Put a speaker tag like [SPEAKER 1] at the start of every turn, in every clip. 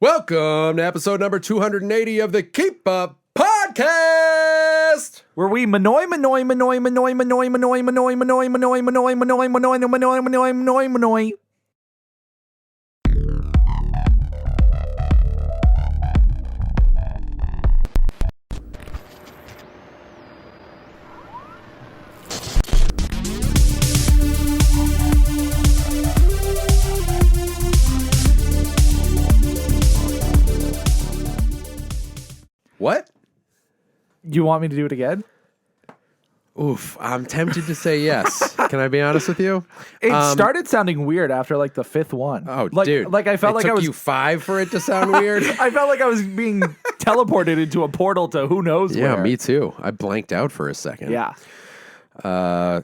[SPEAKER 1] Welcome to episode number 280 of the Keep Up Podcast.
[SPEAKER 2] Where we Manoy.
[SPEAKER 1] What?
[SPEAKER 2] You want me to do it again?
[SPEAKER 1] Oof, I'm tempted to say yes. Can I be honest with you?
[SPEAKER 2] It started sounding weird after like the fifth one.
[SPEAKER 1] Oh,
[SPEAKER 2] like,
[SPEAKER 1] dude.
[SPEAKER 2] Like I felt
[SPEAKER 1] it
[SPEAKER 2] like
[SPEAKER 1] took
[SPEAKER 2] I was
[SPEAKER 1] you 5 for it to sound weird?
[SPEAKER 2] I felt like I was being teleported into a portal to who knows
[SPEAKER 1] Yeah,
[SPEAKER 2] where.
[SPEAKER 1] me too. I blanked out for a second.
[SPEAKER 2] Yeah.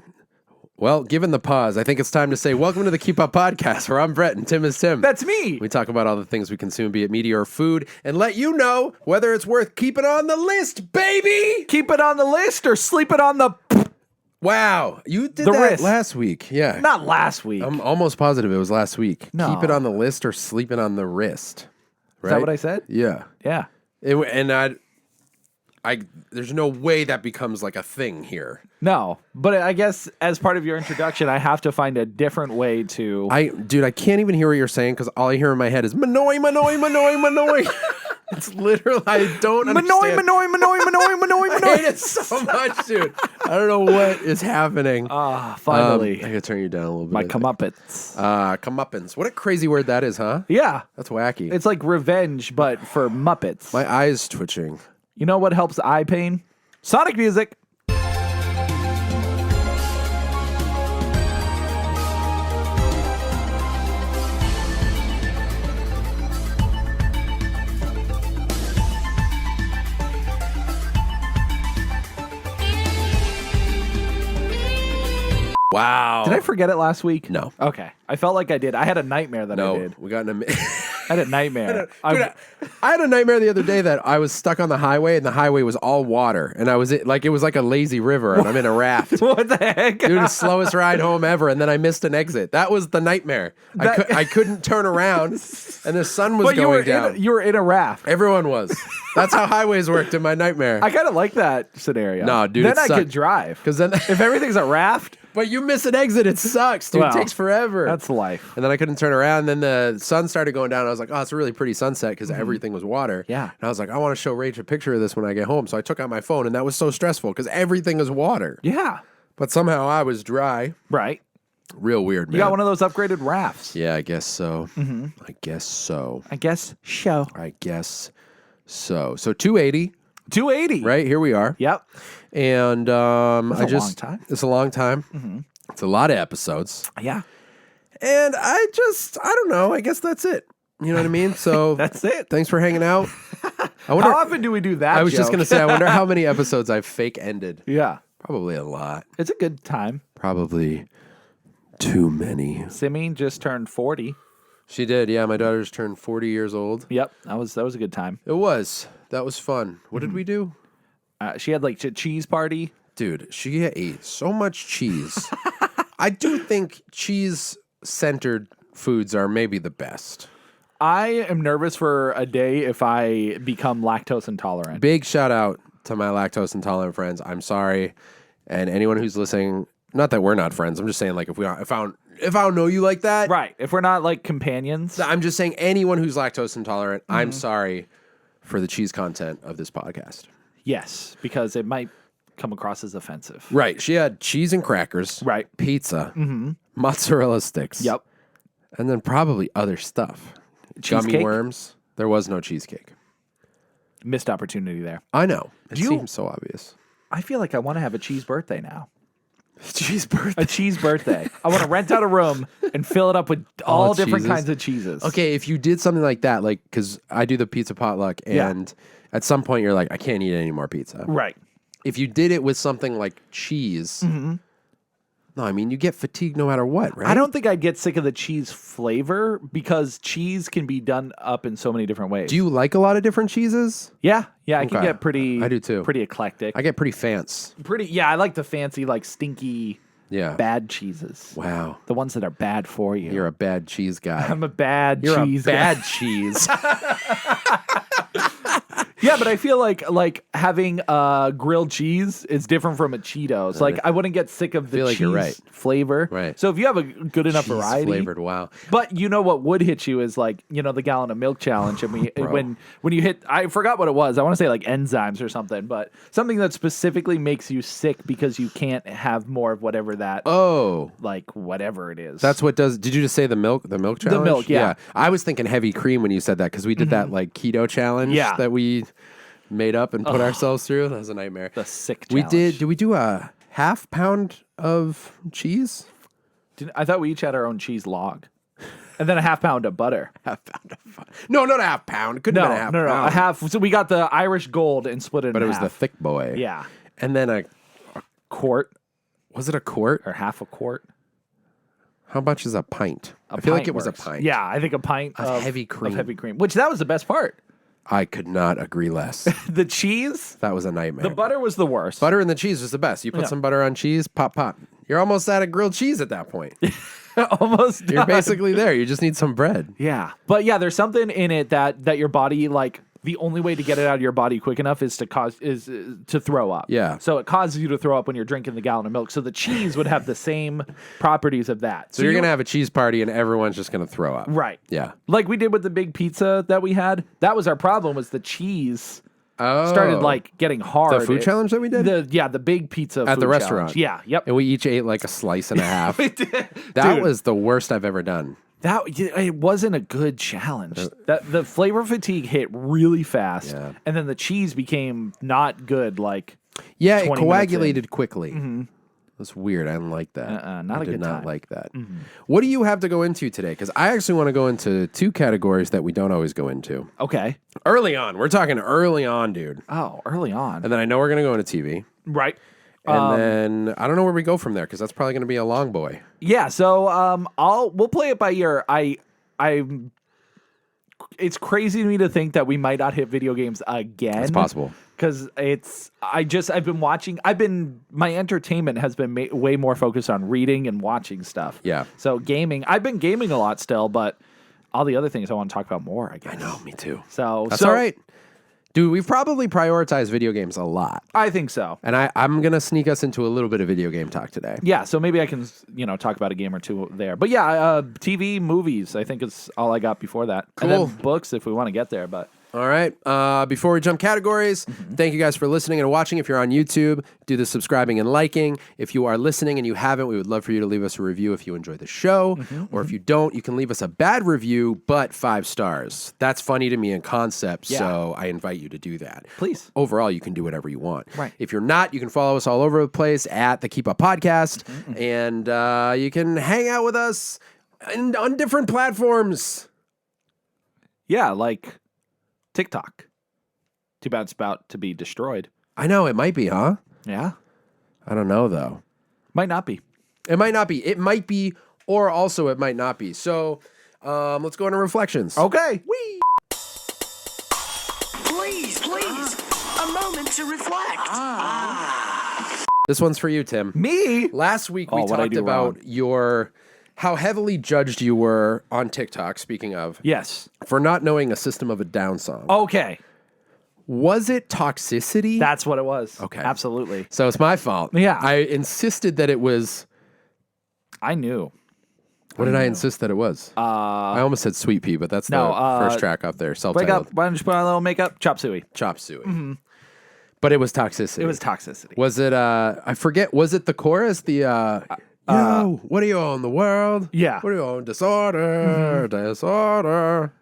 [SPEAKER 1] Well, given the pause, I think it's time to say welcome to the Keep Up Podcast, where I'm Brett and Tim is Tim.
[SPEAKER 2] That's me.
[SPEAKER 1] We talk about all the things we consume, be it media or food, and let you know whether it's worth keeping on the list, baby!
[SPEAKER 2] Keep it on the list or sleep it on the...
[SPEAKER 1] Wow, you did
[SPEAKER 2] The
[SPEAKER 1] that
[SPEAKER 2] wrist.
[SPEAKER 1] last week. Yeah.
[SPEAKER 2] Not last week.
[SPEAKER 1] I'm almost positive it was last week.
[SPEAKER 2] No.
[SPEAKER 1] Keep it on the list or sleeping on the wrist. Right?
[SPEAKER 2] Is that what I said?
[SPEAKER 1] Yeah.
[SPEAKER 2] Yeah.
[SPEAKER 1] And I there's no way that becomes like a thing here.
[SPEAKER 2] No, but I guess as part of your introduction, I have to find a different way to...
[SPEAKER 1] Dude, I can't even hear what you're saying because all I hear in my head is Manoy, Manoy, Manoy, Manoy. It's literally, I don't understand. I hate it so much, dude. I don't know what is happening.
[SPEAKER 2] Finally.
[SPEAKER 1] I gotta turn you down a little bit.
[SPEAKER 2] My comeuppance.
[SPEAKER 1] Comeuppance. What a crazy word that is, huh?
[SPEAKER 2] Yeah.
[SPEAKER 1] That's wacky.
[SPEAKER 2] It's like revenge, but for Muppets.
[SPEAKER 1] My eye's twitching.
[SPEAKER 2] You know what helps eye pain? Sonic music.
[SPEAKER 1] Wow.
[SPEAKER 2] Did I forget it last week?
[SPEAKER 1] No.
[SPEAKER 2] Okay. I felt like I did. I had a nightmare that I
[SPEAKER 1] No,
[SPEAKER 2] did.
[SPEAKER 1] we got in a
[SPEAKER 2] I had a nightmare.
[SPEAKER 1] Dude, I had a nightmare the other day that I was stuck on the highway and the highway was all water and I was it was like a lazy river and I'm in a raft.
[SPEAKER 2] What the heck?
[SPEAKER 1] Dude, the slowest ride home ever, and then I missed an exit. That was the nightmare. I couldn't turn around, and the sun was
[SPEAKER 2] But
[SPEAKER 1] going down.
[SPEAKER 2] you were in a raft.
[SPEAKER 1] Everyone was. That's how highways worked in my nightmare.
[SPEAKER 2] I kind of like that scenario.
[SPEAKER 1] No, dude,
[SPEAKER 2] Then
[SPEAKER 1] it
[SPEAKER 2] I
[SPEAKER 1] sucked.
[SPEAKER 2] could drive.
[SPEAKER 1] Because then,
[SPEAKER 2] If everything's a raft,
[SPEAKER 1] but you miss an exit, it sucks, dude.
[SPEAKER 2] Well,
[SPEAKER 1] it takes forever.
[SPEAKER 2] that's life.
[SPEAKER 1] And then I couldn't turn around. And then the sun started going down. I was like, oh, it's a really pretty sunset because everything was water.
[SPEAKER 2] Yeah.
[SPEAKER 1] And I was like, I want to show Rach a picture of this when I get home. So I took out my phone, and that was so stressful because everything is water.
[SPEAKER 2] Yeah.
[SPEAKER 1] But somehow I was dry.
[SPEAKER 2] Right.
[SPEAKER 1] Real weird, man.
[SPEAKER 2] You got one of those upgraded rafts.
[SPEAKER 1] Yeah, I guess so. I guess so.
[SPEAKER 2] I guess so.
[SPEAKER 1] I guess so. So 280,
[SPEAKER 2] 280.
[SPEAKER 1] right? Here we are.
[SPEAKER 2] Yep.
[SPEAKER 1] And
[SPEAKER 2] That's a long time.
[SPEAKER 1] It's a long time. It's a lot of episodes.
[SPEAKER 2] Yeah.
[SPEAKER 1] And I don't know. I guess that's it. You know what I mean? So
[SPEAKER 2] That's it.
[SPEAKER 1] thanks for hanging out. I wonder.
[SPEAKER 2] How often do we do that?
[SPEAKER 1] I was just
[SPEAKER 2] joke?
[SPEAKER 1] going to say, I wonder how many episodes I've fake ended.
[SPEAKER 2] Yeah.
[SPEAKER 1] Probably a lot.
[SPEAKER 2] It's a good time.
[SPEAKER 1] Probably too many.
[SPEAKER 2] Simi just turned 40.
[SPEAKER 1] She did. Yeah. My daughter's turned 40 years old.
[SPEAKER 2] Yep. That was a good time.
[SPEAKER 1] It was. That was fun. What did we do?
[SPEAKER 2] She had like a cheese party.
[SPEAKER 1] Dude, she ate so much cheese. I do think cheese-centered foods are maybe the best.
[SPEAKER 2] I am nervous for a day if I become lactose intolerant.
[SPEAKER 1] Big shout out to my lactose intolerant friends. I'm sorry, and anyone who's listening. Not that we're not friends. I'm just saying, like, if I don't know you like that,
[SPEAKER 2] Right. If we're not like companions.
[SPEAKER 1] I'm just saying anyone who's lactose intolerant. I'm sorry for the cheese content of this podcast.
[SPEAKER 2] Yes, because it might come across as offensive.
[SPEAKER 1] Right. She had cheese and crackers.
[SPEAKER 2] Right.
[SPEAKER 1] Pizza. Mozzarella sticks.
[SPEAKER 2] Yep.
[SPEAKER 1] And then probably other stuff. Gummy
[SPEAKER 2] Cheesecake?
[SPEAKER 1] worms. There was no cheesecake.
[SPEAKER 2] Missed opportunity there.
[SPEAKER 1] I know. It
[SPEAKER 2] Do you-
[SPEAKER 1] seems so obvious.
[SPEAKER 2] I feel like I want to have a cheese birthday now.
[SPEAKER 1] Cheese birthday.
[SPEAKER 2] A cheese birthday. I want to rent out a room and fill it up with all different
[SPEAKER 1] cheeses?
[SPEAKER 2] kinds of cheeses.
[SPEAKER 1] Okay, if you did something like that, like, because I do the pizza potluck,
[SPEAKER 2] Yeah.
[SPEAKER 1] and at some point you're like, I can't eat any more pizza.
[SPEAKER 2] Right.
[SPEAKER 1] If you did it with something like cheese, No, I mean, you get fatigued no matter what, right?
[SPEAKER 2] I don't think I'd get sick of the cheese flavor because cheese can be done up in so many different ways.
[SPEAKER 1] Do you like a lot of different cheeses?
[SPEAKER 2] Yeah, I can
[SPEAKER 1] Okay.
[SPEAKER 2] get pretty.
[SPEAKER 1] I do too.
[SPEAKER 2] Pretty eclectic.
[SPEAKER 1] I get pretty fancy.
[SPEAKER 2] I like the fancy, like stinky
[SPEAKER 1] Yeah.
[SPEAKER 2] Bad cheeses.
[SPEAKER 1] Wow.
[SPEAKER 2] The ones that are bad for you.
[SPEAKER 1] You're a bad cheese guy.
[SPEAKER 2] I'm a bad
[SPEAKER 1] You're
[SPEAKER 2] cheese
[SPEAKER 1] a bad
[SPEAKER 2] guy.
[SPEAKER 1] cheese.
[SPEAKER 2] Yeah, but I feel like having grilled cheese is different from a Cheetos. Like I wouldn't get sick of the
[SPEAKER 1] feel like
[SPEAKER 2] cheese
[SPEAKER 1] you're right.
[SPEAKER 2] flavor.
[SPEAKER 1] Right.
[SPEAKER 2] So if you have a good enough
[SPEAKER 1] Cheese
[SPEAKER 2] variety,
[SPEAKER 1] flavored. Wow.
[SPEAKER 2] but you know what would hit you is like the gallon of milk challenge, and when you hit, I forgot what it was. I want to say like enzymes or something, but something that specifically makes you sick because you can't have more of whatever that.
[SPEAKER 1] Oh.
[SPEAKER 2] Like whatever it is.
[SPEAKER 1] That's what does. Did you just say the milk? The milk challenge.
[SPEAKER 2] The milk, yeah.
[SPEAKER 1] I was thinking heavy cream when you said that because we did that like keto challenge.
[SPEAKER 2] Yeah.
[SPEAKER 1] That we made up and put ourselves through. That was a nightmare.
[SPEAKER 2] the sick.
[SPEAKER 1] We
[SPEAKER 2] Challenge.
[SPEAKER 1] did. Did we do a half pound of cheese?
[SPEAKER 2] I thought we each had our own cheese log, and then a half pound of butter.
[SPEAKER 1] Half pound of. No, not a half pound. Couldn't have been a half
[SPEAKER 2] No,
[SPEAKER 1] pound.
[SPEAKER 2] a half. So we got the Irish Gold and split it.
[SPEAKER 1] But
[SPEAKER 2] in
[SPEAKER 1] it was
[SPEAKER 2] half.
[SPEAKER 1] the thick boy.
[SPEAKER 2] Yeah,
[SPEAKER 1] And then a.
[SPEAKER 2] quart
[SPEAKER 1] Was it a quart?
[SPEAKER 2] or half a quart.
[SPEAKER 1] How much is a pint?
[SPEAKER 2] A
[SPEAKER 1] I feel like
[SPEAKER 2] pint
[SPEAKER 1] it was
[SPEAKER 2] works.
[SPEAKER 1] a pint.
[SPEAKER 2] Yeah, I think a pint of
[SPEAKER 1] heavy cream.
[SPEAKER 2] Of heavy cream, which that was the best part.
[SPEAKER 1] I could not agree less.
[SPEAKER 2] The cheese,
[SPEAKER 1] That was a nightmare.
[SPEAKER 2] the butter was the worst.
[SPEAKER 1] Butter and the cheese was the best. You put
[SPEAKER 2] Yeah.
[SPEAKER 1] some butter on cheese, pop, pop. You're almost out of grilled cheese at that point.
[SPEAKER 2] Almost.
[SPEAKER 1] You're
[SPEAKER 2] done.
[SPEAKER 1] basically there. You just need some bread.
[SPEAKER 2] Yeah, but yeah, there's something in it that your body like. The only way to get it out of your body quick enough is to throw up.
[SPEAKER 1] Yeah.
[SPEAKER 2] So it causes you to throw up when you're drinking the gallon of milk. So the cheese would have the same properties of that.
[SPEAKER 1] So you're going to have a cheese party and everyone's just going to throw up.
[SPEAKER 2] right.
[SPEAKER 1] Yeah.
[SPEAKER 2] Like we did with the big pizza that we had. That was our problem. Was the cheese
[SPEAKER 1] Oh.
[SPEAKER 2] started like getting hard.
[SPEAKER 1] The food challenge that we did?
[SPEAKER 2] The big pizza
[SPEAKER 1] At
[SPEAKER 2] food
[SPEAKER 1] the
[SPEAKER 2] challenge.
[SPEAKER 1] restaurant.
[SPEAKER 2] Yeah. Yep.
[SPEAKER 1] And we each ate like a slice and a half.
[SPEAKER 2] We did.
[SPEAKER 1] That
[SPEAKER 2] Dude,
[SPEAKER 1] was the worst I've ever done.
[SPEAKER 2] it wasn't a good challenge. That the flavor fatigue hit really fast,
[SPEAKER 1] Yeah.
[SPEAKER 2] and then the cheese became not good. Like
[SPEAKER 1] Yeah,
[SPEAKER 2] 20
[SPEAKER 1] it
[SPEAKER 2] minutes
[SPEAKER 1] coagulated quickly. That's weird. I didn't like that.
[SPEAKER 2] not
[SPEAKER 1] I
[SPEAKER 2] a
[SPEAKER 1] did
[SPEAKER 2] good
[SPEAKER 1] not
[SPEAKER 2] time.
[SPEAKER 1] like that. What do you have to go into today? Because I actually want to go into two categories that we don't always go into.
[SPEAKER 2] okay.
[SPEAKER 1] Early on. We're talking early on, dude.
[SPEAKER 2] Oh, early on,
[SPEAKER 1] And then I know we're going to go into TV.
[SPEAKER 2] right?
[SPEAKER 1] And then I don't know where we go from there because that's probably going to be a long boy.
[SPEAKER 2] Yeah. So we'll play it by ear. It's crazy to me to think that we might not hit video games again.
[SPEAKER 1] It's possible.
[SPEAKER 2] Because I've been watching. My entertainment has been way more focused on reading and watching stuff.
[SPEAKER 1] Yeah.
[SPEAKER 2] So gaming, I've been gaming a lot still, but all the other things I want to talk about more, I guess.
[SPEAKER 1] I know, me too.
[SPEAKER 2] So
[SPEAKER 1] That's all right. Dude, we've probably prioritized video games a lot.
[SPEAKER 2] I think so.
[SPEAKER 1] And I'm going to sneak us into a little bit of video game talk today.
[SPEAKER 2] Yeah. So maybe I can, talk about a game or two there. But yeah, TV, movies, I think is all I got before that.
[SPEAKER 1] Cool.
[SPEAKER 2] And then books if we want to get there, but.
[SPEAKER 1] All right. Before we jump categories, thank you guys for listening and watching. If you're on YouTube, do the subscribing and liking. If you are listening and you haven't, we would love for you to leave us a review if you enjoy the show. Or if you don't, you can leave us a bad review, but 5 stars. That's funny to me in concept,
[SPEAKER 2] Yeah.
[SPEAKER 1] so I invite you to do that.
[SPEAKER 2] Please.
[SPEAKER 1] Overall, you can do whatever you want.
[SPEAKER 2] Right.
[SPEAKER 1] If you're not, you can follow us all over the place at the Keep Up Podcast, and you can hang out with us on different platforms.
[SPEAKER 2] Yeah, like TikTok. Too bad it's about to be destroyed.
[SPEAKER 1] I know, it might be, huh?
[SPEAKER 2] Yeah.
[SPEAKER 1] I don't know, though.
[SPEAKER 2] Might not be.
[SPEAKER 1] It might not be. It might be, or also it might not be. So let's go into reflections.
[SPEAKER 2] Okay.
[SPEAKER 1] Whee!
[SPEAKER 3] Please, a moment to reflect.
[SPEAKER 1] This one's for you, Tim.
[SPEAKER 2] Me?
[SPEAKER 1] Last week we
[SPEAKER 2] what'd I
[SPEAKER 1] talked
[SPEAKER 2] do
[SPEAKER 1] about
[SPEAKER 2] wrong?
[SPEAKER 1] how heavily judged you were on TikTok, speaking of,
[SPEAKER 2] Yes.
[SPEAKER 1] for not knowing a System of a Down song.
[SPEAKER 2] Okay.
[SPEAKER 1] Was it toxicity?
[SPEAKER 2] That's what it was.
[SPEAKER 1] Okay.
[SPEAKER 2] Absolutely.
[SPEAKER 1] So it's my fault.
[SPEAKER 2] Yeah.
[SPEAKER 1] I insisted that it was.
[SPEAKER 2] I knew.
[SPEAKER 1] What did I insist that it was? I almost said Sweet Pea, but that's
[SPEAKER 2] No,
[SPEAKER 1] the first track off there.
[SPEAKER 2] Wake
[SPEAKER 1] Self-titled.
[SPEAKER 2] up. Why don't you put on a little makeup? Chop suey.
[SPEAKER 1] Chop Suey. But it was toxicity.
[SPEAKER 2] It was toxicity.
[SPEAKER 1] Was it, I forget, was it the chorus? Yo, what do you own, the world?
[SPEAKER 2] Yeah.
[SPEAKER 1] What do you own? Disorder, disorder.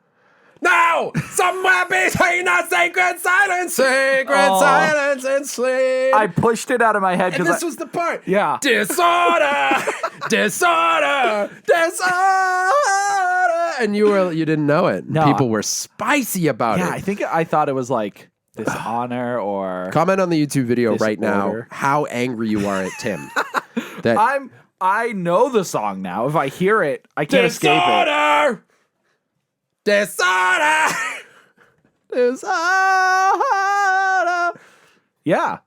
[SPEAKER 1] No! Somewhere between the sacred silence and sleep.
[SPEAKER 2] I pushed it out of my head
[SPEAKER 1] and
[SPEAKER 2] because
[SPEAKER 1] this was the part.
[SPEAKER 2] Yeah.
[SPEAKER 1] Disorder, disorder, disorder. And you didn't know it.
[SPEAKER 2] No.
[SPEAKER 1] People were spicy about
[SPEAKER 2] yeah,
[SPEAKER 1] it.
[SPEAKER 2] I thought it was like dishonor or
[SPEAKER 1] Comment on the YouTube video right now
[SPEAKER 2] Disorder.
[SPEAKER 1] how angry you are at Tim. That
[SPEAKER 2] I know the song now. If I hear it, I can't escape it.
[SPEAKER 1] Disorder! Disorder!
[SPEAKER 2] Yeah.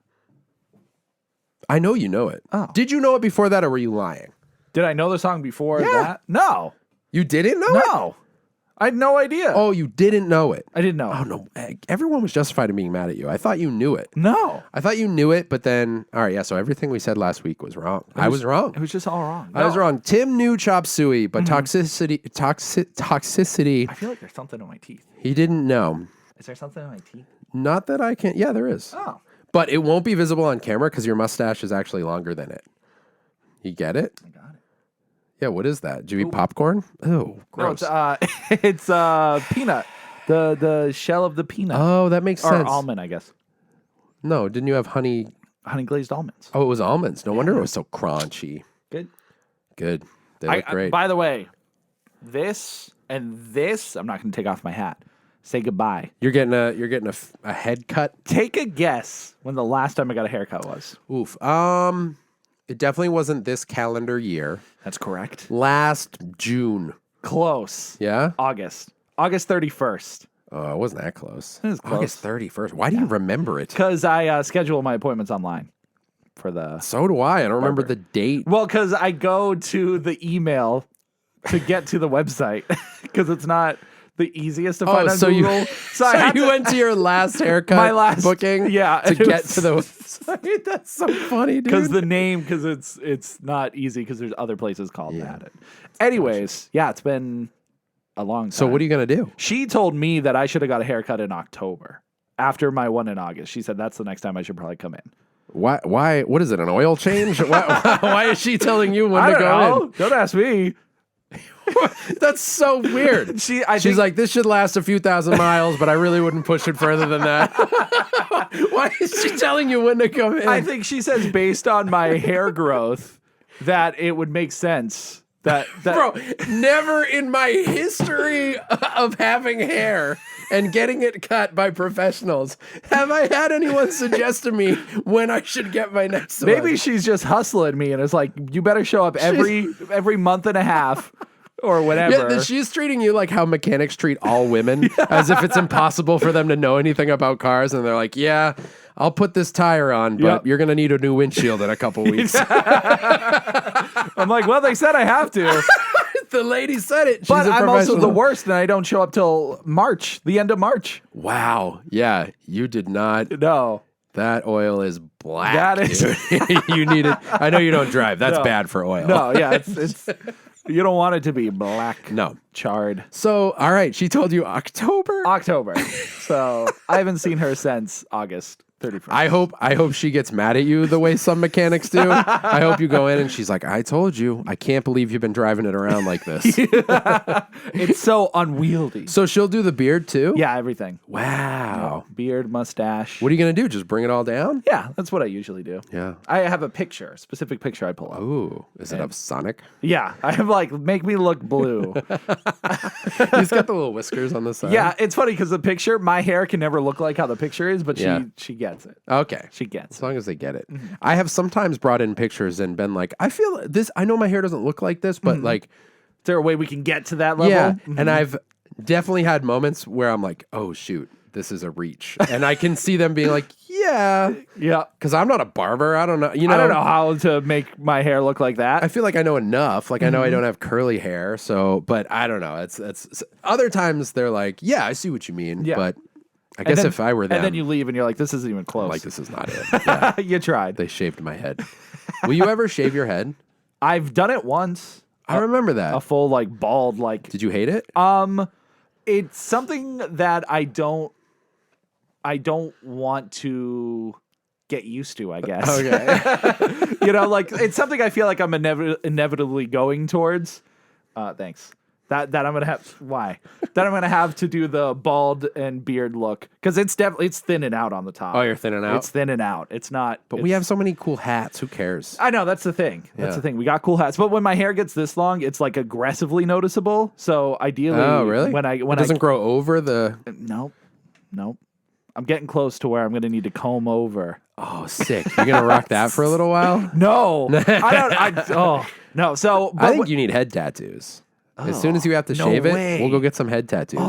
[SPEAKER 1] I know you know it.
[SPEAKER 2] Oh.
[SPEAKER 1] Did you know it before that, or were you lying?
[SPEAKER 2] Did I know the song before that? No.
[SPEAKER 1] You didn't know it?
[SPEAKER 2] No. I had no idea.
[SPEAKER 1] Oh, you didn't know it.
[SPEAKER 2] I didn't know.
[SPEAKER 1] Oh, no. Everyone was justified in being mad at you. I thought you knew it.
[SPEAKER 2] No.
[SPEAKER 1] I thought you knew it, but then, all right, yeah, so everything we said last week was wrong. I was wrong.
[SPEAKER 2] It was just all wrong.
[SPEAKER 1] I was
[SPEAKER 2] No.
[SPEAKER 1] wrong. Tim knew chop suey, but toxicity,
[SPEAKER 2] I feel like there's something in my teeth.
[SPEAKER 1] he didn't know.
[SPEAKER 2] Is there something in my teeth?
[SPEAKER 1] Not that I can. Yeah, there is.
[SPEAKER 2] Oh.
[SPEAKER 1] But it won't be visible on camera because your mustache is actually longer than it. You get it?
[SPEAKER 2] I got it.
[SPEAKER 1] Yeah, what is that? Did you eat popcorn? Oh,
[SPEAKER 2] No,
[SPEAKER 1] gross.
[SPEAKER 2] it's peanut. The shell of the peanut.
[SPEAKER 1] Oh, that makes
[SPEAKER 2] or
[SPEAKER 1] sense.
[SPEAKER 2] almond, I guess.
[SPEAKER 1] No, didn't you have honey?
[SPEAKER 2] Honey glazed almonds.
[SPEAKER 1] Oh, it was almonds. No wonder it was so crunchy.
[SPEAKER 2] Good.
[SPEAKER 1] Good. They look great.
[SPEAKER 2] By the way, this and this, I'm not going to take off my hat. Say goodbye.
[SPEAKER 1] You're getting a head cut.
[SPEAKER 2] Take a guess when the last time I got a haircut was.
[SPEAKER 1] Oof. It definitely wasn't this calendar year.
[SPEAKER 2] That's correct.
[SPEAKER 1] Last June.
[SPEAKER 2] Close.
[SPEAKER 1] Yeah?
[SPEAKER 2] August 31st.
[SPEAKER 1] Oh, it wasn't that close.
[SPEAKER 2] It was close.
[SPEAKER 1] August 31st. Why do you remember it?
[SPEAKER 2] Because I schedule my appointments online for the.
[SPEAKER 1] So do I. I don't remember the date.
[SPEAKER 2] Well, because I go to the email to get to the website because it's not the easiest to find on
[SPEAKER 1] so
[SPEAKER 2] Google.
[SPEAKER 1] so you went to your last haircut
[SPEAKER 2] My last-
[SPEAKER 1] booking
[SPEAKER 2] yeah,
[SPEAKER 1] to
[SPEAKER 2] it
[SPEAKER 1] get
[SPEAKER 2] was-
[SPEAKER 1] to the website? That's so funny, dude.
[SPEAKER 2] Because the name, because it's not easy because there's other places called that. Anyways, yeah, it's been a long time.
[SPEAKER 1] So what are you going to do?
[SPEAKER 2] She told me that I should have got a haircut in October after my one in August. She said that's the next time I should probably come in.
[SPEAKER 1] Why? What is it, an oil change? why is she telling you when
[SPEAKER 2] I
[SPEAKER 1] to
[SPEAKER 2] don't
[SPEAKER 1] go
[SPEAKER 2] know. Don't ask me.
[SPEAKER 1] in? That's so weird.
[SPEAKER 2] She's
[SPEAKER 1] She's like, this should last a few thousand miles, but I really wouldn't push it further than that. Why is she telling you when to come in?
[SPEAKER 2] I think she says based on my hair growth that it would make sense that
[SPEAKER 1] Bro, never in my history of having hair and getting it cut by professionals have I had anyone suggest to me when I should get my next one.
[SPEAKER 2] maybe she's just hustling me and it's like you better show up every month and a half or whatever.
[SPEAKER 1] Yeah, she's treating you like how mechanics treat all women, as if it's impossible for them to know anything about cars. And they're like, yeah, I'll put this tire on, but you're going to need a new windshield in a couple weeks.
[SPEAKER 2] I'm like, well, they said I have to.
[SPEAKER 1] The lady said it. She's
[SPEAKER 2] But
[SPEAKER 1] a
[SPEAKER 2] I'm also the
[SPEAKER 1] professional.
[SPEAKER 2] worst and I don't show up till March, the end of March.
[SPEAKER 1] Wow. Yeah, you did not.
[SPEAKER 2] No.
[SPEAKER 1] That oil is black.
[SPEAKER 2] That is-
[SPEAKER 1] dude. You need it. I know you don't drive. That's
[SPEAKER 2] No.
[SPEAKER 1] bad for oil.
[SPEAKER 2] No, yeah, it's you don't want it to be black.
[SPEAKER 1] No.
[SPEAKER 2] Charred.
[SPEAKER 1] So, all right. She told you October.
[SPEAKER 2] October. So I haven't seen her since August 31st.
[SPEAKER 1] I hope she gets mad at you the way some mechanics do. I hope you go in and she's like, I told you. I can't believe you've been driving it around like this.
[SPEAKER 2] It's so unwieldy.
[SPEAKER 1] So she'll do the beard too?
[SPEAKER 2] Yeah, everything.
[SPEAKER 1] Wow.
[SPEAKER 2] Beard, mustache.
[SPEAKER 1] What are you going to do? Just bring it all down?
[SPEAKER 2] Yeah, that's what I usually do.
[SPEAKER 1] Yeah.
[SPEAKER 2] I have a picture, a specific picture I pull up.
[SPEAKER 1] Ooh. Is it of Sonic?
[SPEAKER 2] Yeah, I have like, make me look blue.
[SPEAKER 1] He's got the little whiskers on the side.
[SPEAKER 2] Yeah, it's funny because the picture, my hair can never look like how the picture is, but
[SPEAKER 1] Yeah.
[SPEAKER 2] she gets it.
[SPEAKER 1] Okay.
[SPEAKER 2] She gets
[SPEAKER 1] As
[SPEAKER 2] it.
[SPEAKER 1] long as they get it. I have sometimes brought in pictures and been like, I feel this. I know my hair doesn't look like this, but like,
[SPEAKER 2] Is there a way we can get to that level?
[SPEAKER 1] yeah. And I've definitely had moments where I'm like, oh, shoot, this is a reach. And I can see them being like, yeah,
[SPEAKER 2] Yeah.
[SPEAKER 1] because I'm not a barber. I don't know. You know,
[SPEAKER 2] I don't know how to make my hair look like that.
[SPEAKER 1] I feel like I know enough. Like I know I don't have curly hair. So, but I don't know. It's other times they're like, yeah, I see what you mean.
[SPEAKER 2] Yeah.
[SPEAKER 1] But I guess if I were them,
[SPEAKER 2] And then you leave and you're like, this isn't even close.
[SPEAKER 1] like, this is not it. Yeah,
[SPEAKER 2] You tried.
[SPEAKER 1] they shaved my head. Will you ever shave your head?
[SPEAKER 2] I've done it once.
[SPEAKER 1] I remember that.
[SPEAKER 2] A full like bald like
[SPEAKER 1] Did you hate it?
[SPEAKER 2] it's something that I don't want to get used to, I guess.
[SPEAKER 1] Okay.
[SPEAKER 2] You know, like it's something I feel like I'm inevitably going towards. Thanks. That I'm gonna have that I'm gonna have to do the bald and beard look because it's thinning out on the top.
[SPEAKER 1] Oh, you're thinning out?
[SPEAKER 2] It's thinning out. It's not.
[SPEAKER 1] But we have so many cool hats. Who cares?
[SPEAKER 2] I know that's the thing. That's
[SPEAKER 1] Yeah.
[SPEAKER 2] the thing. We got cool hats, but when my hair gets this long, it's like aggressively noticeable. So ideally,
[SPEAKER 1] Oh, really?
[SPEAKER 2] When
[SPEAKER 1] it doesn't grow over the.
[SPEAKER 2] nope. I'm getting close to where I'm gonna need to comb over.
[SPEAKER 1] Oh, sick! You're gonna rock that for a little while.
[SPEAKER 2] No, I don't. No. So,
[SPEAKER 1] I
[SPEAKER 2] but
[SPEAKER 1] think you need head tattoos. As soon as you have to
[SPEAKER 2] no
[SPEAKER 1] shave
[SPEAKER 2] way.
[SPEAKER 1] it, we'll go get some head tattoos.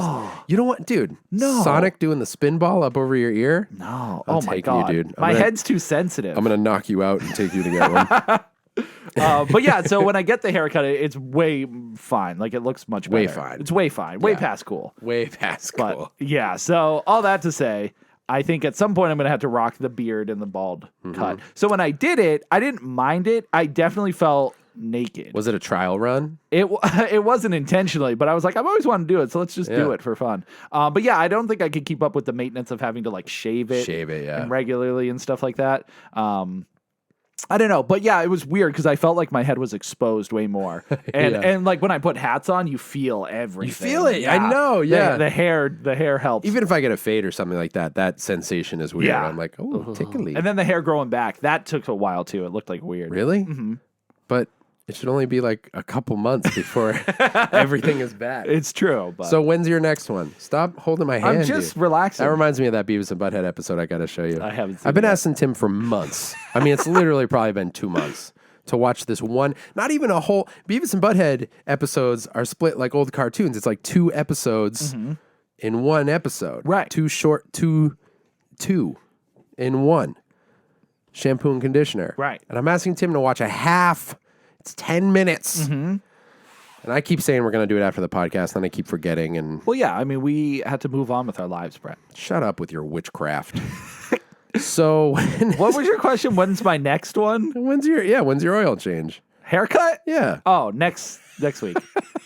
[SPEAKER 1] You know what, dude?
[SPEAKER 2] No.
[SPEAKER 1] Sonic doing the spin ball up over your ear?
[SPEAKER 2] No.
[SPEAKER 1] I'm
[SPEAKER 2] Oh my
[SPEAKER 1] taking you,
[SPEAKER 2] god,
[SPEAKER 1] dude.
[SPEAKER 2] my head's too sensitive.
[SPEAKER 1] I'm going to knock you out and take you to get one.
[SPEAKER 2] But yeah, so when I get the haircut, it's way fine. Like it looks much better.
[SPEAKER 1] Way fine.
[SPEAKER 2] It's way fine. Way
[SPEAKER 1] Yeah.
[SPEAKER 2] past cool.
[SPEAKER 1] Way past
[SPEAKER 2] But
[SPEAKER 1] cool.
[SPEAKER 2] yeah, so all that to say, I think at some point I'm going to have to rock the beard and the bald
[SPEAKER 1] Mm-hmm.
[SPEAKER 2] cut. So when I did it, I didn't mind it. I definitely felt naked.
[SPEAKER 1] Was it a trial run?
[SPEAKER 2] It wasn't intentionally, but I was like, I've always wanted to do it, so let's just do
[SPEAKER 1] Yeah.
[SPEAKER 2] it for fun. But yeah, I don't think I could keep up with the maintenance of having to like shave it
[SPEAKER 1] Yeah.
[SPEAKER 2] and regularly and stuff like that. I don't know, but yeah, it was weird because I felt like my head was exposed way more, and
[SPEAKER 1] Yeah.
[SPEAKER 2] and like when I put hats on, you feel everything.
[SPEAKER 1] You feel it. I know, yeah.
[SPEAKER 2] the hair helps.
[SPEAKER 1] Even if I get a fade or something like that, that sensation is weird.
[SPEAKER 2] Yeah.
[SPEAKER 1] I'm like, oh, tickly.
[SPEAKER 2] and then the hair growing back, that took a while too. It looked like weird.
[SPEAKER 1] Really? Mm-hmm. But it should only be like a couple months before everything is back.
[SPEAKER 2] It's true, but
[SPEAKER 1] So when's your next one? Stop holding my hand.
[SPEAKER 2] I'm just
[SPEAKER 1] dude.
[SPEAKER 2] relaxing.
[SPEAKER 1] That reminds me of that Beavis and Butthead episode I got to show you.
[SPEAKER 2] I haven't seen
[SPEAKER 1] I've been
[SPEAKER 2] it yet.
[SPEAKER 1] asking Tim for months. I mean, it's literally probably been 2 months to watch this one. Not even a whole. Beavis and Butthead episodes are split like old cartoons. It's like 2 episodes in one episode.
[SPEAKER 2] Right.
[SPEAKER 1] 2 short, two in one. Shampoo and conditioner.
[SPEAKER 2] Right.
[SPEAKER 1] And I'm asking Tim to watch a half. It's 10 minutes. And I keep saying we're going to do it after the podcast, and I keep forgetting. And
[SPEAKER 2] Well, yeah, I mean, we had to move on with our lives, Brett.
[SPEAKER 1] shut up with your witchcraft. So
[SPEAKER 2] What was your question? When's my next one?
[SPEAKER 1] when's your oil change?
[SPEAKER 2] Haircut?
[SPEAKER 1] Yeah.
[SPEAKER 2] Oh, next week.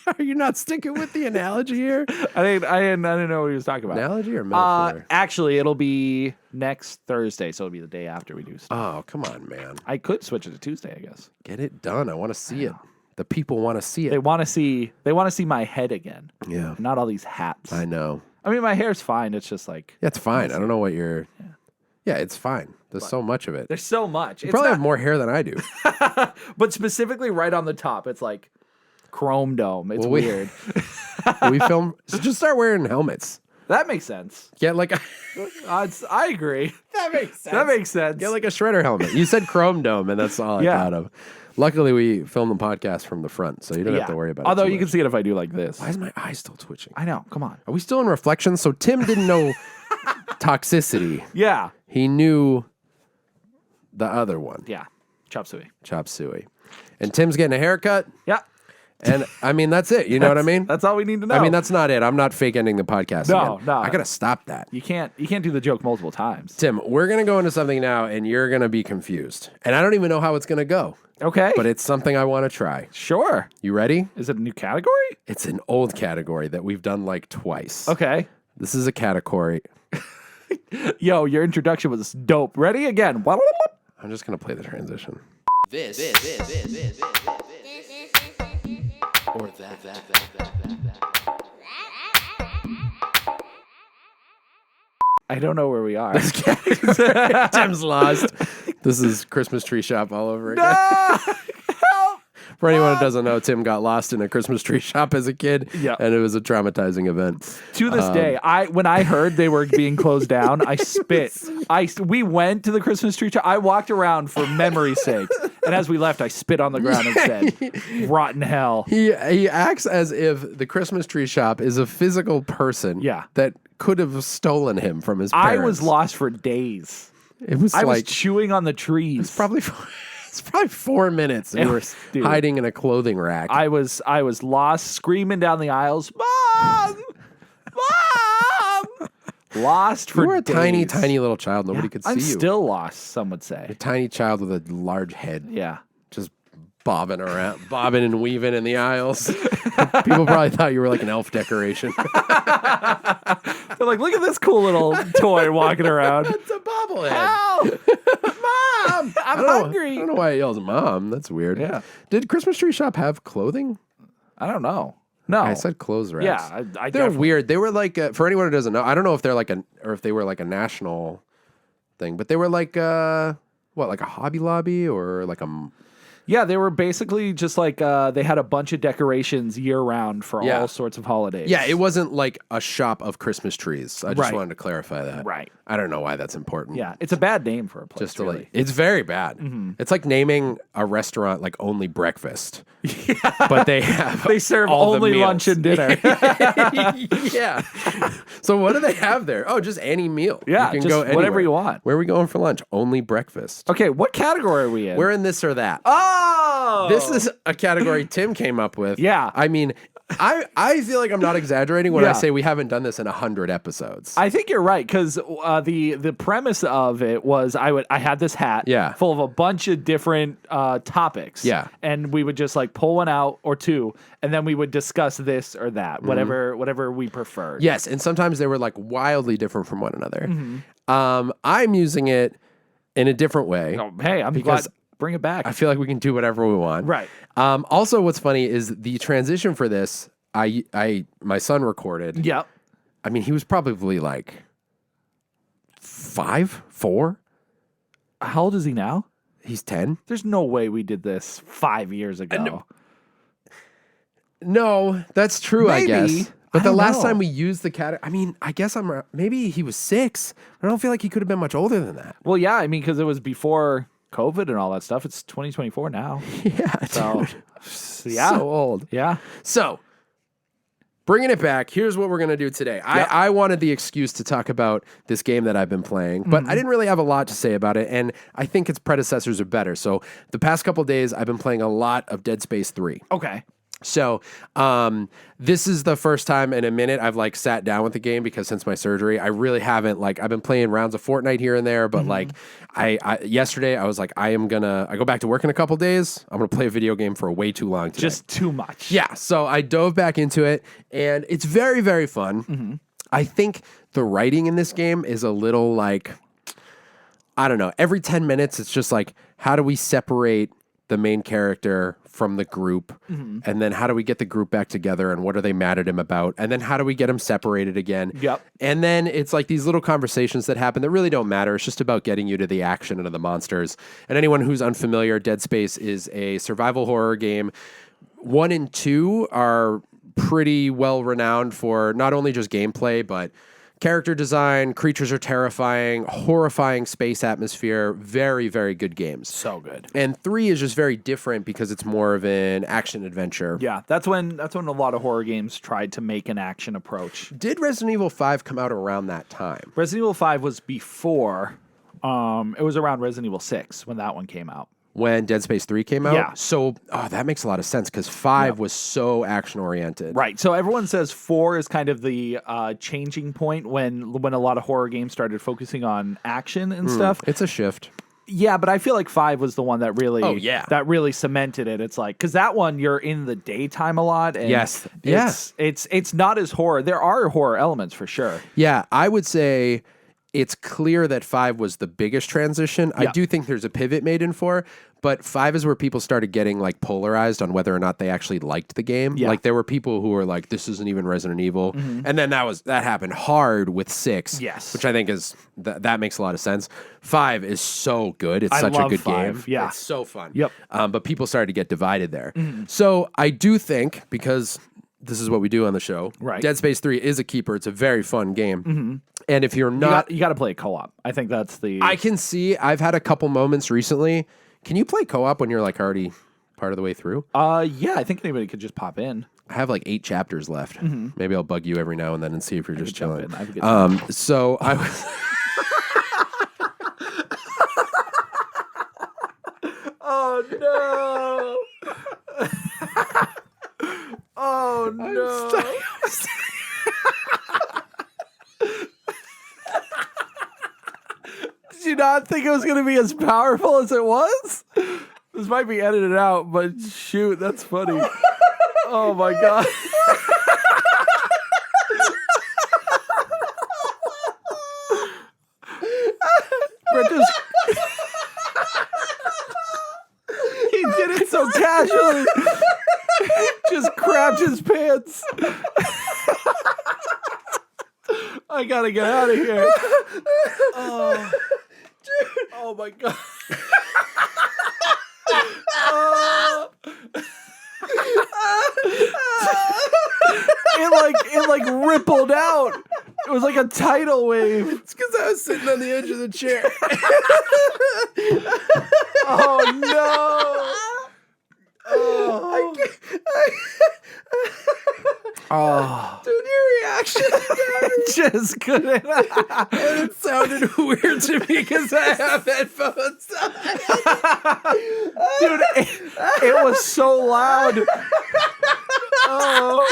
[SPEAKER 1] Are you not sticking with the analogy here?
[SPEAKER 2] I didn't know what he was talking about.
[SPEAKER 1] Analogy or metaphor?
[SPEAKER 2] Actually, it'll be next Thursday, so it'll be the day after we do stuff.
[SPEAKER 1] Oh, come on, man.
[SPEAKER 2] I could switch it to Tuesday, I guess.
[SPEAKER 1] Get it done. I want to see it. The people want to see
[SPEAKER 2] They
[SPEAKER 1] it.
[SPEAKER 2] want to see my head again,
[SPEAKER 1] Yeah.
[SPEAKER 2] not all these hats.
[SPEAKER 1] I know.
[SPEAKER 2] I mean, my hair's fine. It's just like
[SPEAKER 1] Yeah, it's fine. I don't know what you're. Yeah, it's fine. There's so much of it.
[SPEAKER 2] there's so much.
[SPEAKER 1] You
[SPEAKER 2] It's
[SPEAKER 1] probably
[SPEAKER 2] not-
[SPEAKER 1] have more hair than I do.
[SPEAKER 2] but specifically right on the top, it's like chrome dome. It's
[SPEAKER 1] Well, we-
[SPEAKER 2] weird.
[SPEAKER 1] We film. So just start wearing helmets.
[SPEAKER 2] That makes sense.
[SPEAKER 1] Get like a.
[SPEAKER 2] I agree.
[SPEAKER 1] That makes sense.
[SPEAKER 2] That makes sense.
[SPEAKER 1] Get like a shredder helmet. You said chrome dome, and that's all I
[SPEAKER 2] Yeah.
[SPEAKER 1] thought of. Luckily, we filmed the podcast from the front, so you don't have to worry about
[SPEAKER 2] Although
[SPEAKER 1] it. too
[SPEAKER 2] you can
[SPEAKER 1] much.
[SPEAKER 2] see it if I do like this.
[SPEAKER 1] Why is my eye still twitching?
[SPEAKER 2] I know. Come on.
[SPEAKER 1] Are we still in reflection? So Tim didn't know toxicity.
[SPEAKER 2] Yeah.
[SPEAKER 1] He knew the other one,
[SPEAKER 2] Yeah. Chop suey.
[SPEAKER 1] chop suey. And Tim's getting a haircut,
[SPEAKER 2] Yeah.
[SPEAKER 1] and I mean that's it. You know what I mean?
[SPEAKER 2] That's all we need to know.
[SPEAKER 1] I mean that's not it. I'm not fake ending the podcast.
[SPEAKER 2] No,
[SPEAKER 1] again.
[SPEAKER 2] no.
[SPEAKER 1] I gotta stop that.
[SPEAKER 2] you can't do the joke multiple times.
[SPEAKER 1] Tim, we're gonna go into something now, and you're gonna be confused, and I don't even know how it's gonna go,
[SPEAKER 2] Okay.
[SPEAKER 1] but it's something I want to try.
[SPEAKER 2] sure.
[SPEAKER 1] You ready?
[SPEAKER 2] Is it a new category?
[SPEAKER 1] It's an old category that we've done like twice.
[SPEAKER 2] Okay.
[SPEAKER 1] This is a category.
[SPEAKER 2] Yo, your introduction was dope. Ready again?
[SPEAKER 1] I'm just gonna play the transition.
[SPEAKER 4] This or that.
[SPEAKER 2] I don't know where we are.
[SPEAKER 1] Tim's lost. This is Christmas tree shop all over again.
[SPEAKER 2] Help!
[SPEAKER 1] For anyone who doesn't know, Tim got lost in a Christmas tree shop as a kid,
[SPEAKER 2] Yeah.
[SPEAKER 1] and it was a traumatizing event.
[SPEAKER 2] To this day, when I heard they were being closed down, I spit. We went to the Christmas tree shop. I walked around for memory's sake, and as we left, I spit on the ground and said, "Rotten hell."
[SPEAKER 1] He acts as if the Christmas tree shop is a physical person
[SPEAKER 2] Yeah.
[SPEAKER 1] that could have stolen him from his
[SPEAKER 2] I
[SPEAKER 1] parents.
[SPEAKER 2] was lost for days.
[SPEAKER 1] It was
[SPEAKER 2] I was
[SPEAKER 1] like
[SPEAKER 2] chewing on the trees.
[SPEAKER 1] it's probably 4 minutes. And
[SPEAKER 2] It
[SPEAKER 1] you were
[SPEAKER 2] was- dude.
[SPEAKER 1] hiding in a clothing rack.
[SPEAKER 2] I was lost, screaming down the aisles, "Mom! Mom!" Lost for
[SPEAKER 1] you were a tiny,
[SPEAKER 2] days.
[SPEAKER 1] tiny little child. Nobody could see
[SPEAKER 2] I'm
[SPEAKER 1] you.
[SPEAKER 2] still lost, some would say.
[SPEAKER 1] A tiny child with a large head.
[SPEAKER 2] Yeah.
[SPEAKER 1] Just bobbing around, bobbing and weaving in the aisles. People probably thought you were like an elf decoration.
[SPEAKER 2] They're like, look at this cool little toy walking around.
[SPEAKER 1] It's a bobblehead.
[SPEAKER 2] Help!
[SPEAKER 1] Mom!
[SPEAKER 2] I'm
[SPEAKER 1] I
[SPEAKER 2] hungry.
[SPEAKER 1] don't know why it yells mom. That's weird.
[SPEAKER 2] Yeah.
[SPEAKER 1] Did Christmas Tree Shop have clothing?
[SPEAKER 2] I don't know. No.
[SPEAKER 1] I said clothes racks.
[SPEAKER 2] Yeah, I
[SPEAKER 1] They're
[SPEAKER 2] definitely-
[SPEAKER 1] weird. They were like, for anyone who doesn't know, I don't know if they're like or if they were like a national thing, but they were like, what, like a Hobby Lobby or like a
[SPEAKER 2] Yeah, they were basically just like they had a bunch of decorations year round for
[SPEAKER 1] Yeah.
[SPEAKER 2] all sorts of holidays.
[SPEAKER 1] Yeah, it wasn't like a shop of Christmas trees. I just
[SPEAKER 2] Right.
[SPEAKER 1] wanted to clarify that.
[SPEAKER 2] Right.
[SPEAKER 1] I don't know why that's important.
[SPEAKER 2] Yeah, it's a bad name for a place.
[SPEAKER 1] Just to
[SPEAKER 2] really.
[SPEAKER 1] like, it's very bad. It's like naming a restaurant like only breakfast. But they have
[SPEAKER 2] They serve
[SPEAKER 1] all the
[SPEAKER 2] only
[SPEAKER 1] meals.
[SPEAKER 2] lunch and dinner.
[SPEAKER 1] Yeah. So what do they have there? Oh, just any meal.
[SPEAKER 2] Yeah,
[SPEAKER 1] you can
[SPEAKER 2] just
[SPEAKER 1] go
[SPEAKER 2] whatever
[SPEAKER 1] anywhere.
[SPEAKER 2] you want.
[SPEAKER 1] Where are we going for lunch? Only breakfast.
[SPEAKER 2] Okay, what category are we in?
[SPEAKER 1] We're in this or that.
[SPEAKER 2] Oh,
[SPEAKER 1] This is a category Tim came up with.
[SPEAKER 2] Yeah.
[SPEAKER 1] I mean, I feel like I'm not exaggerating when I
[SPEAKER 2] Yeah.
[SPEAKER 1] say we haven't done this in 100 episodes.
[SPEAKER 2] I think you're right because the premise of it was I had this hat
[SPEAKER 1] Yeah.
[SPEAKER 2] full of a bunch of different topics
[SPEAKER 1] Yeah.
[SPEAKER 2] and we would just like pull one out or two and then we would discuss this or that whatever we preferred.
[SPEAKER 1] Yes, and sometimes they were like wildly different from one another.
[SPEAKER 2] Mm-hmm.
[SPEAKER 1] I'm using it in a different way.
[SPEAKER 2] Oh, hey, I'm
[SPEAKER 1] Because
[SPEAKER 2] glad. Bring it back.
[SPEAKER 1] I feel like we can do whatever we want.
[SPEAKER 2] Right.
[SPEAKER 1] Also, what's funny is the transition for this. My son recorded.
[SPEAKER 2] Yep.
[SPEAKER 1] I mean, he was probably like 5, 4.
[SPEAKER 2] How old is he now?
[SPEAKER 1] He's 10.
[SPEAKER 2] There's no way we did this 5 years ago.
[SPEAKER 1] No, that's true.
[SPEAKER 2] Maybe.
[SPEAKER 1] I guess. But
[SPEAKER 2] I
[SPEAKER 1] the
[SPEAKER 2] don't
[SPEAKER 1] last
[SPEAKER 2] know.
[SPEAKER 1] time we used the cat, I mean, I guess maybe he was 6. I don't feel like he could have been much older than that.
[SPEAKER 2] Well, yeah, I mean, because it was before COVID and all that stuff. It's 2024 now.
[SPEAKER 1] Yeah.
[SPEAKER 2] So, yeah.
[SPEAKER 1] So old.
[SPEAKER 2] Yeah.
[SPEAKER 1] So, bringing it back, here's what we're going to do today. I wanted the excuse to talk about this game that I've been playing, but I didn't really have a lot to say about it, and I think its predecessors are better. So, the past couple days, I've been playing a lot of Dead Space 3.
[SPEAKER 2] Okay.
[SPEAKER 1] So, this is the first time in a minute I've like sat down with the game because since my surgery, I really haven't I've been playing rounds of Fortnite here and there, but like I yesterday I was like, I go back to work in a couple days. I'm going to play a video game for way too long today.
[SPEAKER 2] Just too much.
[SPEAKER 1] Yeah. So I dove back into it and it's very, very fun. I think the writing in this game is a little like, I don't know, every 10 minutes, it's just like, how do we separate the main character from the group? And then how do we get the group back together and what are they mad at him about? And then how do we get them separated again?
[SPEAKER 2] Yep.
[SPEAKER 1] And then it's like these little conversations that happen that really don't matter. It's just about getting you to the action and to the monsters. And anyone who's unfamiliar, Dead Space is a survival horror game. 1 and 2 are pretty well renowned for not only just gameplay, but character design, creatures are terrifying, horrifying space atmosphere, very, very good games.
[SPEAKER 2] So good.
[SPEAKER 1] And 3 is just very different because it's more of an action adventure.
[SPEAKER 2] Yeah, that's when a lot of horror games tried to make an action approach.
[SPEAKER 1] Did Resident Evil 5 come out around that time?
[SPEAKER 2] Resident Evil 5 was before. It was around Resident Evil 6 when that one came out.
[SPEAKER 1] When Dead Space 3 came out?
[SPEAKER 2] Yeah.
[SPEAKER 1] So, that makes a lot of sense because 5 was so action-oriented.
[SPEAKER 2] Right. So everyone says 4 is kind of the changing point when a lot of horror games started focusing on action and stuff.
[SPEAKER 1] It's a shift.
[SPEAKER 2] Yeah, but I feel like 5 was the one that really
[SPEAKER 1] Oh, yeah.
[SPEAKER 2] that really cemented it. It's like because that one you're in the daytime a lot. And
[SPEAKER 1] Yes. Yeah.
[SPEAKER 2] It's not as horror. There are horror elements for sure.
[SPEAKER 1] Yeah, I would say it's clear that 5 was the biggest transition. I
[SPEAKER 2] Yeah.
[SPEAKER 1] do think there's a pivot made in 4, but 5 is where people started getting like polarized on whether or not they actually liked the game.
[SPEAKER 2] Yeah.
[SPEAKER 1] Like there were people who were like, this isn't even Resident Evil. And then that happened hard with 6.
[SPEAKER 2] Yes.
[SPEAKER 1] Which I think is that makes a lot of sense. 5 is so good. It's
[SPEAKER 2] I
[SPEAKER 1] such a
[SPEAKER 2] love
[SPEAKER 1] good
[SPEAKER 2] 5,
[SPEAKER 1] game.
[SPEAKER 2] yeah.
[SPEAKER 1] It's so fun.
[SPEAKER 2] Yep.
[SPEAKER 1] But people started to get divided there. So I do think because this is what we do on the show.
[SPEAKER 2] Right.
[SPEAKER 1] Dead Space 3 is a keeper. It's a very fun game. And if you're not,
[SPEAKER 2] You got to play co-op. I think that's the.
[SPEAKER 1] I can see. I've had a couple moments recently. Can you play co-op when you're like already part of the way through?
[SPEAKER 2] Yeah, I think anybody could just pop in.
[SPEAKER 1] I have like 8 chapters left. Maybe I'll bug you every now and then and see if you're just
[SPEAKER 2] jump
[SPEAKER 1] chilling.
[SPEAKER 2] in. I could get
[SPEAKER 1] So I was.
[SPEAKER 2] Oh no! Oh no! Did you not think it was going to be as powerful as it was? This might be edited out, but shoot, that's funny. Oh my god! Brett just he did it so casually. Just grabbed his pants. I gotta get out of here. Oh, dude. Oh my god. Oh. it like rippled out. It was like a tidal wave.
[SPEAKER 1] It's because I was sitting on the edge of the chair.
[SPEAKER 2] Oh no. Oh.
[SPEAKER 1] Dude, your reaction
[SPEAKER 2] Just couldn't.
[SPEAKER 1] and it sounded weird to me because I have headphones.
[SPEAKER 2] Dude, it was so loud. Oh.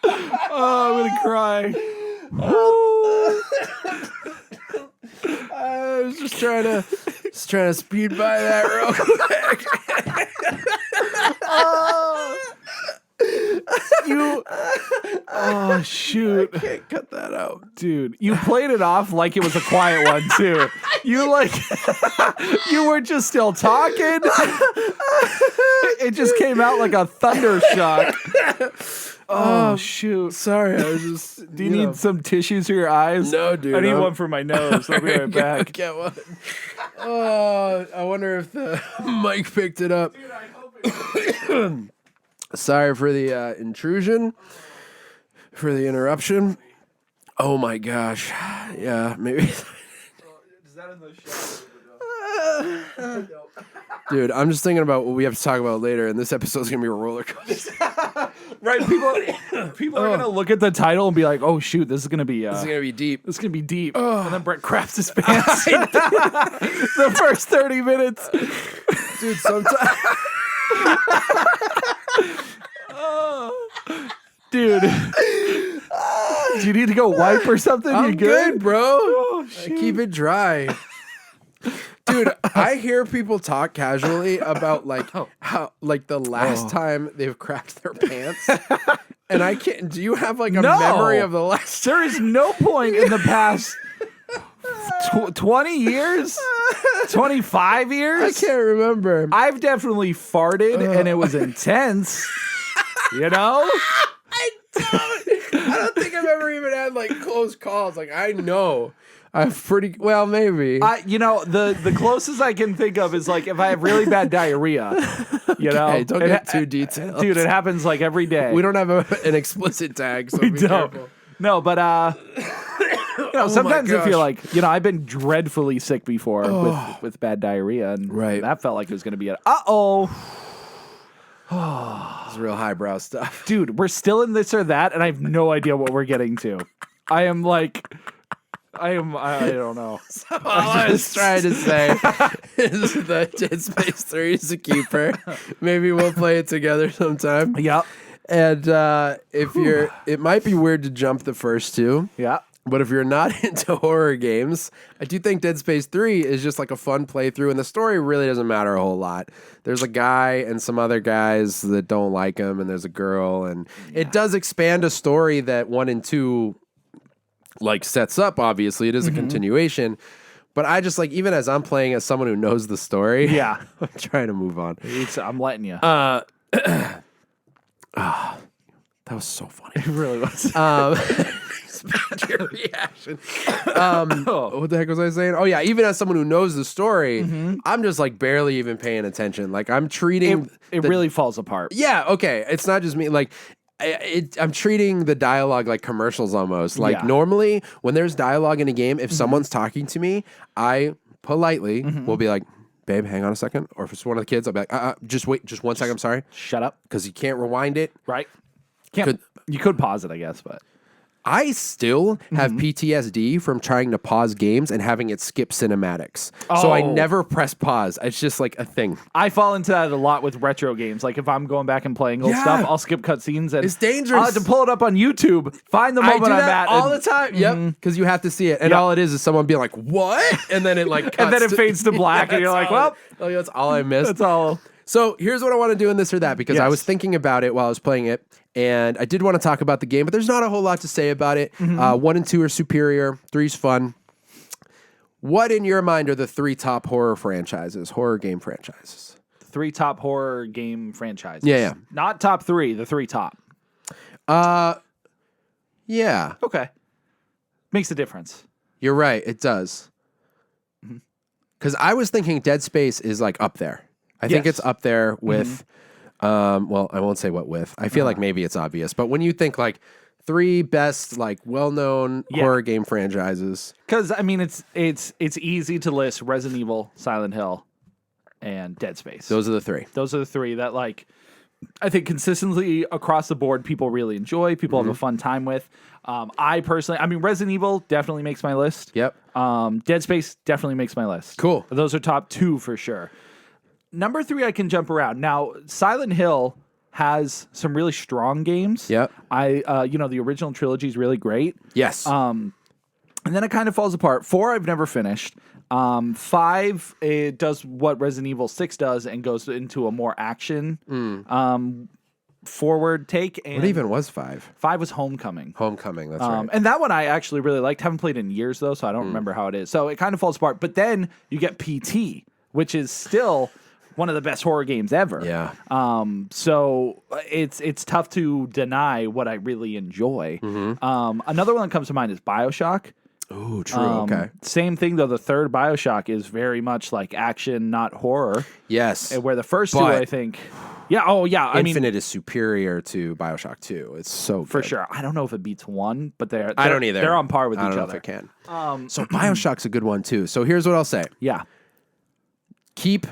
[SPEAKER 2] Oh, I'm gonna cry.
[SPEAKER 1] I was just trying to speed by that real quick.
[SPEAKER 2] Oh shoot,
[SPEAKER 1] Can't cut that out.
[SPEAKER 2] dude! You played it off like it was a quiet one too. You like, you were just still talking. It just came out like a thunder shock. Oh shoot!
[SPEAKER 1] Sorry, I was just.
[SPEAKER 2] Do you need some tissues for your eyes?
[SPEAKER 1] No, dude.
[SPEAKER 2] I need
[SPEAKER 1] I'm-
[SPEAKER 2] one for my nose. I'll be right back.
[SPEAKER 1] Get one. Oh, I wonder if the mic picked it up. Sorry for the intrusion, for the interruption. Oh my gosh. Yeah, maybe.
[SPEAKER 2] Is that in the show?
[SPEAKER 1] Dude, I'm just thinking about what we have to talk about later, and this episode's gonna be a roller coaster.
[SPEAKER 2] Right, people are gonna look at the title and be like, "Oh shoot, this is gonna be
[SPEAKER 1] This is gonna be deep.
[SPEAKER 2] this is gonna be deep." And then Brett craps his pants. The first 30 minutes,
[SPEAKER 1] Dude, sometimes.
[SPEAKER 2] dude. Do you need to go wipe or something?
[SPEAKER 1] I'm
[SPEAKER 2] You
[SPEAKER 1] good, bro.
[SPEAKER 2] Oh,
[SPEAKER 1] I keep it dry. Dude, I hear people talk casually about like how like the last time they've crapped their pants. And I can't. Do you have like a
[SPEAKER 2] No.
[SPEAKER 1] memory of the last
[SPEAKER 2] There is no point in the past 20 years, 25
[SPEAKER 1] I
[SPEAKER 2] years.
[SPEAKER 1] can't remember.
[SPEAKER 2] I've definitely farted and it was intense. You know?
[SPEAKER 1] I don't think I've ever even had like close calls. Like I know. I've pretty well maybe.
[SPEAKER 2] You know, the closest I can think of is like if I have really bad diarrhea. You know?
[SPEAKER 1] Hey, don't
[SPEAKER 2] It
[SPEAKER 1] get
[SPEAKER 2] ha-
[SPEAKER 1] too detailed.
[SPEAKER 2] Dude, it happens like every day.
[SPEAKER 1] We don't have an explicit tag, so be
[SPEAKER 2] don't.
[SPEAKER 1] careful.
[SPEAKER 2] No, but you know, sometimes I feel
[SPEAKER 1] gosh.
[SPEAKER 2] like, you know, I've been dreadfully sick before with bad diarrhea, and
[SPEAKER 1] Right.
[SPEAKER 2] that felt like it was going to be uh-oh.
[SPEAKER 1] It's real highbrow stuff.
[SPEAKER 2] Dude, we're still in this or that, and I have no idea what we're getting to. I don't know.
[SPEAKER 1] All I was trying to say is that Dead Space 3 is a keeper. Maybe we'll play it together sometime.
[SPEAKER 2] Yeah.
[SPEAKER 1] And if you're, it might be weird to jump the first two.
[SPEAKER 2] Yeah.
[SPEAKER 1] But if you're not into horror games, I do think Dead Space 3 is just like a fun playthrough, and the story really doesn't matter a whole lot. There's a guy and some other guys that don't like him, and there's a girl, and it does expand a story that 1 and 2 like sets up. Obviously, it is a continuation. But I just like, even as I'm playing as someone who knows the story,
[SPEAKER 2] Yeah.
[SPEAKER 1] I'm trying to move on.
[SPEAKER 2] I'm letting you.
[SPEAKER 1] That was so funny.
[SPEAKER 2] It really was.
[SPEAKER 1] Your reaction. What the heck was I saying? Oh yeah, even as someone who knows the story, I'm just like barely even paying attention. Like I'm treating
[SPEAKER 2] it really falls apart.
[SPEAKER 1] Yeah, okay. It's not just me. Like I'm treating the dialogue like commercials almost. Like
[SPEAKER 2] Yeah.
[SPEAKER 1] normally when there's dialogue in a game, if someone's talking to me, I politely will be like, "Babe, hang on a second." Or if it's one of the kids, I'll be like, just wait, just 1 second. I'm sorry,
[SPEAKER 2] Shut up.
[SPEAKER 1] because you can't rewind it.
[SPEAKER 2] Right? You could pause it, I guess, but
[SPEAKER 1] I still have PTSD from trying to pause games and having it skip cinematics. So I
[SPEAKER 2] Oh.
[SPEAKER 1] never press pause. It's just like a thing.
[SPEAKER 2] I fall into that a lot with retro games. Like if I'm going back and playing old
[SPEAKER 1] Yeah.
[SPEAKER 2] stuff, I'll skip cutscenes and
[SPEAKER 1] It's dangerous.
[SPEAKER 2] I'll have to pull it up on YouTube, find the
[SPEAKER 1] I
[SPEAKER 2] moment
[SPEAKER 1] do
[SPEAKER 2] I'm
[SPEAKER 1] that
[SPEAKER 2] at,
[SPEAKER 1] all
[SPEAKER 2] and,
[SPEAKER 1] the time. Yep, because you have to see it, and
[SPEAKER 2] Yep.
[SPEAKER 1] all it is someone being like, "What?" and then it like,
[SPEAKER 2] and then it
[SPEAKER 1] cuts to-
[SPEAKER 2] fades to black, and you're like, "Well,
[SPEAKER 1] oh, that's all I missed."
[SPEAKER 2] that's all."
[SPEAKER 1] So here's what I want to do in this or that, because I
[SPEAKER 2] Yes.
[SPEAKER 1] was thinking about it while I was playing it, and I did want to talk about the game, but there's not a whole lot to say about it. 1 and 2 are superior. 3's fun. What in your mind are the 3 top horror game franchises?
[SPEAKER 2] 3 top horror game franchises.
[SPEAKER 1] Yeah.
[SPEAKER 2] Not top 3, the 3 top.
[SPEAKER 1] Yeah,
[SPEAKER 2] Okay. Makes a difference.
[SPEAKER 1] you're right. It does. Because I was thinking Dead Space is like up there. I think
[SPEAKER 2] Yes.
[SPEAKER 1] it's up there with. Well, I won't say what with. I feel like maybe it's obvious, but when you think like 3 best like well-known horror game franchises,
[SPEAKER 2] Because I mean, it's easy to list Resident Evil, Silent Hill, and Dead Space.
[SPEAKER 1] those are the 3.
[SPEAKER 2] Those are the 3 that like I think consistently across the board people really enjoy. People have a fun time with. I mean, Resident Evil definitely makes my list.
[SPEAKER 1] Yep.
[SPEAKER 2] Dead Space definitely makes my list.
[SPEAKER 1] Cool.
[SPEAKER 2] Those are top 2 for sure. Number 3, I can jump around. Now, Silent Hill has some really strong games.
[SPEAKER 1] Yep.
[SPEAKER 2] The original trilogy is really great.
[SPEAKER 1] Yes.
[SPEAKER 2] And then it kind of falls apart. 4, I've never finished. 5, it does what Resident Evil 6 does and goes into a more action forward take. And
[SPEAKER 1] what even was 5?
[SPEAKER 2] 5 was Homecoming.
[SPEAKER 1] Homecoming. That's right.
[SPEAKER 2] And that one I actually really liked. Haven't played in years though, so I don't remember how it is. So it kind of falls apart. But then you get PT, which is still one of the best horror games ever.
[SPEAKER 1] Yeah.
[SPEAKER 2] So it's tough to deny what I really enjoy. Another one that comes to mind is BioShock.
[SPEAKER 1] Oh, true. Okay.
[SPEAKER 2] Same thing though. The third BioShock is very much like action, not horror.
[SPEAKER 1] Yes.
[SPEAKER 2] And where the first 2,
[SPEAKER 1] But-
[SPEAKER 2] I think. Yeah. Oh, yeah. I mean,
[SPEAKER 1] Infinite is superior to BioShock 2. It's so
[SPEAKER 2] for
[SPEAKER 1] good.
[SPEAKER 2] sure. I don't know if it beats 1, but they're
[SPEAKER 1] I don't either.
[SPEAKER 2] They're on par with
[SPEAKER 1] I
[SPEAKER 2] each
[SPEAKER 1] don't know
[SPEAKER 2] other.
[SPEAKER 1] if it can. So BioShock's a good one too. So here's what I'll say:
[SPEAKER 2] Yeah.
[SPEAKER 1] keep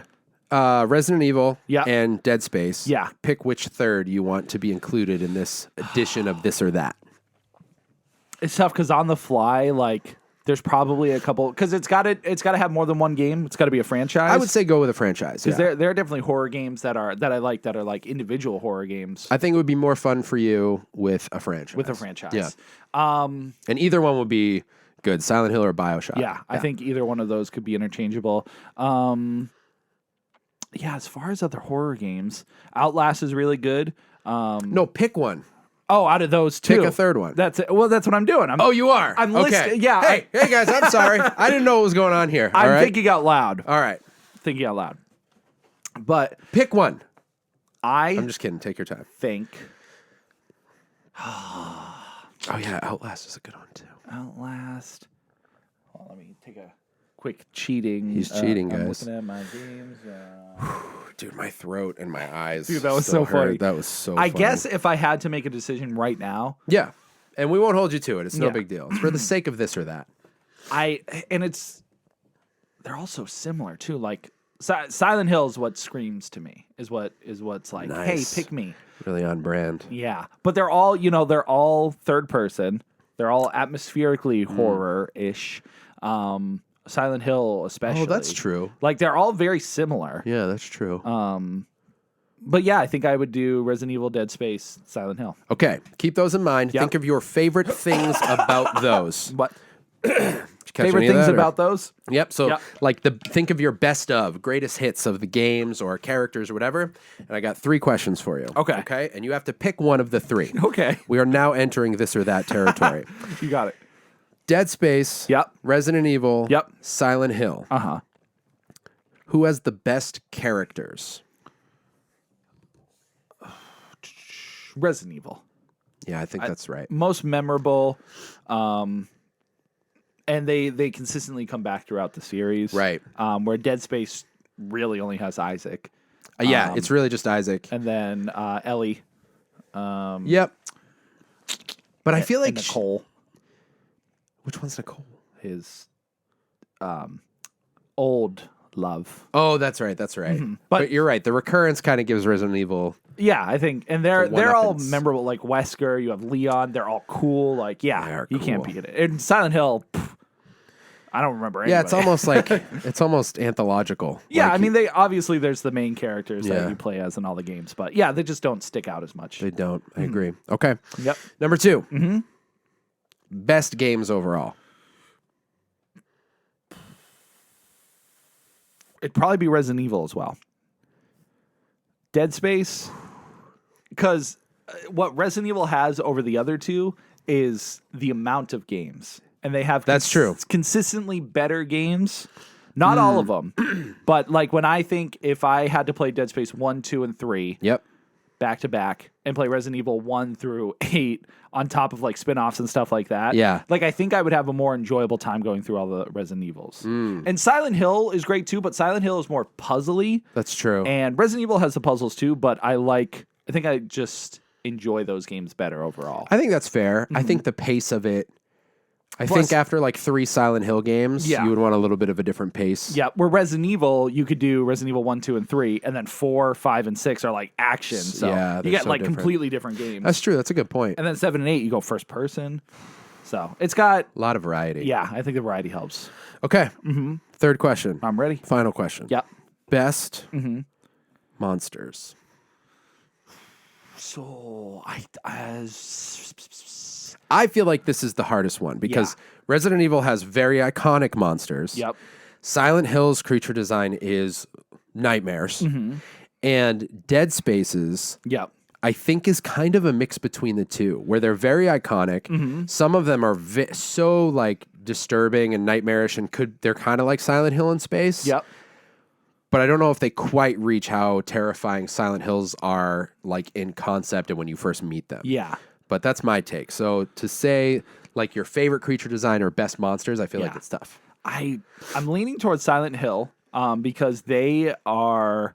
[SPEAKER 1] Resident Evil
[SPEAKER 2] Yeah.
[SPEAKER 1] and Dead Space.
[SPEAKER 2] Yeah.
[SPEAKER 1] Pick which third you want to be included in this edition of this or that.
[SPEAKER 2] It's tough because on the fly, like there's probably a couple because it's got to have more than one game. It's got to be a franchise.
[SPEAKER 1] I would say go with a franchise.
[SPEAKER 2] because
[SPEAKER 1] Yeah.
[SPEAKER 2] there are definitely horror games that I like that are like individual horror games
[SPEAKER 1] I think it would be more fun for you with a franchise.
[SPEAKER 2] with a franchise.
[SPEAKER 1] Yeah.
[SPEAKER 2] Um.
[SPEAKER 1] And either one would be good. Silent Hill or BioShock.
[SPEAKER 2] Yeah. I think either one of those could be interchangeable. Yeah. As far as other horror games, Outlast is really good.
[SPEAKER 1] No, pick one.
[SPEAKER 2] Oh, out of those 2,
[SPEAKER 1] Pick a third one.
[SPEAKER 2] That's it. Well, that's what I'm doing.
[SPEAKER 1] Oh, you are?
[SPEAKER 2] I'm
[SPEAKER 1] okay.
[SPEAKER 2] listing- yeah,
[SPEAKER 1] Hey, hey guys, I'm sorry. I didn't know what was going on here. All
[SPEAKER 2] I'm
[SPEAKER 1] right?
[SPEAKER 2] thinking out loud.
[SPEAKER 1] All right.
[SPEAKER 2] Thinking out loud. But
[SPEAKER 1] Pick one.
[SPEAKER 2] I
[SPEAKER 1] I'm just kidding. Take your time.
[SPEAKER 2] think
[SPEAKER 1] Oh, yeah. Outlast is a good one, too.
[SPEAKER 2] Outlast. Hold on, let me take a quick cheating.
[SPEAKER 1] He's cheating,
[SPEAKER 2] I'm
[SPEAKER 1] guys.
[SPEAKER 2] looking at my games.
[SPEAKER 1] Dude, my throat and my eyes.
[SPEAKER 2] Dude, that was
[SPEAKER 1] still
[SPEAKER 2] so funny.
[SPEAKER 1] hurt. That was so
[SPEAKER 2] I
[SPEAKER 1] funny.
[SPEAKER 2] guess if I had to make a decision right now,
[SPEAKER 1] Yeah. And we won't hold you to it. It's no
[SPEAKER 2] Yeah.
[SPEAKER 1] big deal. It's for the sake of this or that.
[SPEAKER 2] they're all so similar too. Like Silent Hill is what screams to me. Is what's like,
[SPEAKER 1] Nice.
[SPEAKER 2] hey, pick me.
[SPEAKER 1] Really on brand.
[SPEAKER 2] Yeah, but they're all third person. They're all atmospherically horror-ish. Silent Hill, especially.
[SPEAKER 1] Oh, that's true.
[SPEAKER 2] Like they're all very similar.
[SPEAKER 1] Yeah, that's true.
[SPEAKER 2] But yeah, I think I would do Resident Evil, Dead Space, Silent Hill.
[SPEAKER 1] Okay. Keep those in mind.
[SPEAKER 2] Yep.
[SPEAKER 1] Think of your favorite things about those.
[SPEAKER 2] What
[SPEAKER 1] Did you catch
[SPEAKER 2] favorite
[SPEAKER 1] any of
[SPEAKER 2] things
[SPEAKER 1] that, or-
[SPEAKER 2] about those?
[SPEAKER 1] Yep. So,
[SPEAKER 2] Yep.
[SPEAKER 1] like think of your best of, greatest hits of the games or characters or whatever. And I got 3 questions for you.
[SPEAKER 2] Okay.
[SPEAKER 1] Okay. And you have to pick one of the 3.
[SPEAKER 2] Okay,
[SPEAKER 1] We are now entering this or that territory.
[SPEAKER 2] you got it.
[SPEAKER 1] Dead Space.
[SPEAKER 2] Yep.
[SPEAKER 1] Resident Evil.
[SPEAKER 2] Yep.
[SPEAKER 1] Silent Hill.
[SPEAKER 2] Uh-huh.
[SPEAKER 1] Who has the best characters?
[SPEAKER 2] Resident Evil.
[SPEAKER 1] Yeah, I think that's right.
[SPEAKER 2] Most memorable, and they consistently come back throughout the series.
[SPEAKER 1] Right.
[SPEAKER 2] Where Dead Space really only has Isaac,
[SPEAKER 1] Yeah, it's really just Isaac.
[SPEAKER 2] and then Ellie,
[SPEAKER 1] Yep. But I feel like
[SPEAKER 2] and Nicole,
[SPEAKER 1] which one's Nicole?
[SPEAKER 2] his old love.
[SPEAKER 1] Oh, that's right. That's right. But
[SPEAKER 2] But-
[SPEAKER 1] you're right. The recurrence kind of gives Resident Evil.
[SPEAKER 2] Yeah, I think, and they're all
[SPEAKER 1] one-uppance.
[SPEAKER 2] memorable. Like Wesker, you have Leon. They're all cool. Like,
[SPEAKER 1] They
[SPEAKER 2] yeah,
[SPEAKER 1] are
[SPEAKER 2] you can't
[SPEAKER 1] cool.
[SPEAKER 2] beat it. And Silent Hill, I don't remember.
[SPEAKER 1] Yeah, it's
[SPEAKER 2] anybody.
[SPEAKER 1] almost like it's almost anthological.
[SPEAKER 2] Yeah,
[SPEAKER 1] Like,
[SPEAKER 2] I mean, they obviously there's the main characters
[SPEAKER 1] Yeah.
[SPEAKER 2] that you play as in all the games, but yeah, they just don't stick out as much.
[SPEAKER 1] they don't. I agree. Okay.
[SPEAKER 2] Yep.
[SPEAKER 1] Number 2. Best games overall.
[SPEAKER 2] It'd probably be Resident Evil as well. Dead Space, because what Resident Evil has over the other 2 is the amount of games, and they have
[SPEAKER 1] That's true.
[SPEAKER 2] consistently better games. Not all of them, but like when I think if I had to play Dead Space 1, 2, and 3,
[SPEAKER 1] Yep.
[SPEAKER 2] back to back and play Resident Evil 1 through 8 on top of like spin-offs and stuff like that.
[SPEAKER 1] Yeah.
[SPEAKER 2] Like I think I would have a more enjoyable time going through all the Resident Evils. And Silent Hill is great too, but Silent Hill is more puzzly.
[SPEAKER 1] That's true.
[SPEAKER 2] And Resident Evil has the puzzles too, but I think I just enjoy those games better overall.
[SPEAKER 1] I think that's fair. I think the pace of it. I think after like 3 Silent Hill games,
[SPEAKER 2] Yeah.
[SPEAKER 1] you would want a little bit of a different pace.
[SPEAKER 2] Yeah, where Resident Evil, you could do Resident Evil 1, 2, and 3, and then 4, 5, and 6 are like action. So
[SPEAKER 1] Yeah,
[SPEAKER 2] you
[SPEAKER 1] they're
[SPEAKER 2] get
[SPEAKER 1] so
[SPEAKER 2] like
[SPEAKER 1] different.
[SPEAKER 2] completely different games.
[SPEAKER 1] That's true. That's a good point.
[SPEAKER 2] And then 7 and 8, you go first person. So it's got,
[SPEAKER 1] A lot of variety.
[SPEAKER 2] yeah, I think the variety helps.
[SPEAKER 1] Okay. Third question.
[SPEAKER 2] I'm ready.
[SPEAKER 1] Final question.
[SPEAKER 2] Yep.
[SPEAKER 1] Best monsters.
[SPEAKER 2] So
[SPEAKER 1] I feel like this is the hardest one because Resident Evil has very iconic monsters.
[SPEAKER 2] Yep.
[SPEAKER 1] Silent Hill's creature design is nightmares. And Dead Spaces,
[SPEAKER 2] Yep.
[SPEAKER 1] I think, is kind of a mix between the two, where they're very iconic. Some of them are so like disturbing and nightmarish, and they're kind of like Silent Hill in space.
[SPEAKER 2] Yep.
[SPEAKER 1] But I don't know if they quite reach how terrifying Silent Hills are, like in concept and when you first meet them.
[SPEAKER 2] Yeah.
[SPEAKER 1] But that's my take. So to say like your favorite creature design or best monsters, I feel like
[SPEAKER 2] Yeah.
[SPEAKER 1] it's tough.
[SPEAKER 2] I'm leaning towards Silent Hill because they're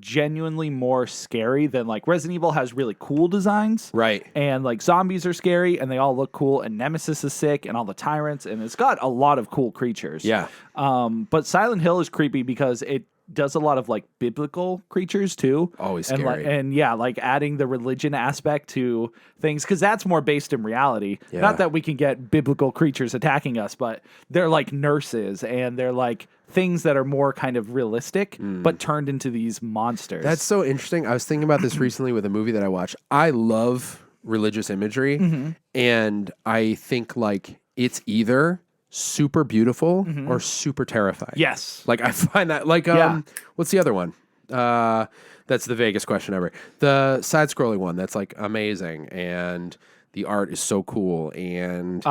[SPEAKER 2] genuinely more scary than like Resident Evil has really cool designs.
[SPEAKER 1] Right.
[SPEAKER 2] And like zombies are scary and they all look cool and Nemesis is sick and all the tyrants and it's got a lot of cool creatures.
[SPEAKER 1] Yeah.
[SPEAKER 2] But Silent Hill is creepy because it does a lot of like biblical creatures too.
[SPEAKER 1] Always
[SPEAKER 2] and
[SPEAKER 1] scary.
[SPEAKER 2] and yeah, like adding the religion aspect to things because that's more based in reality.
[SPEAKER 1] Yeah.
[SPEAKER 2] Not that we can get biblical creatures attacking us, but they're like nurses and they're like things that are more kind of realistic, but turned into these monsters.
[SPEAKER 1] That's so interesting. I was thinking about this recently with a movie that I watched. I love religious imagery, and I think like it's either super beautiful or super terrifying.
[SPEAKER 2] yes.
[SPEAKER 1] Like I find that like
[SPEAKER 2] Yeah.
[SPEAKER 1] what's the other one? That's the vaguest question ever. The side-scrolling one that's like amazing and the art is so cool and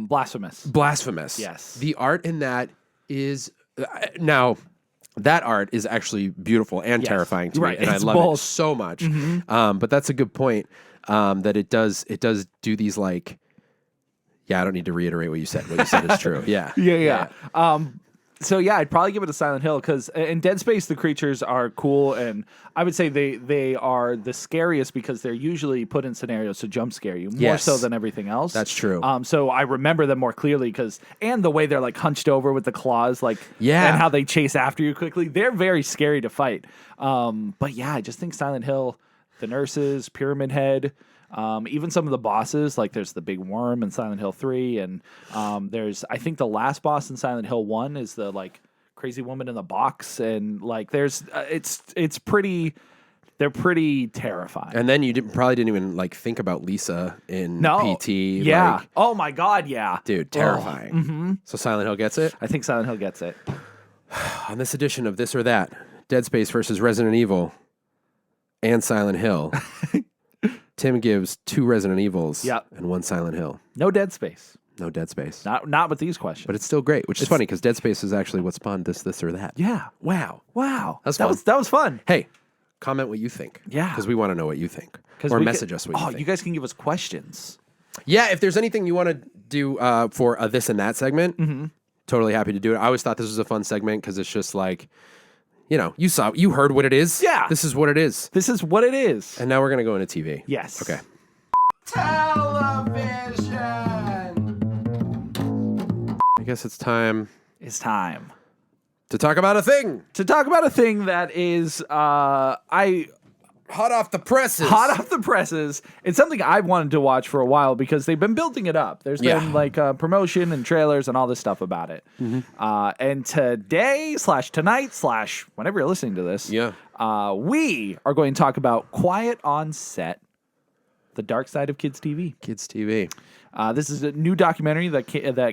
[SPEAKER 2] Blasphemous.
[SPEAKER 1] blasphemous.
[SPEAKER 2] Yes.
[SPEAKER 1] The art in that is now that art is actually beautiful and terrifying to
[SPEAKER 2] Right.
[SPEAKER 1] me, and
[SPEAKER 2] It's
[SPEAKER 1] I love
[SPEAKER 2] both.
[SPEAKER 1] it so much. But that's a good point. That it does do these like. Yeah, I don't need to reiterate what you said. What you said is true. Yeah.
[SPEAKER 2] Yeah. So yeah, I'd probably give it a Silent Hill because in Dead Space the creatures are cool, and I would say they are the scariest because they're usually put in scenarios to jump scare you more
[SPEAKER 1] Yes.
[SPEAKER 2] so than everything else.
[SPEAKER 1] That's true.
[SPEAKER 2] So I remember them more clearly and the way they're like hunched over with the claws, like
[SPEAKER 1] Yeah.
[SPEAKER 2] and how they chase after you quickly. They're very scary to fight. But yeah, I just think Silent Hill, the nurses, Pyramid Head. Even some of the bosses, like there's the big worm in Silent Hill 3, and there's I think the last boss in Silent Hill 1 is the like crazy woman in the box, and like there's it's pretty they're pretty terrifying.
[SPEAKER 1] And then you probably didn't even like think about Lisa in
[SPEAKER 2] No,
[SPEAKER 1] PT.
[SPEAKER 2] yeah.
[SPEAKER 1] Like,
[SPEAKER 2] Oh my God, yeah,
[SPEAKER 1] dude, terrifying. So Silent Hill gets it.
[SPEAKER 2] I think Silent Hill gets it.
[SPEAKER 1] On this edition of This or That, Dead Space versus Resident Evil and Silent Hill, Tim gives 2 Resident Evils
[SPEAKER 2] Yep.
[SPEAKER 1] and 1 Silent Hill.
[SPEAKER 2] No Dead Space.
[SPEAKER 1] No Dead Space.
[SPEAKER 2] Not with these questions.
[SPEAKER 1] But it's still great, which is funny because Dead Space is actually what spawned this or that.
[SPEAKER 2] yeah.
[SPEAKER 1] Wow.
[SPEAKER 2] Wow.
[SPEAKER 1] That's
[SPEAKER 2] that
[SPEAKER 1] fun.
[SPEAKER 2] was fun.
[SPEAKER 1] Hey, comment what you think.
[SPEAKER 2] Yeah.
[SPEAKER 1] Because we want to know what you think. Or
[SPEAKER 2] we
[SPEAKER 1] message
[SPEAKER 2] can-
[SPEAKER 1] us what you think.
[SPEAKER 2] You guys can give us questions.
[SPEAKER 1] Yeah, if there's anything you want to do for a this and that segment, totally happy to do it. I always thought this was a fun segment because it's just like, you heard what it is.
[SPEAKER 2] Yeah.
[SPEAKER 1] This is what it is.
[SPEAKER 2] This is what it is.
[SPEAKER 1] And now we're going to go into TV.
[SPEAKER 2] Yes.
[SPEAKER 1] Okay. I guess it's time
[SPEAKER 2] It's time
[SPEAKER 1] to talk about a thing.
[SPEAKER 2] to talk about a thing that is
[SPEAKER 1] Hot off the presses.
[SPEAKER 2] hot off the presses. It's something I've wanted to watch for a while because they've been building it up. There's been like promotion and trailers and all this stuff about it. And today / tonight / whenever you're listening to this, we are going to talk about Quiet on Set, the dark side of kids TV.
[SPEAKER 1] Kids TV.
[SPEAKER 2] This is a new documentary that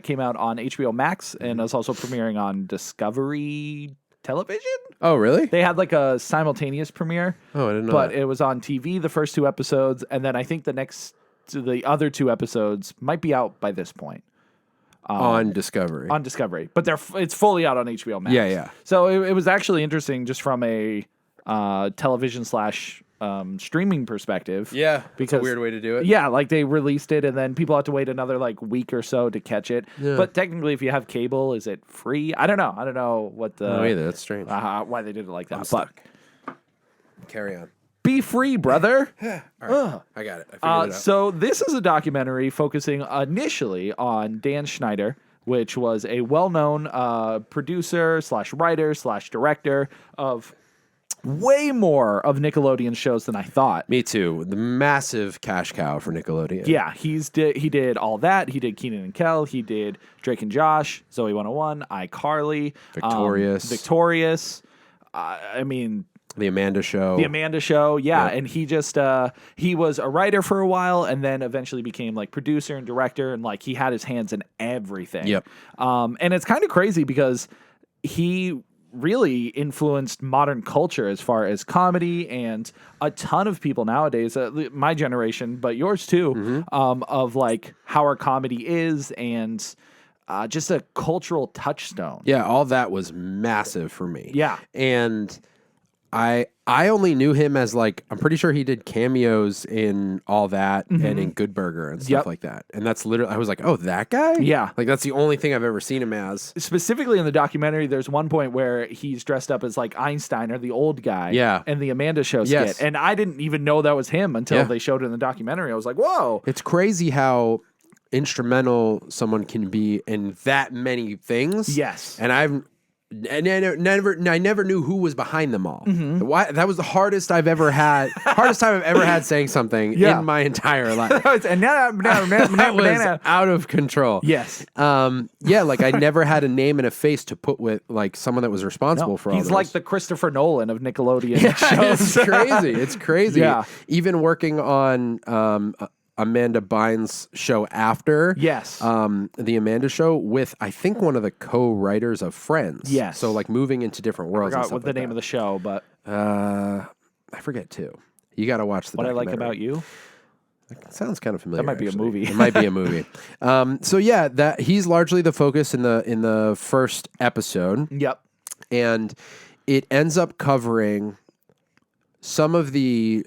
[SPEAKER 2] came out on HBO Max and is also premiering on Discovery Television.
[SPEAKER 1] Oh, really?
[SPEAKER 2] They had like a simultaneous premiere.
[SPEAKER 1] Oh, I didn't know
[SPEAKER 2] But
[SPEAKER 1] that.
[SPEAKER 2] it was on TV, the first 2 episodes, and then I think the other 2 episodes might be out by this point
[SPEAKER 1] On Discovery.
[SPEAKER 2] on Discovery. But it's fully out on HBO Max.
[SPEAKER 1] Yeah.
[SPEAKER 2] So it was actually interesting just from a television / streaming perspective.
[SPEAKER 1] Yeah, it's a
[SPEAKER 2] because
[SPEAKER 1] weird way to do it.
[SPEAKER 2] Yeah, like they released it and then people had to wait another like week or so to catch it.
[SPEAKER 1] Yeah.
[SPEAKER 2] But technically, if you have cable, is it free? I don't know. I don't know what the
[SPEAKER 1] No, either. That's strange.
[SPEAKER 2] why they did it like that. But
[SPEAKER 1] Stuck. Carry on.
[SPEAKER 2] be free, brother.
[SPEAKER 1] All right. I got it. I figured it out.
[SPEAKER 2] So this is a documentary focusing initially on Dan Schneider, which was a well-known producer / writer / director of way more of Nickelodeon shows than I thought.
[SPEAKER 1] Me too. The massive cash cow for Nickelodeon.
[SPEAKER 2] Yeah, he did all that. He did Kenan and Kel. He did Drake and Josh, Zoe 101, iCarly, Victorious. I mean,
[SPEAKER 1] The Amanda Show.
[SPEAKER 2] The Amanda Show, yeah.
[SPEAKER 1] Yeah.
[SPEAKER 2] And he just he was a writer for a while and then eventually became like producer and director and like he had his hands in everything.
[SPEAKER 1] Yep.
[SPEAKER 2] And it's kind of crazy because he really influenced modern culture as far as comedy and a ton of people nowadays, my generation, but yours too, of like how our comedy is and just a cultural touchstone.
[SPEAKER 1] Yeah, all that was massive for me.
[SPEAKER 2] Yeah.
[SPEAKER 1] And I only knew him as like, I'm pretty sure he did cameos in All That and in Good Burger and stuff
[SPEAKER 2] Yep.
[SPEAKER 1] like that. And that's literally, I was like, oh, that guy?
[SPEAKER 2] Yeah.
[SPEAKER 1] Like that's the only thing I've ever seen him as.
[SPEAKER 2] Specifically in the documentary, there's one point where he's dressed up as like Einstein or the old guy.
[SPEAKER 1] Yeah.
[SPEAKER 2] And the Amanda Show
[SPEAKER 1] Yes.
[SPEAKER 2] skit. And I didn't even know that was him until
[SPEAKER 1] Yeah.
[SPEAKER 2] they showed it in the documentary. I was like, whoa.
[SPEAKER 1] It's crazy how instrumental someone can be in that many things.
[SPEAKER 2] Yes.
[SPEAKER 1] And I never knew who was behind them all. Why, that was the hardest I've ever had. Hardest time I've ever had saying something
[SPEAKER 2] Yeah.
[SPEAKER 1] in my entire life.
[SPEAKER 2] And
[SPEAKER 1] That was out of control.
[SPEAKER 2] Yes.
[SPEAKER 1] Yeah, like I never had a name and a face to put with like someone that was responsible for all
[SPEAKER 2] He's
[SPEAKER 1] this.
[SPEAKER 2] like the Christopher Nolan of Nickelodeon
[SPEAKER 1] It's
[SPEAKER 2] shows.
[SPEAKER 1] crazy. It's crazy.
[SPEAKER 2] Yeah.
[SPEAKER 1] Even working on Amanda Bynes' show after.
[SPEAKER 2] Yes.
[SPEAKER 1] The Amanda Show with I think one of the co-writers of Friends.
[SPEAKER 2] Yes.
[SPEAKER 1] So like moving into different
[SPEAKER 2] I
[SPEAKER 1] worlds.
[SPEAKER 2] forgot
[SPEAKER 1] and stuff
[SPEAKER 2] what the
[SPEAKER 1] like
[SPEAKER 2] name of the show, but
[SPEAKER 1] I forget too. You got to watch the.
[SPEAKER 2] What I Like
[SPEAKER 1] documentary.
[SPEAKER 2] About You.
[SPEAKER 1] It sounds kind of familiar.
[SPEAKER 2] That might be a
[SPEAKER 1] actually.
[SPEAKER 2] movie.
[SPEAKER 1] It might be a movie. So yeah, that he's largely the focus in the first episode,
[SPEAKER 2] Yep.
[SPEAKER 1] and it ends up covering some of the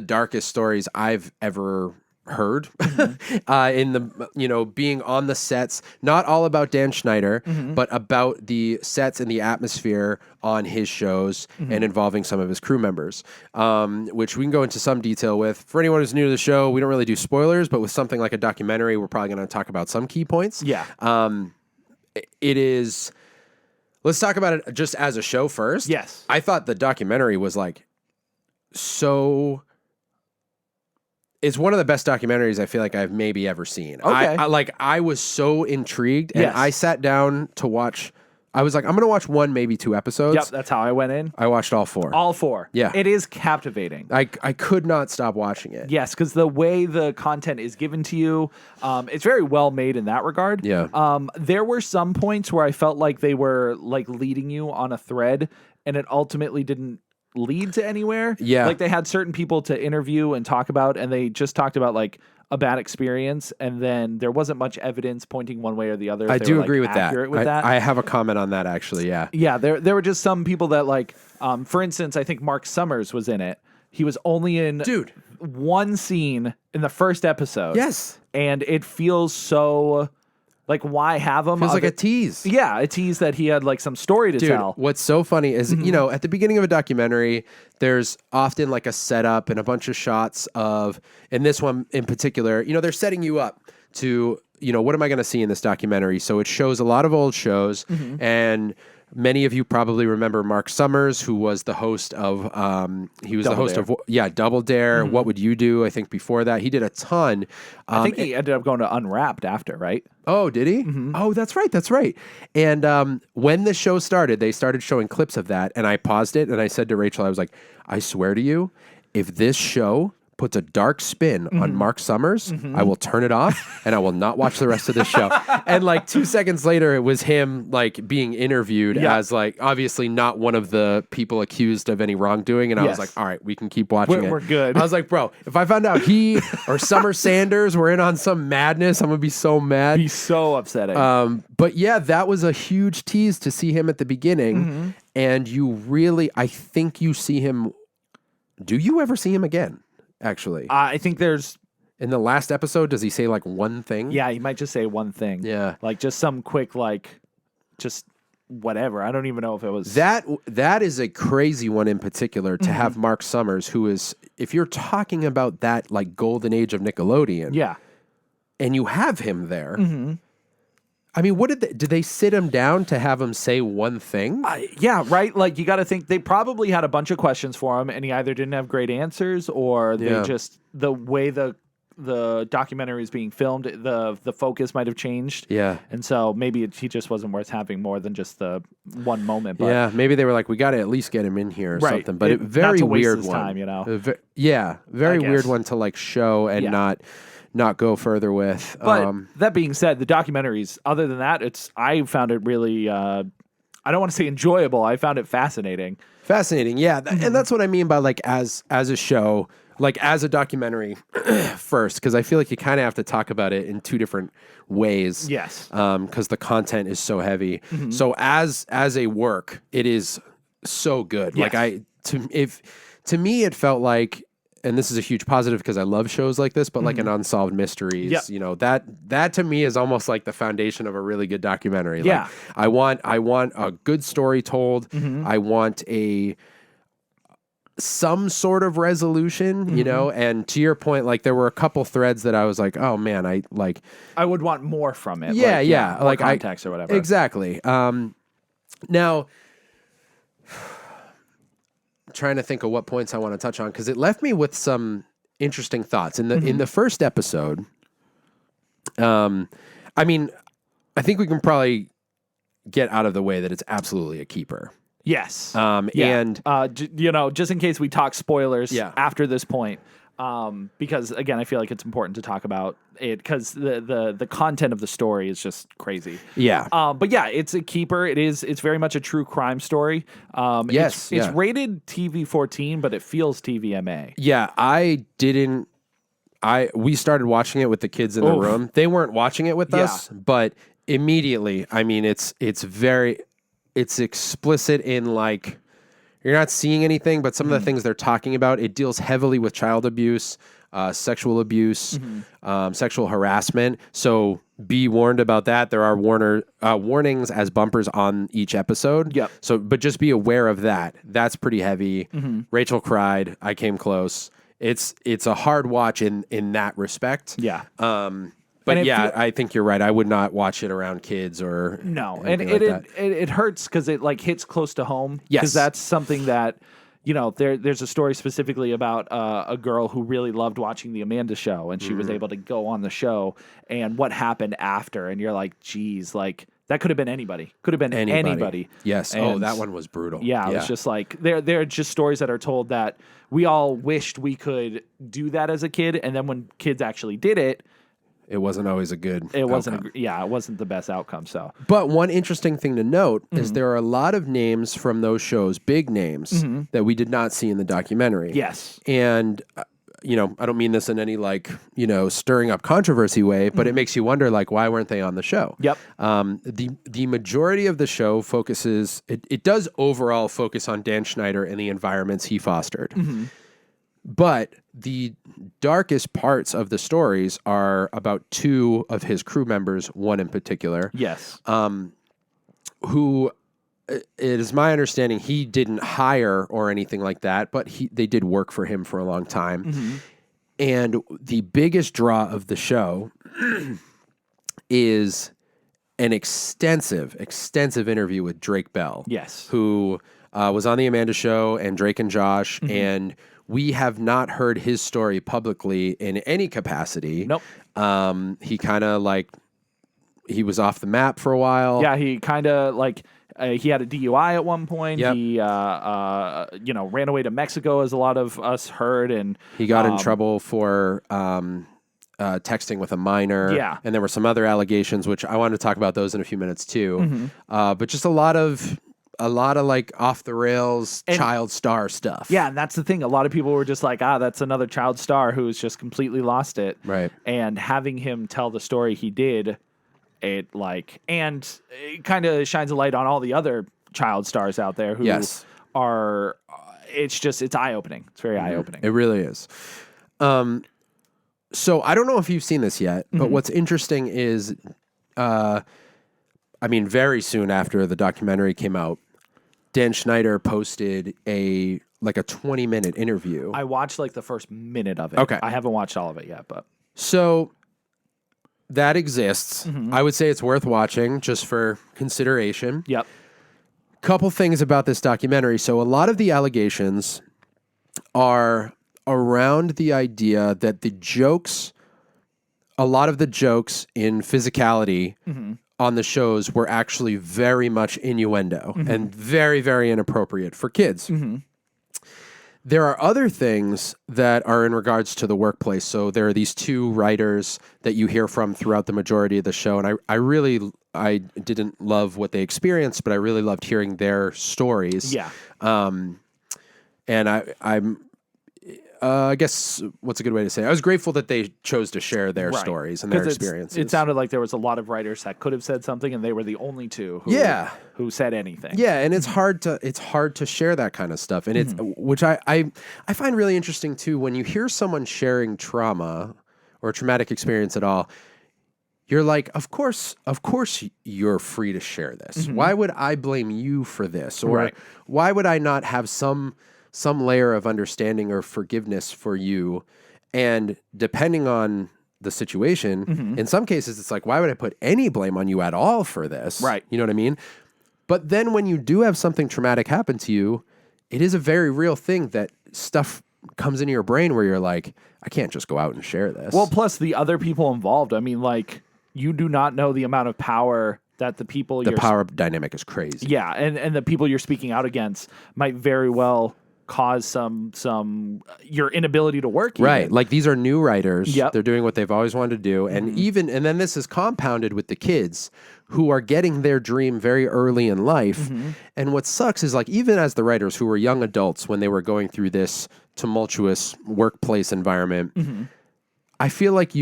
[SPEAKER 1] darkest stories I've ever heard in the being on the sets, not all about Dan Schneider, but about the sets and the atmosphere on his shows and involving some of his crew members, which we can go into some detail with. For anyone who's new to the show, we don't really do spoilers, but with something like a documentary, we're probably going to talk about some key points.
[SPEAKER 2] Yeah.
[SPEAKER 1] It is. Let's talk about it just as a show first.
[SPEAKER 2] Yes.
[SPEAKER 1] I thought the documentary was like so. It's one of the best documentaries I feel like I've maybe ever seen.
[SPEAKER 2] Okay.
[SPEAKER 1] I was so intrigued, and
[SPEAKER 2] Yes.
[SPEAKER 1] I sat down to watch. I was like, I'm going to watch 1, maybe 2 episodes.
[SPEAKER 2] Yep. That's how I went in.
[SPEAKER 1] I watched all 4.
[SPEAKER 2] All 4.
[SPEAKER 1] Yeah.
[SPEAKER 2] It is captivating.
[SPEAKER 1] I could not stop watching it.
[SPEAKER 2] Yes, because the way the content is given to you, it's very well made in that regard.
[SPEAKER 1] Yeah.
[SPEAKER 2] There were some points where I felt like they were like leading you on a thread, and it ultimately didn't lead to anywhere.
[SPEAKER 1] Yeah.
[SPEAKER 2] Like they had certain people to interview and talk about, and they just talked about like a bad experience, and then there wasn't much evidence pointing one way or the other. If
[SPEAKER 1] I
[SPEAKER 2] they
[SPEAKER 1] do
[SPEAKER 2] were, like,
[SPEAKER 1] agree with that.
[SPEAKER 2] accurate with that.
[SPEAKER 1] I have a comment on that actually. Yeah.
[SPEAKER 2] Yeah, there were just some people that like, for instance, I think Mark Summers was in it. He was only in
[SPEAKER 1] Dude.
[SPEAKER 2] one scene in the first episode.
[SPEAKER 1] Yes.
[SPEAKER 2] And it feels so like, why have him?
[SPEAKER 1] Feels like a tease.
[SPEAKER 2] Yeah, a tease that he had like some story to
[SPEAKER 1] Dude,
[SPEAKER 2] tell.
[SPEAKER 1] what's so funny is, at the beginning of a documentary, there's often like a setup and a bunch of shots of, and this one in particular, they're setting you up to, what am I going to see in this documentary? So it shows a lot of old shows, and many of you probably remember Mark Summers, who was the host of, Double Dare. What Would You Do? I think before that, he did a ton.
[SPEAKER 2] I think he ended up going to Unwrapped after, right?
[SPEAKER 1] Oh, did he? Oh, that's right. That's right. And when the show started, they started showing clips of that. And I paused it and I said to Rachel, I was like, I swear to you, if this show puts a dark spin on Mark Summers, I will turn it off and I will not watch the rest of the show. And like 2 seconds later, it was him like being interviewed as like obviously not one of the people accused of any wrongdoing. And I was
[SPEAKER 2] Yes.
[SPEAKER 1] like, all right, we can keep watching it.
[SPEAKER 2] We're good.
[SPEAKER 1] I was like, bro, if I found out he or Summer Sanders were in on some madness, I'm gonna be so mad.
[SPEAKER 2] He's so upsetting.
[SPEAKER 1] But yeah, that was a huge tease to see him at the beginning. And you really, I think you see him Do you ever see him again? Actually,
[SPEAKER 2] I think there's.
[SPEAKER 1] in the last episode, does he say like one thing?
[SPEAKER 2] Yeah, he might just say one thing.
[SPEAKER 1] Yeah.
[SPEAKER 2] Like just some quick, like, just whatever. I don't even know if it was.
[SPEAKER 1] That is a crazy one in particular to have Mark Summers, who is, if you're talking about that like golden age of Nickelodeon,
[SPEAKER 2] Yeah.
[SPEAKER 1] and you have him there. I mean, what did they sit him down to have him say one thing?
[SPEAKER 2] Yeah, right. Like you got to think they probably had a bunch of questions for him, and he either didn't have great answers, or they just the way the documentary is being filmed, the focus might have changed.
[SPEAKER 1] Yeah.
[SPEAKER 2] And so maybe he just wasn't worth having more than just the one moment. But
[SPEAKER 1] Yeah, maybe they were like, we got to at least get him in here or
[SPEAKER 2] Right.
[SPEAKER 1] something. But
[SPEAKER 2] Not
[SPEAKER 1] very
[SPEAKER 2] to waste
[SPEAKER 1] weird
[SPEAKER 2] his
[SPEAKER 1] one.
[SPEAKER 2] time, you know?
[SPEAKER 1] Very
[SPEAKER 2] I
[SPEAKER 1] weird
[SPEAKER 2] guess.
[SPEAKER 1] one to like show and
[SPEAKER 2] Yeah.
[SPEAKER 1] not go further with.
[SPEAKER 2] But that being said, the documentaries, other than that, I found it really, I don't want to say enjoyable. I found it fascinating.
[SPEAKER 1] Fascinating, yeah, and that's what I mean by like as a show, like as a documentary first, because I feel like you kind of have to talk about it in two different ways.
[SPEAKER 2] Yes.
[SPEAKER 1] Because the content is so heavy. So as a work, it is so good.
[SPEAKER 2] Yes.
[SPEAKER 1] Like to me, it felt like, and this is a huge positive because I love shows like this, but like an Unsolved Mysteries,
[SPEAKER 2] Yep.
[SPEAKER 1] you know, that to me is almost like the foundation of a really good documentary. Like,
[SPEAKER 2] Yeah.
[SPEAKER 1] I want a good story told. I want some sort of resolution, you know, and to your point, like there were a couple threads that I was like, oh man, I
[SPEAKER 2] would want more from it.
[SPEAKER 1] yeah,
[SPEAKER 2] more
[SPEAKER 1] like
[SPEAKER 2] context or whatever.
[SPEAKER 1] Exactly. Now, trying to think of what points I want to touch on because it left me with some interesting thoughts in the first episode. I mean, I think we can probably get out of the way that it's absolutely a keeper.
[SPEAKER 2] Yes.
[SPEAKER 1] And
[SPEAKER 2] just in case we talk spoilers
[SPEAKER 1] Yeah.
[SPEAKER 2] after this point, because again, I feel like it's important to talk about it because the content of the story is just crazy.
[SPEAKER 1] yeah,
[SPEAKER 2] But yeah, it's a keeper. It's very much a true crime story.
[SPEAKER 1] Yes,
[SPEAKER 2] it's
[SPEAKER 1] yeah.
[SPEAKER 2] rated TV-14, but it feels TVMA.
[SPEAKER 1] yeah. We started watching it with the kids in the room. They weren't watching it with us, but immediately, I mean, it's explicit in like, you're not seeing anything, but some of the things they're talking about, it deals heavily with child abuse, sexual abuse, sexual harassment. So be warned about that. There are warnings as bumpers on each episode.
[SPEAKER 2] Yep.
[SPEAKER 1] So, but just be aware of that. That's pretty heavy. Rachel cried. I came close. It's a hard watch in that respect.
[SPEAKER 2] Yeah.
[SPEAKER 1] But
[SPEAKER 2] And
[SPEAKER 1] yeah, I think you're right. I would not watch it around kids or
[SPEAKER 2] No, and
[SPEAKER 1] anything like that.
[SPEAKER 2] it hurts because it like hits close to home.
[SPEAKER 1] Yes.
[SPEAKER 2] Because that's something that, there's a story specifically about a girl who really loved watching the Amanda Show, and she was able to go on the show, and what happened after, and you're like, geez, like that could have been anybody. Could have been anybody.
[SPEAKER 1] Yes.
[SPEAKER 2] And
[SPEAKER 1] that one was brutal.
[SPEAKER 2] Yeah, it was just like there are just stories that are told that we all wished we could do that as a kid, and then when kids actually did it,
[SPEAKER 1] it wasn't always a good.
[SPEAKER 2] it wasn't.
[SPEAKER 1] outcome.
[SPEAKER 2] It wasn't the best outcome. So
[SPEAKER 1] But one interesting thing to note is there are a lot of names from those shows, big names that we did not see in the documentary.
[SPEAKER 2] yes,
[SPEAKER 1] And I don't mean this in any like stirring up controversy way, but it makes you wonder like why weren't they on the show?
[SPEAKER 2] Yep.
[SPEAKER 1] The majority of the show focuses. It does overall focus on Dan Schneider and the environments he fostered. But the darkest parts of the stories are about two of his crew members, one in particular,
[SPEAKER 2] yes,
[SPEAKER 1] who it is my understanding he didn't hire or anything like that, but they did work for him for a long time. And the biggest draw of the show is an extensive interview with Drake Bell.
[SPEAKER 2] yes.
[SPEAKER 1] Who was on the Amanda Show and Drake and Josh, and we have not heard his story publicly in any capacity.
[SPEAKER 2] Nope.
[SPEAKER 1] He kind of he was off the map for a while.
[SPEAKER 2] Yeah, he kind of he had a DUI at one point.
[SPEAKER 1] Yep.
[SPEAKER 2] He ran away to Mexico, as a lot of us heard, and
[SPEAKER 1] He got in trouble for texting with a minor.
[SPEAKER 2] Yeah.
[SPEAKER 1] And there were some other allegations, which I want to talk about those in a few minutes too. But just a lot of like off the rails child star stuff.
[SPEAKER 2] yeah, and that's the thing. A lot of people were just like, that's another child star who's just completely lost it.
[SPEAKER 1] Right.
[SPEAKER 2] And having him tell the story he did, it kind of shines a light on all the other child stars out there who
[SPEAKER 1] Yes.
[SPEAKER 2] are it's eye opening. It's very eye opening.
[SPEAKER 1] It really is. So I don't know if you've seen this yet, but what's interesting is, very soon after the documentary came out, Dan Schneider posted a 20-minute interview.
[SPEAKER 2] I watched like the first minute of it.
[SPEAKER 1] Okay.
[SPEAKER 2] I haven't watched all of it yet, but
[SPEAKER 1] So that exists. I would say it's worth watching just for consideration.
[SPEAKER 2] yep.
[SPEAKER 1] Couple things about this documentary. So a lot of the allegations are around the idea that a lot of the jokes in physicality on the shows were actually very much innuendo and very, very inappropriate for kids. There are other things that are in regards to the workplace. So there are these two writers that you hear from throughout the majority of the show. And I didn't love what they experienced, but I really loved hearing their stories.
[SPEAKER 2] Yeah.
[SPEAKER 1] And I guess what's a good way to say it? I was grateful that they chose to share their
[SPEAKER 2] Right.
[SPEAKER 1] stories and their
[SPEAKER 2] 'Cause
[SPEAKER 1] experiences.
[SPEAKER 2] It sounded like there was a lot of writers that could have said something, and they were the only two who said anything.
[SPEAKER 1] Yeah, and it's hard to share that kind of stuff, and it's which I find really interesting too. When you hear someone sharing trauma or a traumatic experience at all, you're like, of course, you're free to share this. Why would I blame you for this, or
[SPEAKER 2] Right.
[SPEAKER 1] why would I not have some layer of understanding or forgiveness for you? And depending on the situation, in some cases, it's like, why would I put any blame on you at all for this?
[SPEAKER 2] Right.
[SPEAKER 1] You know what I mean? But then when you do have something traumatic happen to you, it is a very real thing that stuff comes into your brain where you're like, I can't just go out and share this.
[SPEAKER 2] Well, plus the other people involved. I mean, like, you do not know the amount of power that the people
[SPEAKER 1] the power dynamic is crazy.
[SPEAKER 2] Yeah, and the people you're speaking out against might very well cause some your inability to work.
[SPEAKER 1] Right.
[SPEAKER 2] Even.
[SPEAKER 1] Like these are new writers.
[SPEAKER 2] Yep.
[SPEAKER 1] They're doing what they've always wanted to do. And and then this is compounded with the kids who are getting their dream very early in life. And what sucks is like, even as the writers who were young adults when they were going through this tumultuous workplace environment, I feel like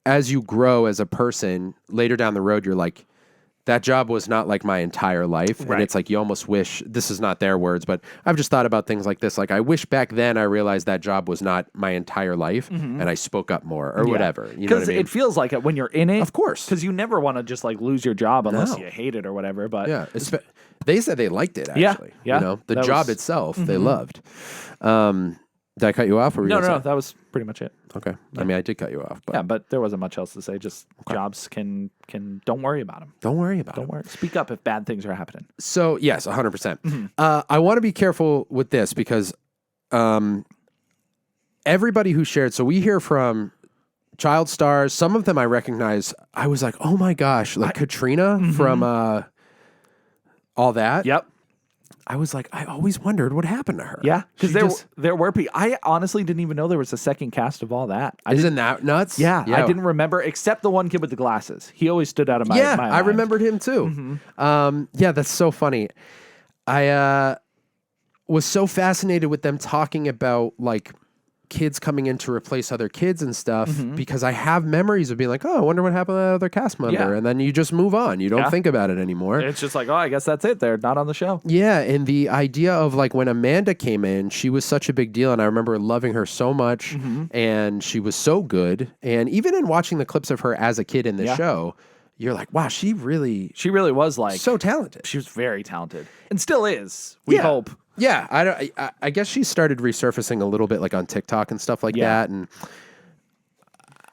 [SPEAKER 1] as you grow as a person later down the road, you're like, that job was not like my entire life.
[SPEAKER 2] Right.
[SPEAKER 1] And it's like, you almost wish, this is not their words, but I've just thought about things like this. Like, I wish back then I realized that job was not my entire life and I spoke up more or whatever. You know what I mean?
[SPEAKER 2] It feels like it when you're in it.
[SPEAKER 1] Of course.
[SPEAKER 2] Because you never want to just like lose your job unless
[SPEAKER 1] No.
[SPEAKER 2] you hate it or whatever. But
[SPEAKER 1] Yeah. They said they liked it, actually.
[SPEAKER 2] Yeah.
[SPEAKER 1] You know, the
[SPEAKER 2] That
[SPEAKER 1] job
[SPEAKER 2] was-
[SPEAKER 1] itself, they loved. Did I cut you off? Or were you
[SPEAKER 2] no,
[SPEAKER 1] gonna
[SPEAKER 2] no,
[SPEAKER 1] say-
[SPEAKER 2] that was pretty much it.
[SPEAKER 1] Okay. I mean, I did cut you off, but
[SPEAKER 2] Yeah, but there wasn't much else to say. Just jobs can don't worry about them.
[SPEAKER 1] don't worry about it.
[SPEAKER 2] Don't worry. Speak up if bad things are happening.
[SPEAKER 1] So yes, 100%. I want to be careful with this because everybody who shared. So we hear from child stars. Some of them I recognize. I was like, oh my gosh, like Katrina from All That.
[SPEAKER 2] Yep.
[SPEAKER 1] I was like, I always wondered what happened to her.
[SPEAKER 2] Yeah, because
[SPEAKER 1] She
[SPEAKER 2] there were people. I honestly didn't even know there was a second cast of All That.
[SPEAKER 1] isn't that nuts?
[SPEAKER 2] I didn't remember except the one kid with the glasses. He always stood out of my
[SPEAKER 1] Yeah,
[SPEAKER 2] my
[SPEAKER 1] I
[SPEAKER 2] mind.
[SPEAKER 1] remembered him too. Yeah, that's so funny. I was so fascinated with them talking about like kids coming in to replace other kids and stuff because I have memories of being like, oh, I wonder what happened to that other cast member.
[SPEAKER 2] Yeah.
[SPEAKER 1] And then you just move on. You don't
[SPEAKER 2] Yeah.
[SPEAKER 1] think about it anymore.
[SPEAKER 2] It's just like, oh, I guess that's it. They're not on the show.
[SPEAKER 1] Yeah, and the idea of like when Amanda came in, she was such a big deal, and I remember loving her so much, and she was so good. And even in watching the clips of her as a kid in the
[SPEAKER 2] Yeah.
[SPEAKER 1] show, you're like, wow, she really
[SPEAKER 2] She really was like
[SPEAKER 1] so talented.
[SPEAKER 2] She was very talented and still is. We
[SPEAKER 1] Yeah.
[SPEAKER 2] hope.
[SPEAKER 1] Yeah, I guess she started resurfacing a little bit like on TikTok and stuff like
[SPEAKER 2] Yeah.
[SPEAKER 1] that, and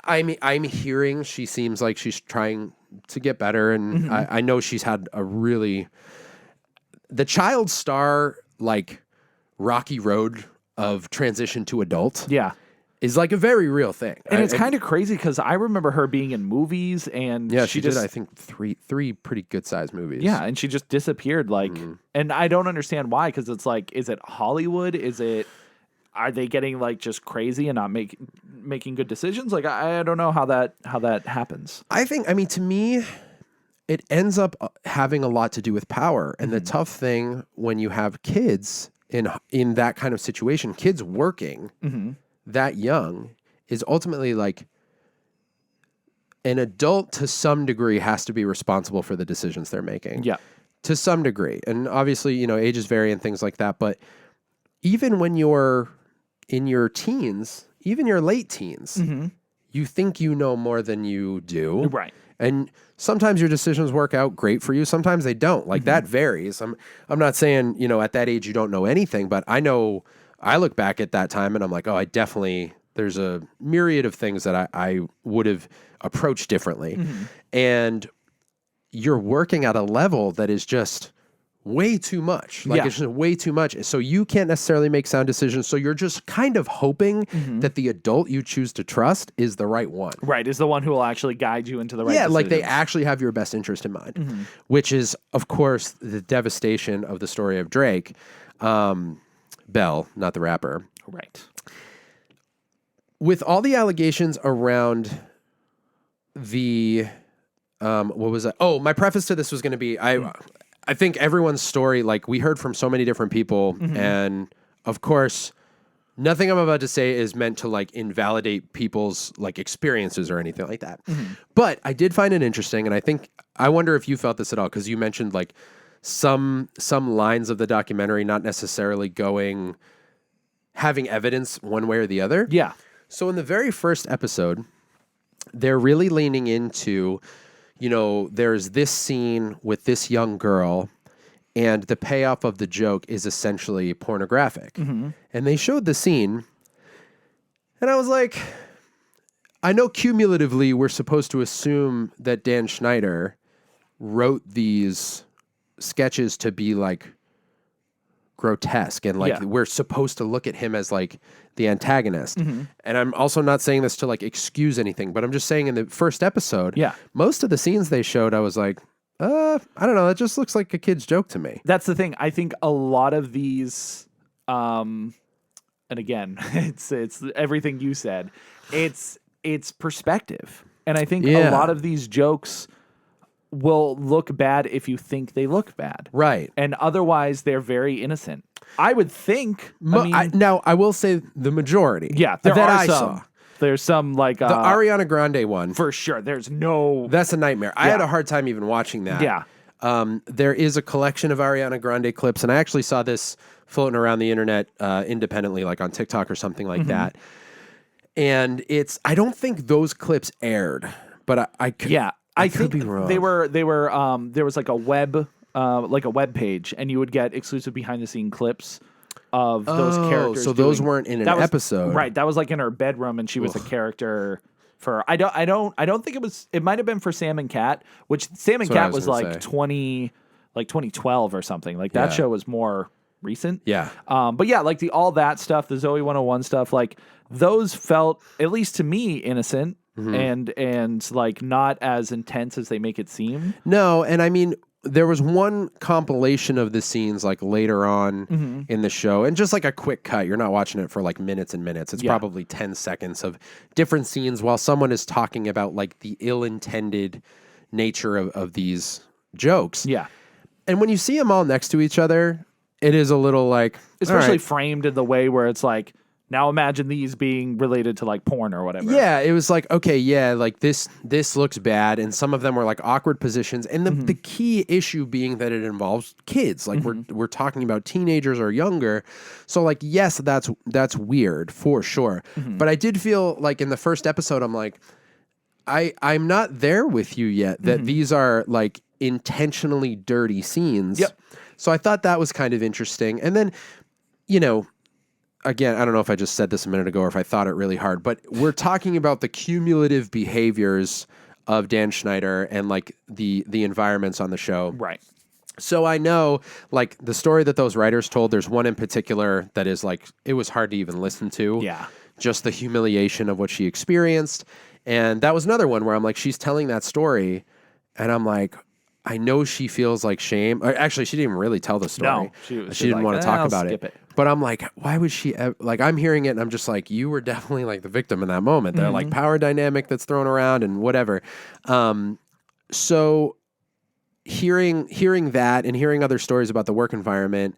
[SPEAKER 1] I'm hearing she seems like she's trying to get better, and I know she's had the child star like rocky road of transition to adult
[SPEAKER 2] Yeah.
[SPEAKER 1] is like a very real thing,
[SPEAKER 2] And it's kind of crazy because I remember her being in movies and
[SPEAKER 1] yeah. She
[SPEAKER 2] just
[SPEAKER 1] did I think three pretty good sized movies.
[SPEAKER 2] yeah, and she just disappeared. Like, and I don't understand why. Because it's like, is it Hollywood? Are they getting like just crazy and not making good decisions? Like, I don't know how that happens.
[SPEAKER 1] I mean, to me, it ends up having a lot to do with power. And the tough thing when you have kids in that kind of situation, kids working that young, is ultimately like an adult to some degree has to be responsible for the decisions they're making.
[SPEAKER 2] Yeah.
[SPEAKER 1] To some degree. And obviously, ages vary and things like that. But even when you're in your teens, even your late teens, you think you know more than you do.
[SPEAKER 2] Right.
[SPEAKER 1] And sometimes your decisions work out great for you. Sometimes they don't. Like that varies. I'm not saying, at that age you don't know anything, but I know I look back at that time and I'm like, oh, there's a myriad of things that I would have approached differently. And you're working at a level that is just way too much. Like it's just way too much. So you can't necessarily make sound decisions. So you're just kind of hoping that the adult you choose to trust is the right one.
[SPEAKER 2] Right. Is the one who will actually guide you into the right
[SPEAKER 1] like they
[SPEAKER 2] decisions.
[SPEAKER 1] actually have your best interest in mind, which is, of course, the devastation of the story of Drake. Bell, not the rapper.
[SPEAKER 2] Right.
[SPEAKER 1] With all the allegations around the, what was it? Oh, my preface to this was going to be, I think everyone's story, like we heard from so many different people, and of course, nothing I'm about to say is meant to like invalidate people's like experiences or anything like that. But I did find it interesting, and I wonder if you felt this at all, because you mentioned like some lines of the documentary not necessarily having evidence one way or the other.
[SPEAKER 2] Yeah.
[SPEAKER 1] So in the very first episode, they're really leaning into, there's this scene with this young girl, and the payoff of the joke is essentially pornographic. And they showed the scene, and I was like, I know cumulatively we're supposed to assume that Dan Schneider wrote these sketches to be like grotesque, and like we're supposed to look at him as like the antagonist. And I'm also not saying this to like excuse anything, but I'm just saying in the first episode, most of the scenes they showed, I was like, I don't know, that just looks like a kid's joke to me.
[SPEAKER 2] That's the thing. I think a lot of these, and again, it's everything you said. It's perspective, and I think a lot of these jokes will look bad if you think they look bad,
[SPEAKER 1] right?
[SPEAKER 2] And otherwise, they're very innocent. I would think.
[SPEAKER 1] Now, I will say the majority.
[SPEAKER 2] Yeah,
[SPEAKER 1] that
[SPEAKER 2] I
[SPEAKER 1] saw.
[SPEAKER 2] There's some like
[SPEAKER 1] the Ariana Grande one
[SPEAKER 2] for sure. There's no.
[SPEAKER 1] That's a nightmare. I had a hard time even watching that.
[SPEAKER 2] Yeah.
[SPEAKER 1] There is a collection of Ariana Grande clips, and I actually saw this floating around the internet independently, like on TikTok or something like that. And I don't think those clips aired, but I could. Yeah. I could be wrong.
[SPEAKER 2] They were there was like a web page, and you would get exclusive behind the scene clips of those characters.
[SPEAKER 1] So those weren't in an episode.
[SPEAKER 2] Right. That was like in her bedroom, and she was a character for I don't think it might have been for Sam and Cat, which Sam and Cat was like 2012 or something. Like that show was more recent.
[SPEAKER 1] Yeah.
[SPEAKER 2] But yeah, like all that stuff, the Zoe 101 stuff, like those felt, at least to me, innocent. And like not as intense as they make it seem.
[SPEAKER 1] No, and I mean, there was one compilation of the scenes like later on in the show, and just like a quick cut. You're not watching it for like minutes and minutes. It's probably 10 seconds of different scenes while someone is talking about like the ill-intended nature of these jokes.
[SPEAKER 2] Yeah.
[SPEAKER 1] And when you see them all next to each other, it is a little like,
[SPEAKER 2] especially framed in the way where it's like, now imagine these being related to like porn or whatever.
[SPEAKER 1] Yeah, it was like, okay, yeah, like this looks bad, and some of them were like awkward positions, and the key issue being that it involves kids. Like we're talking about teenagers or younger. So like, yes, that's weird for sure. But I did feel like in the first episode, I'm like, I'm not there with you yet that these are like intentionally dirty scenes.
[SPEAKER 2] Yep.
[SPEAKER 1] So I thought that was kind of interesting. And then, again, I don't know if I just said this a minute ago or if I thought it really hard, but we're talking about the cumulative behaviors of Dan Schneider and like the environments on the show.
[SPEAKER 2] Right.
[SPEAKER 1] So I know like the story that those writers told, there's one in particular that is like, it was hard to even listen to.
[SPEAKER 2] Yeah.
[SPEAKER 1] Just the humiliation of what she experienced. And that was another one where I'm like, she's telling that story and I'm like, I know she feels like shame. Actually, she didn't even really tell the story.
[SPEAKER 2] No, she
[SPEAKER 1] didn't want to talk about
[SPEAKER 2] it.
[SPEAKER 1] But I'm like, why would she? Like, I'm hearing it, and I'm just like, you were definitely like the victim in that moment. They're like power dynamic that's thrown around and whatever. So hearing that and hearing other stories about the work environment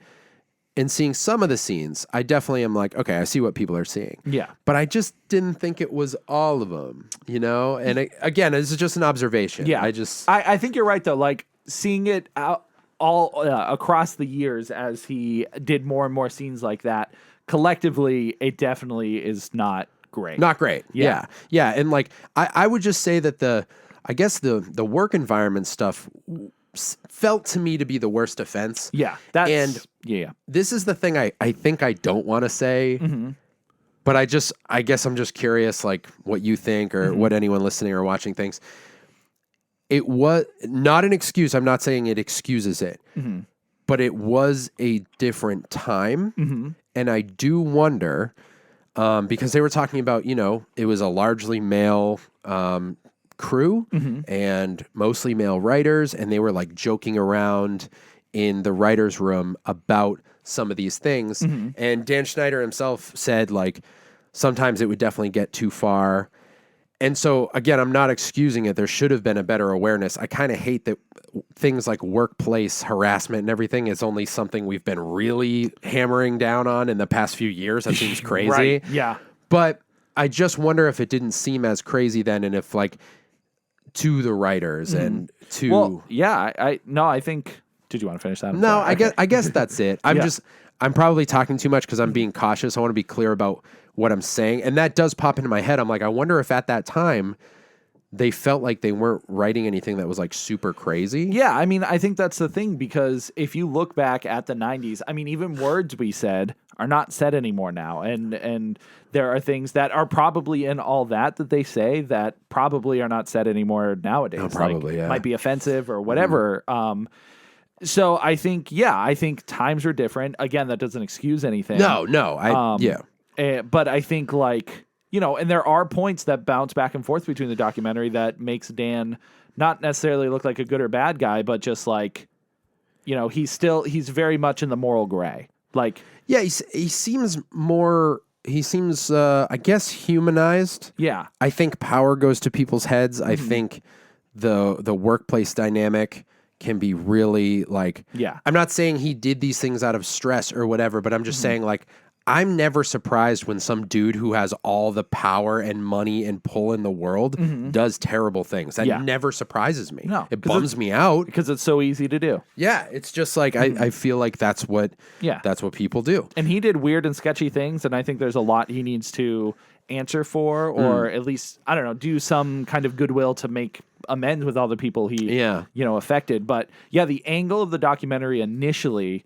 [SPEAKER 1] and seeing some of the scenes, I definitely am like, okay, I see what people are seeing.
[SPEAKER 2] Yeah.
[SPEAKER 1] But I just didn't think it was all of them, And again, this is just an observation.
[SPEAKER 2] Yeah.
[SPEAKER 1] I
[SPEAKER 2] think you're right though. Like seeing it out all across the years as he did more and more scenes like that, collectively, it definitely is not great.
[SPEAKER 1] Not great.
[SPEAKER 2] Yeah.
[SPEAKER 1] Yeah. And like, I would just say that the work environment stuff felt to me to be the worst offense.
[SPEAKER 2] Yeah.
[SPEAKER 1] This is the thing I think I don't want to say, but I guess I'm just curious, like what you think or what anyone listening or watching thinks. It was not an excuse. I'm not saying it excuses it, but it was a different time. And I do wonder, because they were talking about, it was a largely male crew and mostly male writers, and they were like joking around in the writer's room about some of these things. And Dan Schneider himself said, like, sometimes it would definitely get too far. And so, again, I'm not excusing it. There should have been a better awareness. I kind of hate that things like workplace harassment and everything is only something we've been really hammering down on in the past few years. That seems crazy.
[SPEAKER 2] Right. Yeah.
[SPEAKER 1] But I just wonder if it didn't seem as crazy then, and if, like, to the writers and to...
[SPEAKER 2] Well, yeah, I think... Did you want to finish that?
[SPEAKER 1] No, I guess that's it. I'm probably talking too much because I'm being cautious. I want to be clear about what I'm saying. And that does pop into my head. I'm like, I wonder if at that time they felt like they weren't writing anything that was like super crazy.
[SPEAKER 2] Yeah, I mean, I think that's the thing, because if you look back at the 90s, I mean, even words we said are not said anymore now. And there are things that are probably in all that they say that probably are not said anymore nowadays.
[SPEAKER 1] Oh, probably, yeah.
[SPEAKER 2] Might be offensive or whatever. So I think times are different. Again, that doesn't excuse anything.
[SPEAKER 1] No,
[SPEAKER 2] But I think, like, and there are points that bounce back and forth between the documentary that makes Dan not necessarily look like a good or bad guy, but just like, he's very much in the moral gray. Like,
[SPEAKER 1] yeah, he seems more, I guess, humanized.
[SPEAKER 2] Yeah.
[SPEAKER 1] I think power goes to people's heads. I think the workplace dynamic can be really like,
[SPEAKER 2] yeah.
[SPEAKER 1] I'm not saying he did these things out of stress or whatever, but I'm just saying, like, I'm never surprised when some dude who has all the power and money and pull in the world does terrible things. That never surprises me.
[SPEAKER 2] No,
[SPEAKER 1] it bums me out
[SPEAKER 2] because it's so easy to do.
[SPEAKER 1] Yeah, it's just like I feel like that's what people do.
[SPEAKER 2] And he did weird and sketchy things, and I think there's a lot he needs to answer for, or at least, I don't know, do some kind of goodwill to make amends with all the people he affected. But yeah, the angle of the documentary initially,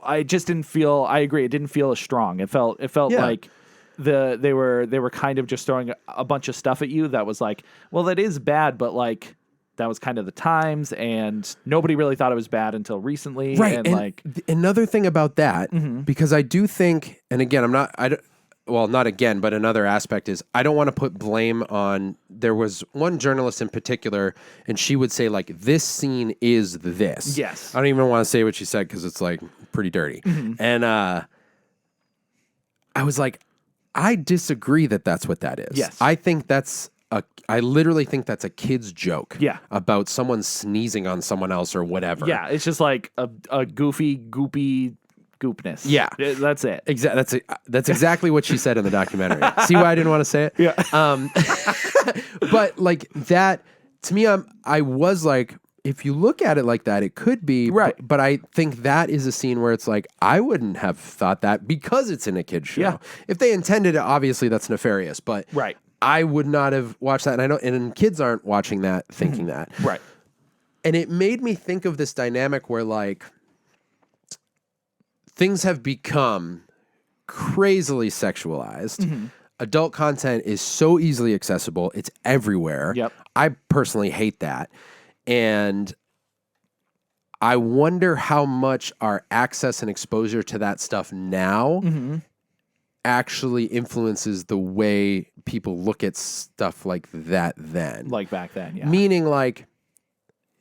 [SPEAKER 2] I just didn't feel. I agree. It didn't feel as strong. It felt like they were kind of just throwing a bunch of stuff at you that was like, well, that is bad, but like that was kind of the times, and nobody really thought it was bad until recently.
[SPEAKER 1] Right.
[SPEAKER 2] And like
[SPEAKER 1] another thing about that, because I do think, and again, not again, but another aspect is I don't want to put blame on. There was one journalist in particular, and she would say, like, this scene is this.
[SPEAKER 2] Yes.
[SPEAKER 1] I don't even want to say what she said because it's like pretty dirty. And I was like, I disagree that that's what that is.
[SPEAKER 2] Yes.
[SPEAKER 1] I literally think that's a kid's joke.
[SPEAKER 2] Yeah.
[SPEAKER 1] About someone sneezing on someone else or whatever.
[SPEAKER 2] Yeah. It's just like a goofy, goopy goopness.
[SPEAKER 1] Yeah.
[SPEAKER 2] That's it.
[SPEAKER 1] That's exactly what she said in the documentary. See why I didn't want to say it?
[SPEAKER 2] Yeah.
[SPEAKER 1] But like that, to me, I was like, if you look at it like that, it could be.
[SPEAKER 2] Right.
[SPEAKER 1] But I think that is a scene where it's like, I wouldn't have thought that because it's in a kid's show.
[SPEAKER 2] Yeah.
[SPEAKER 1] If they intended it, obviously that's nefarious. But
[SPEAKER 2] Right.
[SPEAKER 1] I would not have watched that. And kids aren't watching that thinking that.
[SPEAKER 2] Right.
[SPEAKER 1] And it made me think of this dynamic where, like, things have become crazily sexualized. Adult content is so easily accessible. It's everywhere.
[SPEAKER 2] Yep.
[SPEAKER 1] I personally hate that. And I wonder how much our access and exposure to that stuff now actually influences the way people look at stuff like that then.
[SPEAKER 2] Like back then, yeah.
[SPEAKER 1] Meaning, like,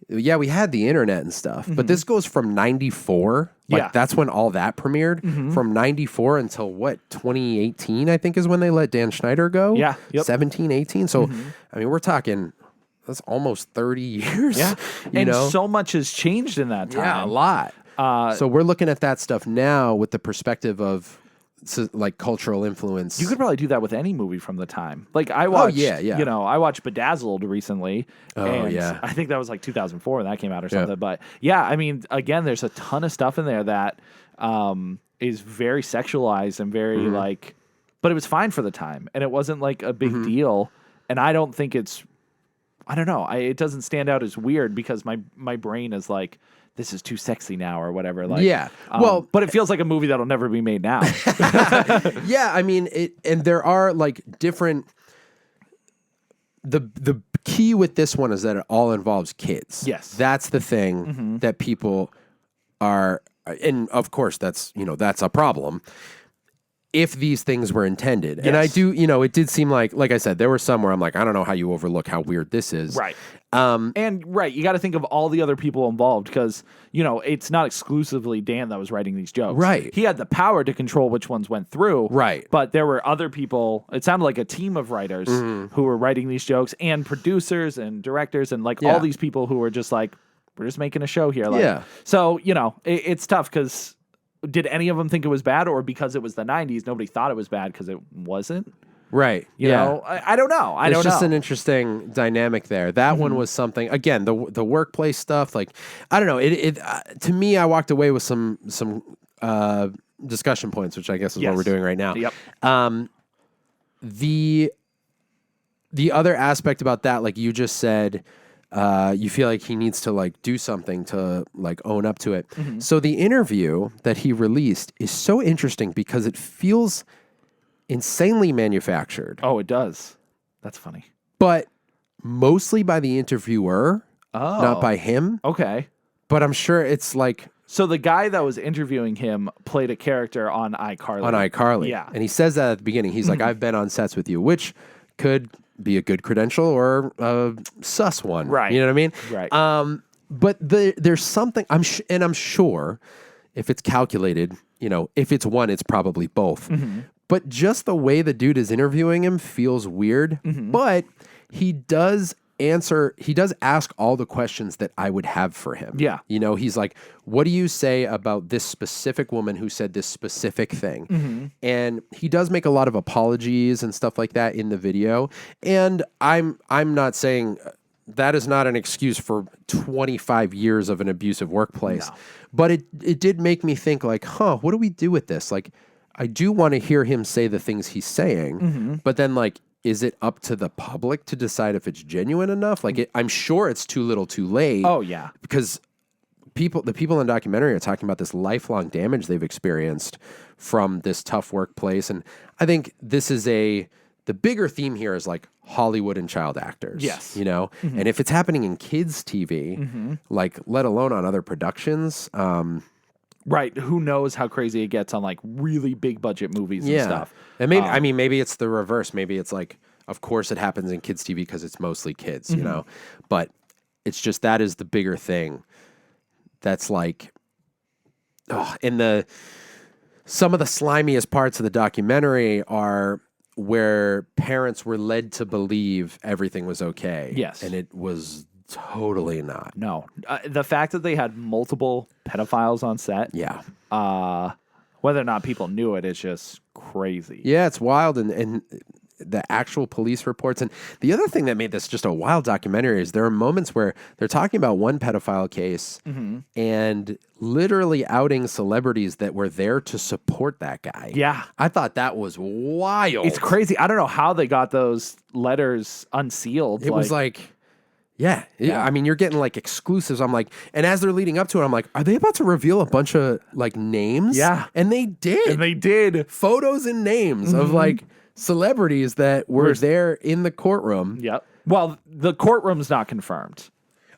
[SPEAKER 1] yeah, we had the internet and stuff, but this goes from 94. Like,
[SPEAKER 2] Yeah.
[SPEAKER 1] that's when all that premiered. From 94 until, 2018, I think, is when they let Dan Schneider go.
[SPEAKER 2] Yeah, yep.
[SPEAKER 1] 17, 18. So, I mean, we're talking, that's almost 30 years.
[SPEAKER 2] Yeah.
[SPEAKER 1] You
[SPEAKER 2] And
[SPEAKER 1] know?
[SPEAKER 2] so much has changed in that time.
[SPEAKER 1] Yeah, a lot. So we're looking at that stuff now with the perspective of like cultural influence.
[SPEAKER 2] You could probably do that with any movie from the time. Like I watched,
[SPEAKER 1] yeah.
[SPEAKER 2] you know, I watched Bedazzled recently.
[SPEAKER 1] Oh,
[SPEAKER 2] and
[SPEAKER 1] yeah.
[SPEAKER 2] I think that was like 2004 when that came out or something. But yeah, I mean, again, there's a ton of stuff in there that is very sexualized and very like, but it was fine for the time, and it wasn't like a big deal. And I don't think it's, I don't know, it doesn't stand out as weird because my brain is like, this is too sexy now or whatever. Like,
[SPEAKER 1] Yeah. Well,
[SPEAKER 2] but it feels like a movie that'll never be made now.
[SPEAKER 1] yeah, I mean, and there are like different. The key with this one is that it all involves kids.
[SPEAKER 2] Yes.
[SPEAKER 1] That's the thing that people are, and of course that's a problem. If these things were intended. And I
[SPEAKER 2] Yes.
[SPEAKER 1] do, it did seem like I said, there were some where I'm like, I don't know how you overlook how weird this is.
[SPEAKER 2] Right. And you got to think of all the other people involved because, it's not exclusively Dan that was writing these jokes.
[SPEAKER 1] Right.
[SPEAKER 2] He had the power to control which ones went through.
[SPEAKER 1] Right.
[SPEAKER 2] But there were other people, it sounded like a team of writers who were writing these jokes and producers and directors and like
[SPEAKER 1] Yeah.
[SPEAKER 2] all these people who were just like, we're just making a show here. Like,
[SPEAKER 1] Yeah.
[SPEAKER 2] So, it's tough because did any of them think it was bad or because it was the 90s, nobody thought it was bad because it wasn't?
[SPEAKER 1] Right.
[SPEAKER 2] You know, I don't know. I
[SPEAKER 1] It's
[SPEAKER 2] don't
[SPEAKER 1] just
[SPEAKER 2] know.
[SPEAKER 1] an interesting dynamic there. That one was something. Again, the workplace stuff. Like, I don't know. It to me, I walked away with some discussion points, which I guess is what
[SPEAKER 2] Yes.
[SPEAKER 1] we're doing right now.
[SPEAKER 2] Yep.
[SPEAKER 1] The other aspect about that, like you just said, you feel like he needs to like do something to like own up to it. So the interview that he released is so interesting because it feels insanely manufactured,
[SPEAKER 2] Oh, it does. That's funny.
[SPEAKER 1] but mostly by the interviewer, not by him.
[SPEAKER 2] Okay.
[SPEAKER 1] But I'm sure it's like
[SPEAKER 2] So the guy that was interviewing him played a character on iCarly.
[SPEAKER 1] on iCarly.
[SPEAKER 2] Yeah.
[SPEAKER 1] And he says that at the beginning. He's like, I've been on sets with you, which could be a good credential or a sus one.
[SPEAKER 2] Right.
[SPEAKER 1] You know what I mean?
[SPEAKER 2] Right.
[SPEAKER 1] But there's something I'm sure if it's calculated, if it's one, it's probably both. But just the way the dude is interviewing him feels weird. But he does ask all the questions that I would have for him.
[SPEAKER 2] Yeah.
[SPEAKER 1] He's like, what do you say about this specific woman who said this specific thing? And he does make a lot of apologies and stuff like that in the video. And I'm not saying that is not an excuse for 25 years of an abusive workplace.
[SPEAKER 2] No.
[SPEAKER 1] But it did make me think like, what do we do with this? Like, I do want to hear him say the things he's saying, but then like, is it up to the public to decide if it's genuine enough? Like, I'm sure it's too little too late.
[SPEAKER 2] Oh, yeah.
[SPEAKER 1] Because the people in the documentary are talking about this lifelong damage they've experienced from this tough workplace. And I think this is the bigger theme here is like Hollywood and child actors.
[SPEAKER 2] Yes.
[SPEAKER 1] And if it's happening in kids' TV, like let alone on other productions,
[SPEAKER 2] Right. Who knows how crazy it gets on like really big budget movies and stuff.
[SPEAKER 1] And maybe maybe it's the reverse. Maybe it's like, of course it happens in kids' TV because it's mostly kids, But it's just that is the bigger thing. That's like, some of the slimiest parts of the documentary are where parents were led to believe everything was okay.
[SPEAKER 2] Yes.
[SPEAKER 1] And it was totally not.
[SPEAKER 2] No. The fact that they had multiple pedophiles on set,
[SPEAKER 1] Yeah.
[SPEAKER 2] whether or not people knew it, is just crazy.
[SPEAKER 1] Yeah, it's wild. And the actual police reports. And the other thing that made this just a wild documentary is there are moments where they're talking about one pedophile case and literally outing celebrities that were there to support that guy.
[SPEAKER 2] Yeah.
[SPEAKER 1] I thought that was wild.
[SPEAKER 2] It's crazy. I don't know how they got those letters unsealed.
[SPEAKER 1] It was like, yeah. I mean, you're getting like exclusives. I'm like, and as they're leading up to it, I'm like, are they about to reveal a bunch of like names?
[SPEAKER 2] Yeah.
[SPEAKER 1] And they did.
[SPEAKER 2] And they did.
[SPEAKER 1] Photos and names of like celebrities that were there in the courtroom.
[SPEAKER 2] Yep. Well, the courtroom's not confirmed.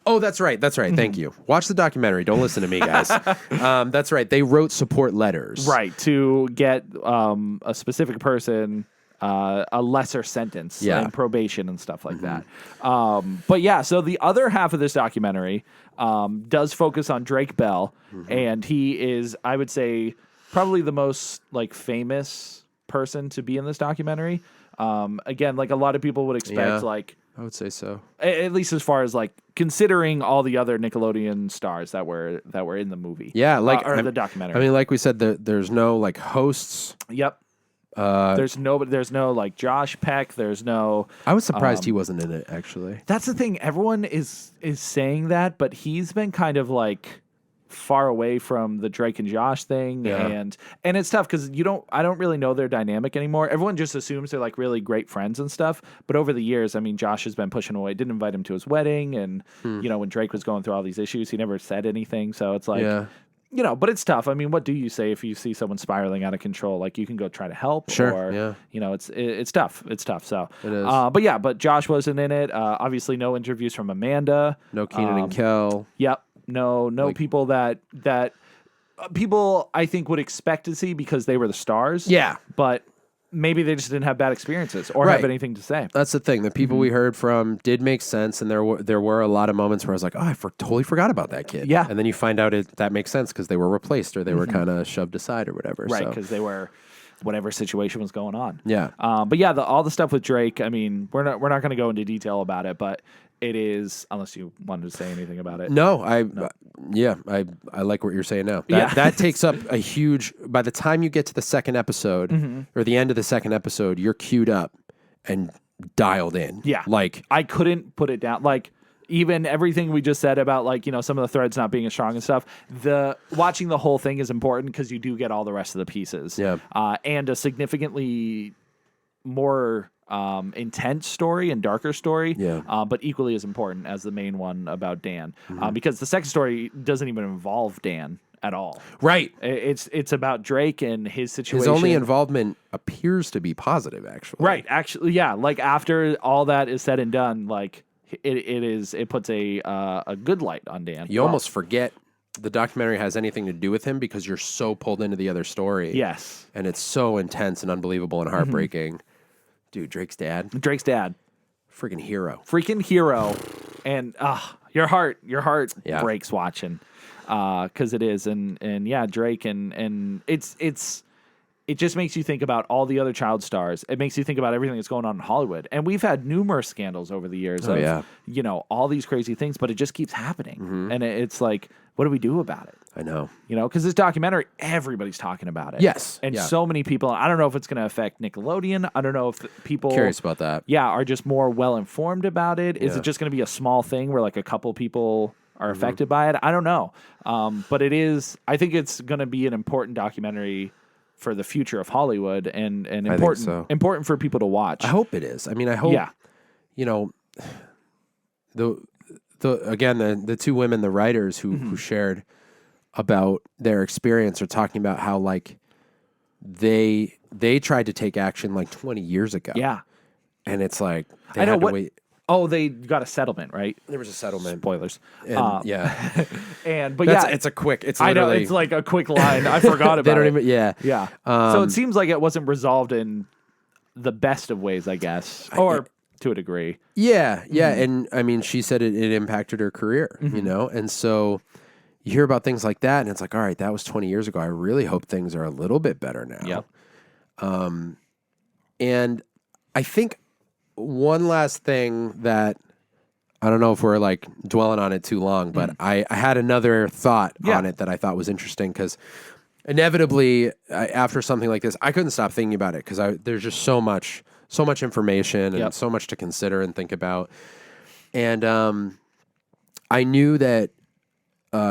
[SPEAKER 1] Oh, that's right. That's right. Thank you. Watch the documentary. Don't listen to me, guys. That's right. They wrote support letters.
[SPEAKER 2] Right. To get a specific person a lesser sentence and probation and stuff like that. But yeah, so the other half of this documentary does focus on Drake Bell, and he is, I would say, probably the most like famous person to be in this documentary. Again, like a lot of people would expect, like
[SPEAKER 1] I would say so.
[SPEAKER 2] at least as far as like considering all the other Nickelodeon stars that were in the movie.
[SPEAKER 1] Yeah, like
[SPEAKER 2] or the documentary.
[SPEAKER 1] I mean, like we said, there's no like hosts.
[SPEAKER 2] Yep. There's no like Josh Peck. There's no.
[SPEAKER 1] I was surprised he wasn't in it, actually.
[SPEAKER 2] That's the thing. Everyone is saying that, but he's been kind of like far away from the Drake and Josh thing, and it's tough because I don't really know their dynamic anymore. Everyone just assumes they're like really great friends and stuff. But over the years, I mean, Josh has been pushing away, didn't invite him to his wedding, and when Drake was going through all these issues, he never said anything. So it's like, but it's tough. I mean, what do you say if you see someone spiraling out of control? Like, you can go try to help, or it's tough. It's tough. So
[SPEAKER 1] it is.
[SPEAKER 2] But Josh wasn't in it. Obviously, no interviews from Amanda.
[SPEAKER 1] No Keenan and Kel.
[SPEAKER 2] Yep. No people that people I think would expect to see because they were the stars.
[SPEAKER 1] Yeah.
[SPEAKER 2] But maybe they just didn't have bad experiences or have anything to say.
[SPEAKER 1] That's the thing. The people we heard from did make sense, and there were a lot of moments where I was like, oh, I totally forgot about that kid.
[SPEAKER 2] Yeah.
[SPEAKER 1] And then you find out that makes sense because they were replaced or they were kind of shoved aside or whatever.
[SPEAKER 2] Right, because they were whatever situation was going on.
[SPEAKER 1] Yeah.
[SPEAKER 2] But yeah, all the stuff with Drake, I mean, we're not going to go into detail about it, but it is, unless you wanted to say anything about it.
[SPEAKER 1] No, I like what you're saying now. That takes up a huge, by the time you get to the second episode or the end of the second episode, you're queued up and dialed in.
[SPEAKER 2] Yeah.
[SPEAKER 1] Like,
[SPEAKER 2] I couldn't put it down. Like, even everything we just said about like, some of the threads not being as strong and stuff, watching the whole thing is important because you do get all the rest of the pieces.
[SPEAKER 1] Yeah.
[SPEAKER 2] And a significantly more intense story and darker story, but equally as important as the main one about Dan, because the second story doesn't even involve Dan at all.
[SPEAKER 1] Right.
[SPEAKER 2] It's about Drake and his situation.
[SPEAKER 1] His only involvement appears to be positive, actually.
[SPEAKER 2] Right. Actually, yeah. Like, after all that is said and done, like it puts a good light on Dan.
[SPEAKER 1] You almost forget the documentary has anything to do with him because you're so pulled into the other story.
[SPEAKER 2] Yes.
[SPEAKER 1] And it's so intense and unbelievable and heartbreaking. Dude, Drake's dad.
[SPEAKER 2] Freaking hero. And your heart breaks watching. Because it is. And yeah, Drake and it just makes you think about all the other child stars. It makes you think about everything that's going on in Hollywood. And we've had numerous scandals over the years of all these crazy things, but it just keeps happening. And it's like, what do we do about it?
[SPEAKER 1] I know.
[SPEAKER 2] Because this documentary, everybody's talking about it.
[SPEAKER 1] Yes.
[SPEAKER 2] And so many people, I don't know if it's going to affect Nickelodeon. I don't know if people...
[SPEAKER 1] Curious about that.
[SPEAKER 2] Yeah, are just more well-informed about it. Is it just going to be a small thing where like a couple people are affected by it? I don't know. But it is... I think it's going to be an important documentary for the future of Hollywood and important for people to watch.
[SPEAKER 1] I hope it is. I mean, I hope... Yeah. The two women, the writers who shared about their experience are talking about how like they tried to take action like 20 years ago.
[SPEAKER 2] Yeah.
[SPEAKER 1] And it's like they had to wait.
[SPEAKER 2] Oh, they got a settlement, right?
[SPEAKER 1] There was a settlement.
[SPEAKER 2] Spoilers.
[SPEAKER 1] And,
[SPEAKER 2] It's
[SPEAKER 1] a quick. It's
[SPEAKER 2] I know it's like a quick line. I forgot about
[SPEAKER 1] they don't
[SPEAKER 2] it.
[SPEAKER 1] Even, yeah.
[SPEAKER 2] Yeah. So it seems like it wasn't resolved in the best of ways, I guess, or to a degree.
[SPEAKER 1] Yeah, yeah, and I mean, she said it impacted her career, and so you hear about things like that, and it's like, all right, that was 20 years ago. I really hope things are a little bit better now.
[SPEAKER 2] Yep.
[SPEAKER 1] And I think one last thing that I don't know if we're like dwelling on it too long, but I had another thought on it that I thought was interesting because inevitably after something like this, I couldn't stop thinking about it because there's just so much information and so much to consider and think about. And I knew that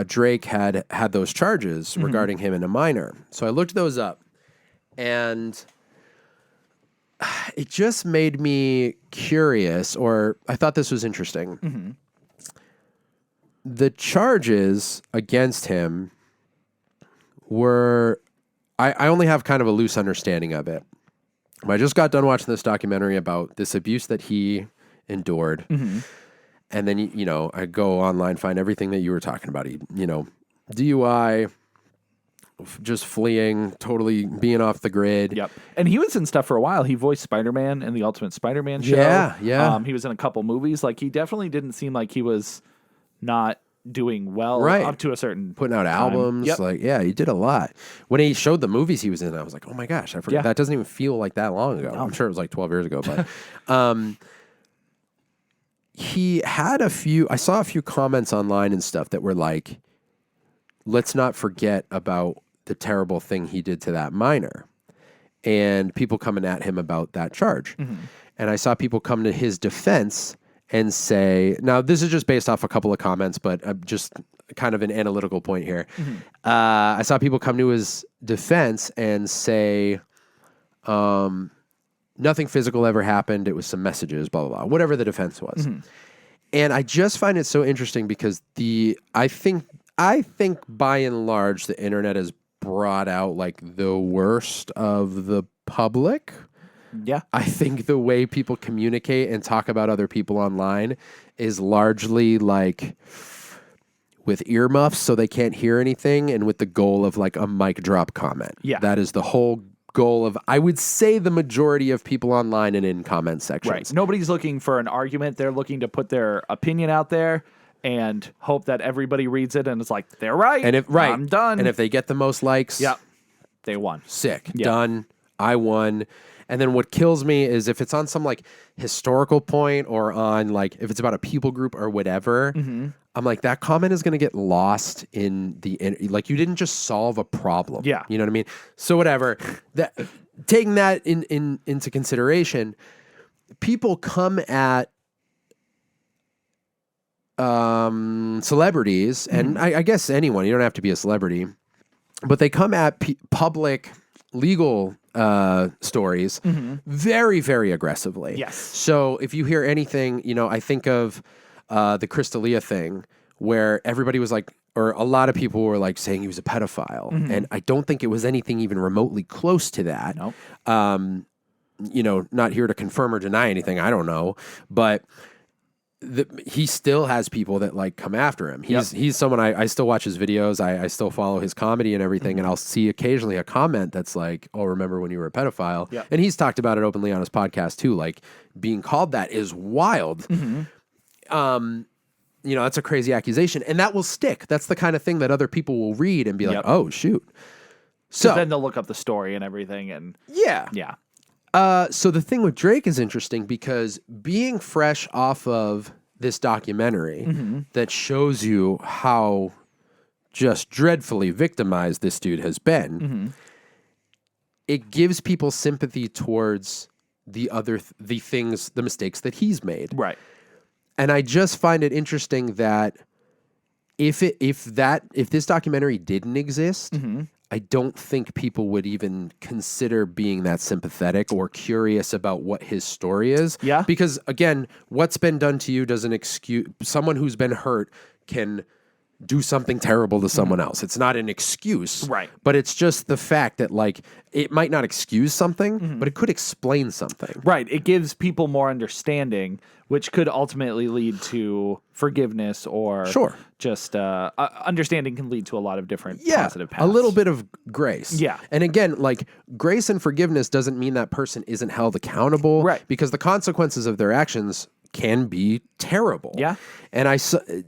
[SPEAKER 1] Drake had those charges regarding him and a minor. So I looked those up, and it just made me curious, or I thought this was interesting. The charges against him were, I only have kind of a loose understanding of it. I just got done watching this documentary about this abuse that he endured. And then, I go online, find everything that you were talking about. DUI, just fleeing, totally being off the grid.
[SPEAKER 2] Yep. And he was in stuff for a while. He voiced Spider-Man in the Ultimate Spider-Man show.
[SPEAKER 1] Yeah.
[SPEAKER 2] He was in a couple movies. Like, he definitely didn't seem like he was not doing well up to a certain
[SPEAKER 1] putting out
[SPEAKER 2] time.
[SPEAKER 1] albums.
[SPEAKER 2] Yep.
[SPEAKER 1] Like, yeah, he did a lot. When he showed the movies he was in, I was like, oh my gosh, I forgot. That doesn't even feel like that long ago. I'm sure it was like 12 years ago, but he had I saw a few comments online and stuff that were like, let's not forget about the terrible thing he did to that minor. and people coming at him about that charge. And I saw people come to his defense and say, now this is just based off a couple of comments, but just kind of an analytical point here. I saw people come to his defense and say, nothing physical ever happened. It was some messages, blah, blah, blah, whatever the defense was. And I just find it so interesting because I think by and large, the internet has brought out like the worst of the public.
[SPEAKER 2] Yeah.
[SPEAKER 1] I think the way people communicate and talk about other people online is largely like with earmuffs so they can't hear anything and with the goal of like a mic drop comment.
[SPEAKER 2] Yeah.
[SPEAKER 1] That is the whole goal of, I would say, the majority of people online and in comment sections.
[SPEAKER 2] Right. Nobody's looking for an argument. They're looking to put their opinion out there and hope that everybody reads it and it's like, they're right.
[SPEAKER 1] And
[SPEAKER 2] I'm done.
[SPEAKER 1] And if they get the most likes,
[SPEAKER 2] yep, they won.
[SPEAKER 1] Sick.
[SPEAKER 2] Yep.
[SPEAKER 1] Done. I won. And then what kills me is if it's on some like historical point or on like if it's about a people group or whatever, I'm like, that comment is going to get lost in like you didn't just solve a problem.
[SPEAKER 2] Yeah.
[SPEAKER 1] You know what I mean? So whatever. Taking that into consideration, people come at celebrities, and I guess anyone, you don't have to be a celebrity, but they come at public legal stories very, very aggressively.
[SPEAKER 2] Yes.
[SPEAKER 1] So if you hear anything, I think of the Crystalia thing where everybody was like, or a lot of people were like saying he was a pedophile. And I don't think it was anything even remotely close to that.
[SPEAKER 2] Nope.
[SPEAKER 1] Not here to confirm or deny anything. I don't know. But he still has people that like come after him. He's someone I still watch his videos. I still follow his comedy and everything. And I'll see occasionally a comment that's like, "Oh, remember when you were a pedophile?"
[SPEAKER 2] Yep.
[SPEAKER 1] And he's talked about it openly on his podcast too. Like being called that is wild. That's a crazy accusation, and that will stick. That's the kind of thing that other people will read and be like, "Oh, shoot." So
[SPEAKER 2] then they'll look up the story and everything, and
[SPEAKER 1] yeah. So the thing with Drake is interesting because being fresh off of this documentary that shows you how just dreadfully victimized this dude has been, it gives people sympathy towards the mistakes that he's made.
[SPEAKER 2] right.
[SPEAKER 1] And I just find it interesting that if this documentary didn't exist, I don't think people would even consider being that sympathetic or curious about what his story is.
[SPEAKER 2] Yeah.
[SPEAKER 1] Because again, what's been done to you doesn't excuse someone who's been hurt can do something terrible to someone else. It's not an excuse.
[SPEAKER 2] Right.
[SPEAKER 1] But it's just the fact that like it might not excuse something, but it could explain something.
[SPEAKER 2] Right. It gives people more understanding, which could ultimately lead to forgiveness or just understanding can lead to a lot of different positive paths.
[SPEAKER 1] A little bit of grace.
[SPEAKER 2] Yeah.
[SPEAKER 1] And again, like grace and forgiveness doesn't mean that person isn't held accountable.
[SPEAKER 2] Right.
[SPEAKER 1] Because the consequences of their actions can be terrible.
[SPEAKER 2] Yeah.
[SPEAKER 1] And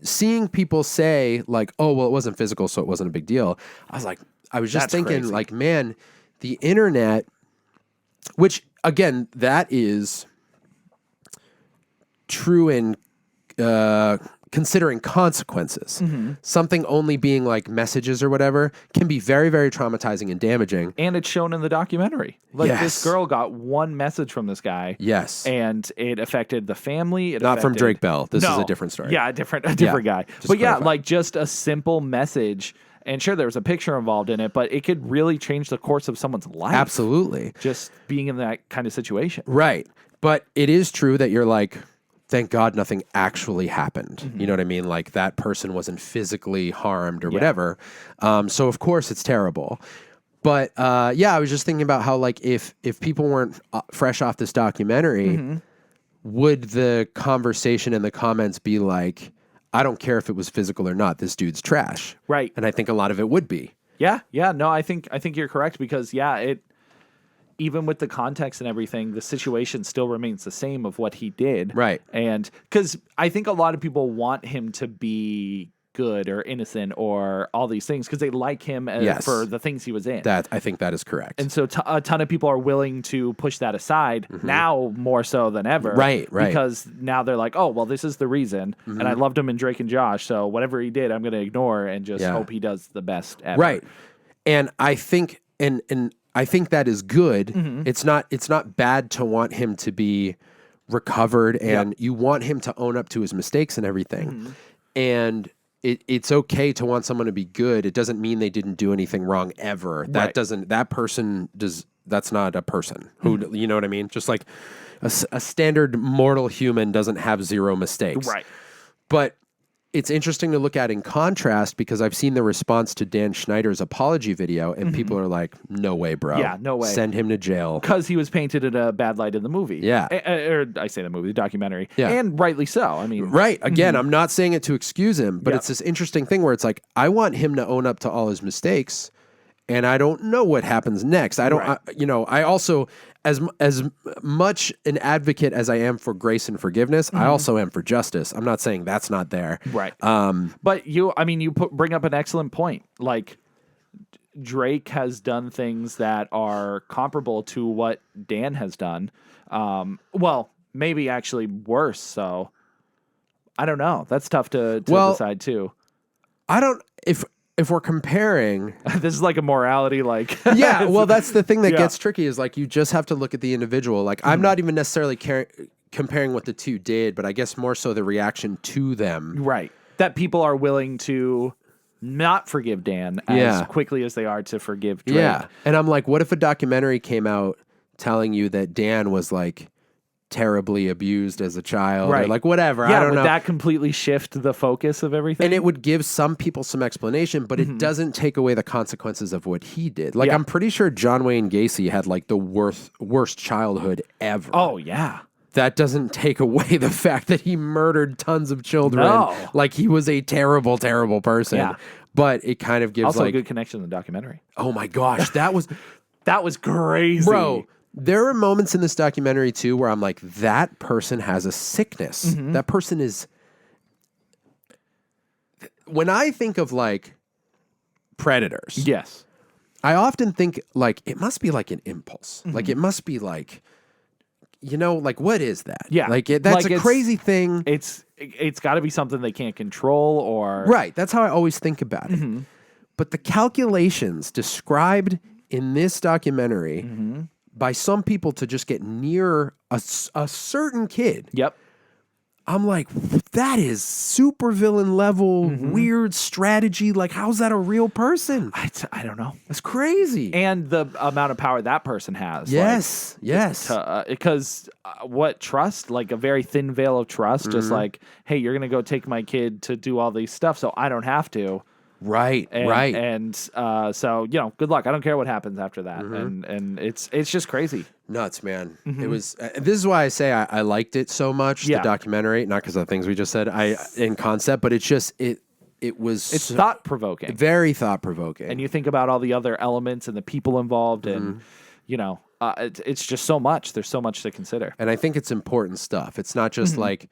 [SPEAKER 1] seeing people say like, "Oh, well, it wasn't physical, so it wasn't a big deal." I was just
[SPEAKER 2] That's
[SPEAKER 1] thinking
[SPEAKER 2] crazy.
[SPEAKER 1] like, man, the internet, which again, that is true in considering consequences. Something only being like messages or whatever can be very, very traumatizing and damaging.
[SPEAKER 2] And it's shown in the documentary. Like
[SPEAKER 1] Yes.
[SPEAKER 2] this girl got one message from this guy.
[SPEAKER 1] Yes.
[SPEAKER 2] And it affected the family.
[SPEAKER 1] Not from Drake Bell. This is a different story.
[SPEAKER 2] Yeah, a different guy.
[SPEAKER 1] just
[SPEAKER 2] But yeah,
[SPEAKER 1] clarify.
[SPEAKER 2] like just a simple message. And sure, there was a picture involved in it, but it could really change the course of someone's life.
[SPEAKER 1] Absolutely.
[SPEAKER 2] Just being in that kind of situation.
[SPEAKER 1] Right. But it is true that you're like, thank God nothing actually happened. You know what I mean? Like that person wasn't physically harmed or whatever. So of course it's terrible. But I was just thinking about how like if people weren't fresh off this documentary, would the conversation in the comments be like, I don't care if it was physical or not, this dude's trash.
[SPEAKER 2] Right.
[SPEAKER 1] And I think a lot of it would be.
[SPEAKER 2] Yeah. No, I think you're correct because even with the context and everything, the situation still remains the same of what he did.
[SPEAKER 1] Right.
[SPEAKER 2] And because I think a lot of people want him to be good or innocent or all these things because they like him for the things he was in.
[SPEAKER 1] I think that is correct.
[SPEAKER 2] And so a ton of people are willing to push that aside now more so than ever.
[SPEAKER 1] Right.
[SPEAKER 2] Because now they're like, oh, well, this is the reason. And I loved him in Drake and Josh. So whatever he did, I'm going to ignore and just hope he does the best ever.
[SPEAKER 1] Right. And I think, and I think that is good.
[SPEAKER 2] Mm-hmm.
[SPEAKER 1] It's not bad to want him to be recovered, and you want him to own up to his mistakes and everything.
[SPEAKER 2] Mm-hmm.
[SPEAKER 1] And it's okay to want someone to be good. It doesn't mean they didn't do anything wrong ever.
[SPEAKER 2] Right.
[SPEAKER 1] That's not a person who,
[SPEAKER 2] Mm-hmm.
[SPEAKER 1] you know what I mean? Just like a standard mortal human doesn't have zero mistakes.
[SPEAKER 2] Right.
[SPEAKER 1] But it's interesting to look at in contrast, because I've seen the response to Dan Schneider's apology video, and people are like, no way, bro.
[SPEAKER 2] Yeah, no way.
[SPEAKER 1] Send him to jail.
[SPEAKER 2] Because he was painted in a bad light in the movie.
[SPEAKER 1] Yeah.
[SPEAKER 2] Or I say the movie, the documentary.
[SPEAKER 1] Yeah.
[SPEAKER 2] And rightly so. I mean,
[SPEAKER 1] Right. Again, I'm not saying it to excuse him, but
[SPEAKER 2] Yep.
[SPEAKER 1] it's this interesting thing where it's like, I want him to own up to all his mistakes, and I don't know what happens next. I don't,
[SPEAKER 2] Right.
[SPEAKER 1] I also, as much an advocate as I am for grace and forgiveness, I also am for justice. I'm not saying that's not there.
[SPEAKER 2] right. But you bring up an excellent point. Like, Drake has done things that are comparable to what Dan has done. Well, maybe actually worse. So I don't know. That's tough to decide too.
[SPEAKER 1] I don't, if we're comparing,
[SPEAKER 2] This is like a morality, like
[SPEAKER 1] yeah, well, that's the thing that
[SPEAKER 2] Yeah.
[SPEAKER 1] gets tricky is like, you just have to look at the individual. Like, I'm not even necessarily comparing what the two did, but I guess more so the reaction to them.
[SPEAKER 2] right. That people are willing to not forgive Dan as
[SPEAKER 1] Yeah.
[SPEAKER 2] quickly as they are to forgive Drake.
[SPEAKER 1] Yeah. And I'm like, what if a documentary came out telling you that Dan was like terribly abused as a child, or
[SPEAKER 2] Right.
[SPEAKER 1] like whatever?
[SPEAKER 2] Yeah,
[SPEAKER 1] I don't
[SPEAKER 2] would
[SPEAKER 1] know.
[SPEAKER 2] that completely shift the focus of everything?
[SPEAKER 1] And it would give some people some explanation, but it doesn't take away the consequences of what he did. Like,
[SPEAKER 2] Yeah.
[SPEAKER 1] I'm pretty sure John Wayne Gacy had like the worst childhood ever.
[SPEAKER 2] Oh, yeah.
[SPEAKER 1] That doesn't take away the fact that he murdered tons of children.
[SPEAKER 2] No.
[SPEAKER 1] Like, he was a terrible, terrible person.
[SPEAKER 2] Yeah.
[SPEAKER 1] But it kind of gives
[SPEAKER 2] Also, a
[SPEAKER 1] like,
[SPEAKER 2] good connection in the documentary.
[SPEAKER 1] oh my gosh, that was,
[SPEAKER 2] That was crazy.
[SPEAKER 1] bro. There are moments in this documentary too where I'm like, that person has a sickness.
[SPEAKER 2] Mm-hmm.
[SPEAKER 1] That person is. When I think of like predators,
[SPEAKER 2] Yes.
[SPEAKER 1] I often think like it must be like an impulse.
[SPEAKER 2] Mm-hmm.
[SPEAKER 1] Like, it must be like, like, what is that?
[SPEAKER 2] Yeah.
[SPEAKER 1] Like, that's
[SPEAKER 2] Like,
[SPEAKER 1] a
[SPEAKER 2] it's-
[SPEAKER 1] crazy thing.
[SPEAKER 2] It's got to be something they can't control or...
[SPEAKER 1] Right. That's how I always think about it.
[SPEAKER 2] Mm-hmm.
[SPEAKER 1] But the calculations described in this documentary
[SPEAKER 2] Mm-hmm.
[SPEAKER 1] by some people to just get near a certain kid,
[SPEAKER 2] Yep.
[SPEAKER 1] I'm like, that is supervillain level
[SPEAKER 2] Mm-hmm.
[SPEAKER 1] weird strategy. Like, how's that a real person?
[SPEAKER 2] I don't know.
[SPEAKER 1] That's crazy.
[SPEAKER 2] And the amount of power that person has.
[SPEAKER 1] yes. Yes.
[SPEAKER 2] Because what trust, like a very thin veil of trust, just
[SPEAKER 1] Mm-hmm.
[SPEAKER 2] like, hey, you're going to go take my kid to do all these stuff so I don't have to.
[SPEAKER 1] Right.
[SPEAKER 2] And,
[SPEAKER 1] right.
[SPEAKER 2] And so, good luck. I don't care what happens after that.
[SPEAKER 1] Mm-hmm.
[SPEAKER 2] And it's just crazy.
[SPEAKER 1] Nuts, man. It was. This is why I say I liked it so much.
[SPEAKER 2] Yeah.
[SPEAKER 1] The documentary, not because of the things we just said. In concept, but it's just it was.
[SPEAKER 2] It's thought provoking.
[SPEAKER 1] very thought provoking.
[SPEAKER 2] And you think about all the other elements and the people involved, and it's just so much. There's so much to consider.
[SPEAKER 1] And I think it's important stuff. It's not just like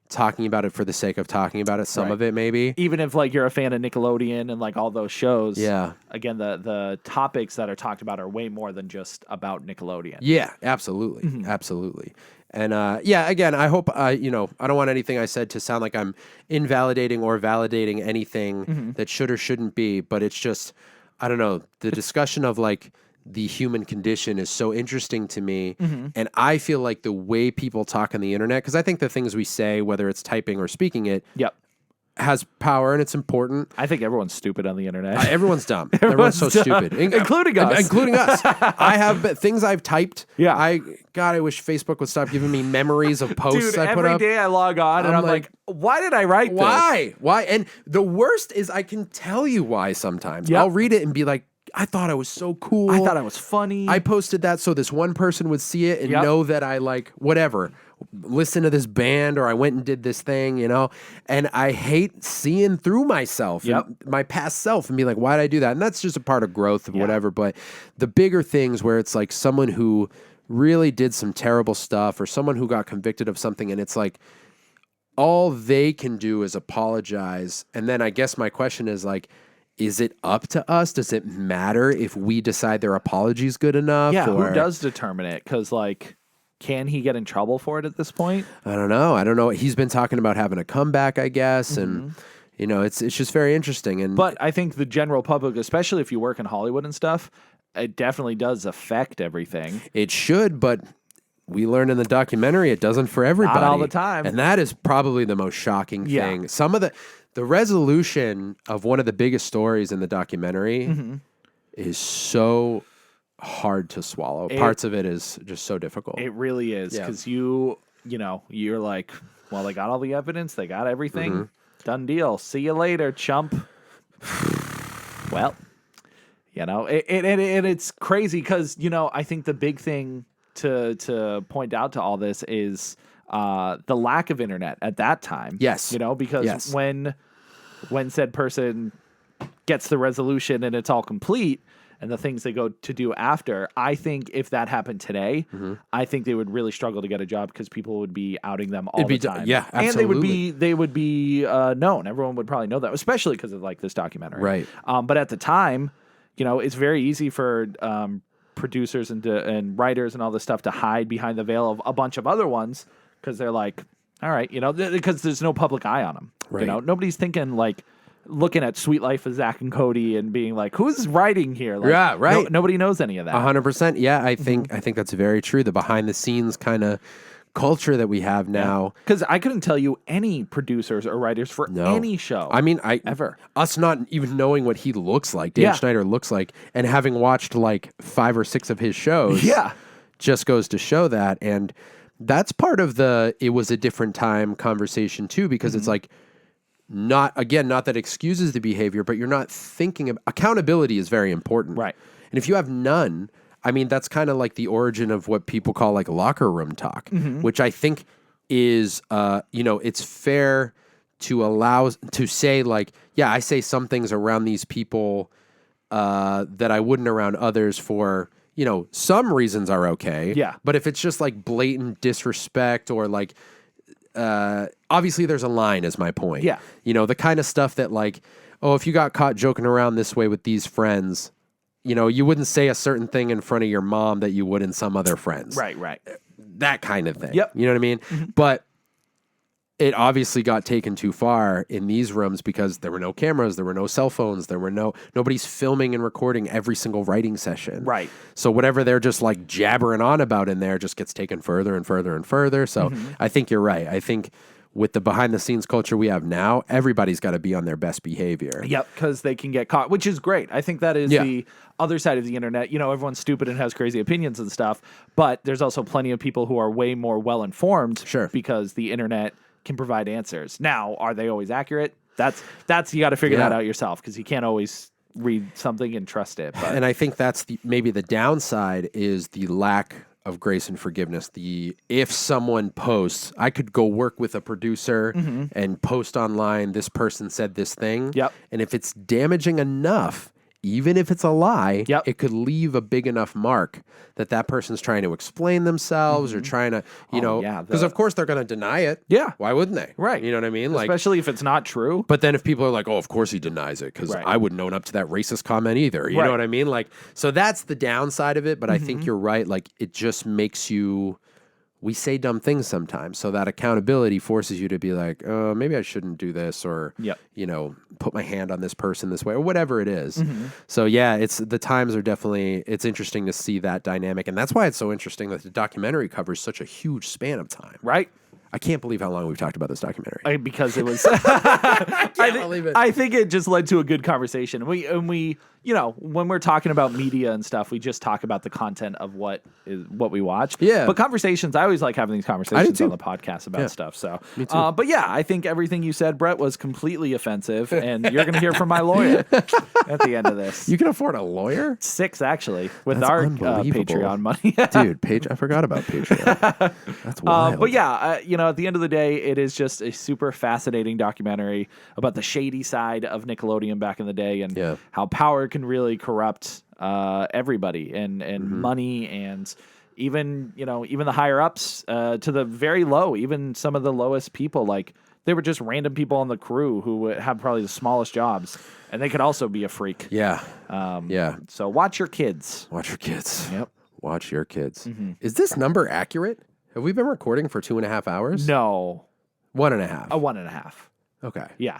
[SPEAKER 1] talking about it for the sake of talking about it. Some
[SPEAKER 2] Right.
[SPEAKER 1] of it, maybe.
[SPEAKER 2] Even if like you're a fan of Nickelodeon and like all those shows,
[SPEAKER 1] Yeah.
[SPEAKER 2] Again, the topics that are talked about are way more than just about Nickelodeon.
[SPEAKER 1] Yeah, absolutely.
[SPEAKER 2] Mm-hmm.
[SPEAKER 1] Absolutely. And again, I hope, I don't want anything I said to sound like I'm invalidating or validating anything
[SPEAKER 2] Mm-hmm.
[SPEAKER 1] that should or shouldn't be, but it's just, I don't know, the discussion of like the human condition is so interesting to me.
[SPEAKER 2] Mm-hmm.
[SPEAKER 1] And I feel like the way people talk on the internet, because I think the things we say, whether it's typing or speaking it,
[SPEAKER 2] Yep.
[SPEAKER 1] has power and it's important.
[SPEAKER 2] I think everyone's stupid on the internet.
[SPEAKER 1] Everyone's dumb. Everyone's so
[SPEAKER 2] dumb.
[SPEAKER 1] stupid,
[SPEAKER 2] Including us.
[SPEAKER 1] Including us. I have things I've typed.
[SPEAKER 2] Yeah.
[SPEAKER 1] I wish Facebook would stop giving me memories of posts
[SPEAKER 2] Dude,
[SPEAKER 1] I put
[SPEAKER 2] every
[SPEAKER 1] up.
[SPEAKER 2] day I log on and
[SPEAKER 1] I'm
[SPEAKER 2] I'm like, why did I write this?
[SPEAKER 1] Why? And the worst is I can tell you why sometimes.
[SPEAKER 2] Yep.
[SPEAKER 1] I'll read it and be like, I thought I was so cool.
[SPEAKER 2] I thought I was funny.
[SPEAKER 1] I posted that so this one person would see it and
[SPEAKER 2] Yep.
[SPEAKER 1] know that I like whatever, listen to this band or I went and did this thing, and I hate seeing through myself,
[SPEAKER 2] Yep.
[SPEAKER 1] and my past self, and be like, why did I do that? And that's just a part of growth and whatever. But the bigger things where it's like someone who really did some terrible stuff or someone who got convicted of something, and it's like all they can do is apologize. And then I guess my question is like, is it up to us? Does it matter if we decide their apology is good enough?
[SPEAKER 2] yeah,
[SPEAKER 1] or,
[SPEAKER 2] who does determine it? Because like, can he get in trouble for it at this point?
[SPEAKER 1] I don't know. He's been talking about having a comeback, I guess, and it's just very interesting. And
[SPEAKER 2] But I think the general public, especially if you work in Hollywood and stuff, it definitely does affect everything.
[SPEAKER 1] It should, but we learned in the documentary it doesn't for everybody.
[SPEAKER 2] Not all the time.
[SPEAKER 1] And that is probably the most shocking thing. Some of the resolution of one of the biggest stories in the documentary is so hard to swallow. Parts of it is just so difficult.
[SPEAKER 2] It really is, because you're like, well, they got all the evidence, they got everything, done deal. See you later, chump. Well, it's crazy because, I think the big thing to point out to all this is the lack of internet at that time.
[SPEAKER 1] Yes.
[SPEAKER 2] Because when said person gets the resolution and it's all complete and the things they go to do after, I think if that happened today, I think they would really struggle to get a job because people would be outing them all the time.
[SPEAKER 1] Yeah, absolutely.
[SPEAKER 2] And they would be known. Everyone would probably know that, especially because of like this documentary.
[SPEAKER 1] Right.
[SPEAKER 2] But at the time, it's very easy for producers and writers and all this stuff to hide behind the veil of a bunch of other ones because they're like, all right, because there's no public eye on them.
[SPEAKER 1] Right.
[SPEAKER 2] Nobody's thinking like looking at Sweet Life of Zach and Cody and being like, who's writing here? Like,
[SPEAKER 1] yeah, right.
[SPEAKER 2] Nobody knows any of that.
[SPEAKER 1] 100%. Yeah, I think that's very true. The behind the scenes kind of culture that we have now.
[SPEAKER 2] Because I couldn't tell you any producers or writers for any show.
[SPEAKER 1] I mean,
[SPEAKER 2] ever.
[SPEAKER 1] Us not even knowing what he looks like, Dan Schneider looks like, and having watched like 5 or 6 of his shows, just goes to show that. And that's part of the it was a different time conversation too, because it's like, not that excuses the behavior, but you're not thinking of accountability is very important.
[SPEAKER 2] Right.
[SPEAKER 1] And if you have none, I mean, that's kind of like the origin of what people call like locker room talk, which I think is, it's fair to say like, yeah, I say some things around these people that I wouldn't around others for, some reasons are okay.
[SPEAKER 2] Yeah.
[SPEAKER 1] But if it's just like blatant disrespect or like, obviously there's a line is my point.
[SPEAKER 2] Yeah.
[SPEAKER 1] The kind of stuff that like, oh, if you got caught joking around this way with these friends, you wouldn't say a certain thing in front of your mom that you would in some other friends.
[SPEAKER 2] Right.
[SPEAKER 1] That kind of thing.
[SPEAKER 2] Yep.
[SPEAKER 1] You know what I mean? But it obviously got taken too far in these rooms because there were no cameras, there were no cell phones, there were nobody's filming and recording every single writing session.
[SPEAKER 2] Right.
[SPEAKER 1] So whatever they're just like jabbering on about in there just gets taken further and further and further. So I think you're right. I think with the behind the scenes culture we have now, everybody's got to be on their best behavior.
[SPEAKER 2] Yep, because they can get caught, which is great. I think that is the other side of the internet. Everyone's stupid and has crazy opinions and stuff, but there's also plenty of people who are way more well-informed because the internet can provide answers. Now, are they always accurate? That's you got to figure that out yourself because you can't always read something and trust it. But.
[SPEAKER 1] And I think that's maybe the downside is the lack of grace and forgiveness. If someone posts, I could go work with a producer and post online, this person said this thing.
[SPEAKER 2] Yep.
[SPEAKER 1] And if it's damaging enough, even if it's a lie, it could leave a big enough mark that person's trying to explain themselves or trying to, because of course they're going to deny it.
[SPEAKER 2] Yeah.
[SPEAKER 1] Why wouldn't they?
[SPEAKER 2] Right.
[SPEAKER 1] You know what I mean?
[SPEAKER 2] Especially if it's not true.
[SPEAKER 1] But then if people are like, oh, of course he denies it because I wouldn't own up to that racist comment either. You know what I mean? So that's the downside of it. But I think you're right. It just makes you... We say dumb things sometimes, so that accountability forces you to be like, oh, maybe I shouldn't do this, or put my hand on this person this way, or whatever it is. So yeah, the times are definitely. It's interesting to see that dynamic, and that's why it's so interesting that the documentary covers such a huge span of time.
[SPEAKER 2] Right.
[SPEAKER 1] I can't believe how long we've talked about this documentary.
[SPEAKER 2] Because it was.
[SPEAKER 1] I can't believe it.
[SPEAKER 2] I think it just led to a good conversation. We when we're talking about media and stuff, we just talk about the content of what we watch.
[SPEAKER 1] Yeah.
[SPEAKER 2] But conversations, I always like having these conversations on the podcast about stuff. So,
[SPEAKER 1] me too.
[SPEAKER 2] But yeah, I think everything you said, Brett, was completely offensive, and you're going to hear from my lawyer at the end of this.
[SPEAKER 1] You can afford a lawyer?
[SPEAKER 2] 6 actually, with
[SPEAKER 1] That's
[SPEAKER 2] our
[SPEAKER 1] unbelievable.
[SPEAKER 2] Patreon money.
[SPEAKER 1] Dude, I forgot about Patreon. That's wild.
[SPEAKER 2] But yeah, at the end of the day, it is just a super fascinating documentary about the shady side of Nickelodeon back in the day and how power can really corrupt everybody and money and even the higher ups to the very low, even some of the lowest people. Like they were just random people on the crew who would have probably the smallest jobs, and they could also be a freak.
[SPEAKER 1] Yeah.
[SPEAKER 2] So watch your kids.
[SPEAKER 1] Watch your kids.
[SPEAKER 2] Yep.
[SPEAKER 1] Watch your kids. Is this number accurate? Have we been recording for 2.5 hours?
[SPEAKER 2] No.
[SPEAKER 1] 1.5.
[SPEAKER 2] A 1.5.
[SPEAKER 1] Okay.
[SPEAKER 2] Yeah.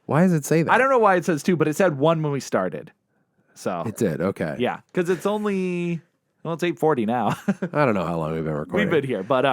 [SPEAKER 1] Why does it say that?
[SPEAKER 2] I don't know why it says 2, but it said 1 when we started. So
[SPEAKER 1] It did. Okay.
[SPEAKER 2] yeah, because it's only it's 8:40 now.
[SPEAKER 1] I don't know how long we've been recording.
[SPEAKER 2] We've been here, but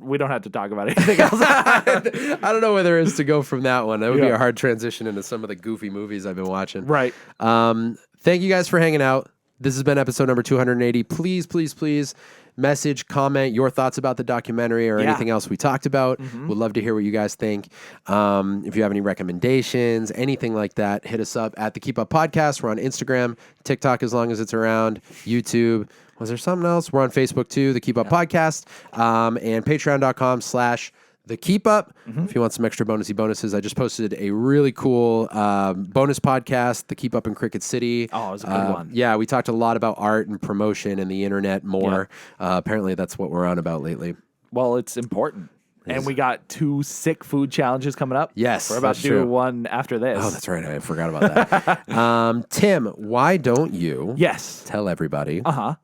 [SPEAKER 2] we don't have to talk about anything else.
[SPEAKER 1] I don't know where there is to go from that one. That would be
[SPEAKER 2] Yeah.
[SPEAKER 1] a hard transition into some of the goofy movies I've been watching.
[SPEAKER 2] Right.
[SPEAKER 1] Thank you guys for hanging out. This has been episode number 280. Please, please, please message, comment your thoughts about the documentary or
[SPEAKER 2] Yeah.
[SPEAKER 1] anything else we talked about. Would love to hear what you guys think. If you have any recommendations, anything like that, hit us up at the Keep Up Podcast. We're on Instagram, TikTok as long as it's around, YouTube. Was there something else? We're on Facebook too, the Keep Up Podcast, and patreon.com/The Keep Up. If you want some extra bonuses, I just posted a really cool bonus podcast, The Keep Up in Cricket City.
[SPEAKER 2] Oh, it was a good one.
[SPEAKER 1] Yeah, we talked a lot about art and promotion and the internet more. Apparently, that's what we're on about lately.
[SPEAKER 2] Well, it's important. And we got 2 sick food challenges coming up.
[SPEAKER 1] Yes,
[SPEAKER 2] We're about
[SPEAKER 1] that's
[SPEAKER 2] to do
[SPEAKER 1] true.
[SPEAKER 2] one after this.
[SPEAKER 1] Oh, that's right. I forgot about that. Tim, why don't you
[SPEAKER 2] Yes.
[SPEAKER 1] tell everybody
[SPEAKER 2] Uh-huh.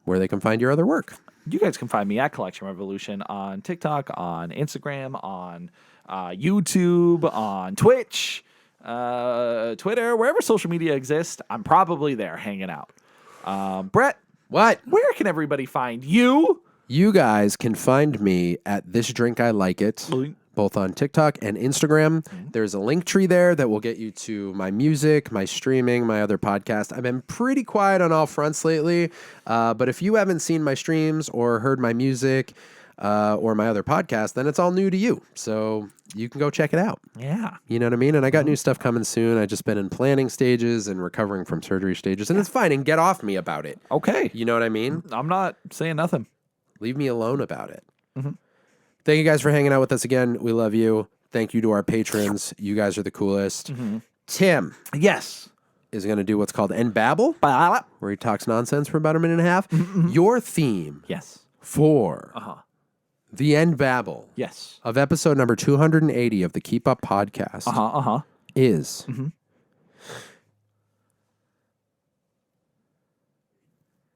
[SPEAKER 1] where they can find your other work?
[SPEAKER 2] You guys can find me at Collection Revolution on TikTok, on Instagram, on YouTube, on Twitch, Twitter, wherever social media exists. I'm probably there hanging out. Brett,
[SPEAKER 1] What?
[SPEAKER 2] where can everybody find you?
[SPEAKER 1] You guys can find me at This Drink I Like It,
[SPEAKER 2] Boing.
[SPEAKER 1] both on TikTok and Instagram. There's a link tree there that will get you to my music, my streaming, my other podcast. I've been pretty quiet on all fronts lately, but if you haven't seen my streams or heard my music or my other podcast, then it's all new to you. So you can go check it out.
[SPEAKER 2] Yeah.
[SPEAKER 1] You know what I mean? And I got new stuff coming soon. I just been in planning stages and recovering from surgery stages, and it's fine. And get off me about it.
[SPEAKER 2] Okay.
[SPEAKER 1] You know what I mean?
[SPEAKER 2] I'm not saying nothing.
[SPEAKER 1] Leave me alone about it. Thank you guys for hanging out with us again. We love you. Thank you to our patrons. You guys are the coolest. Tim
[SPEAKER 2] Yes.
[SPEAKER 1] is going to do what's called End Babble, where he talks nonsense for about a minute and a half. Your theme
[SPEAKER 2] Yes.
[SPEAKER 1] for the End Babble
[SPEAKER 2] Yes.
[SPEAKER 1] of episode number 280 of the Keep Up Podcast is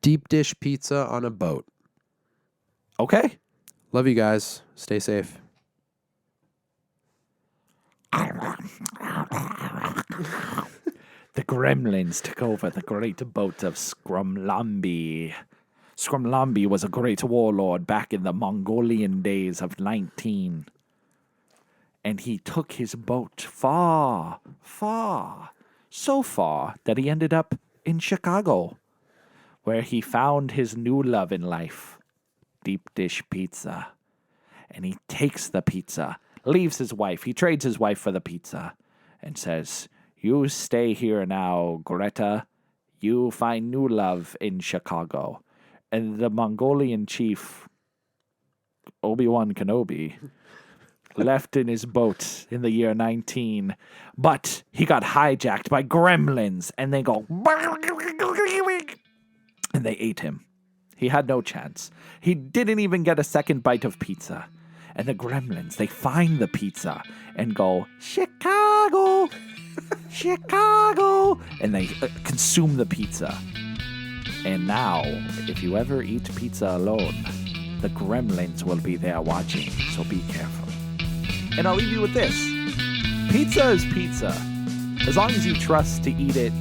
[SPEAKER 1] deep dish pizza on a boat.
[SPEAKER 2] Okay.
[SPEAKER 1] Love you guys. Stay safe.
[SPEAKER 2] The gremlins took over the great boat of Skrumlambi. Skrumlambi was a great warlord back in the Mongolian days of 19. And he took his boat far, far, so far that he ended up in Chicago, where he found his new love in life, deep dish pizza. And he takes the pizza, leaves his wife, he trades his wife for the pizza, and says, "You stay here now, Greta. You find new love in Chicago." And the Mongolian chief, Obi-Wan Kenobi, left in his boat in the year 19, but he got hijacked by gremlins, and they go, and they ate him. He had no chance. He didn't even get a second bite of pizza. And the gremlins, they find the pizza and go, "Chicago, Chicago," and they consume the pizza. And now, if you ever eat pizza alone, the gremlins will be there watching, so be careful. And I'll leave you with this. Pizza is pizza, as long as you trust to eat it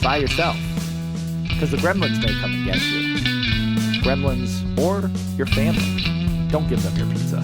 [SPEAKER 2] by yourself. Because the gremlins may come and get you. Gremlins or your family. Don't give them your pizza.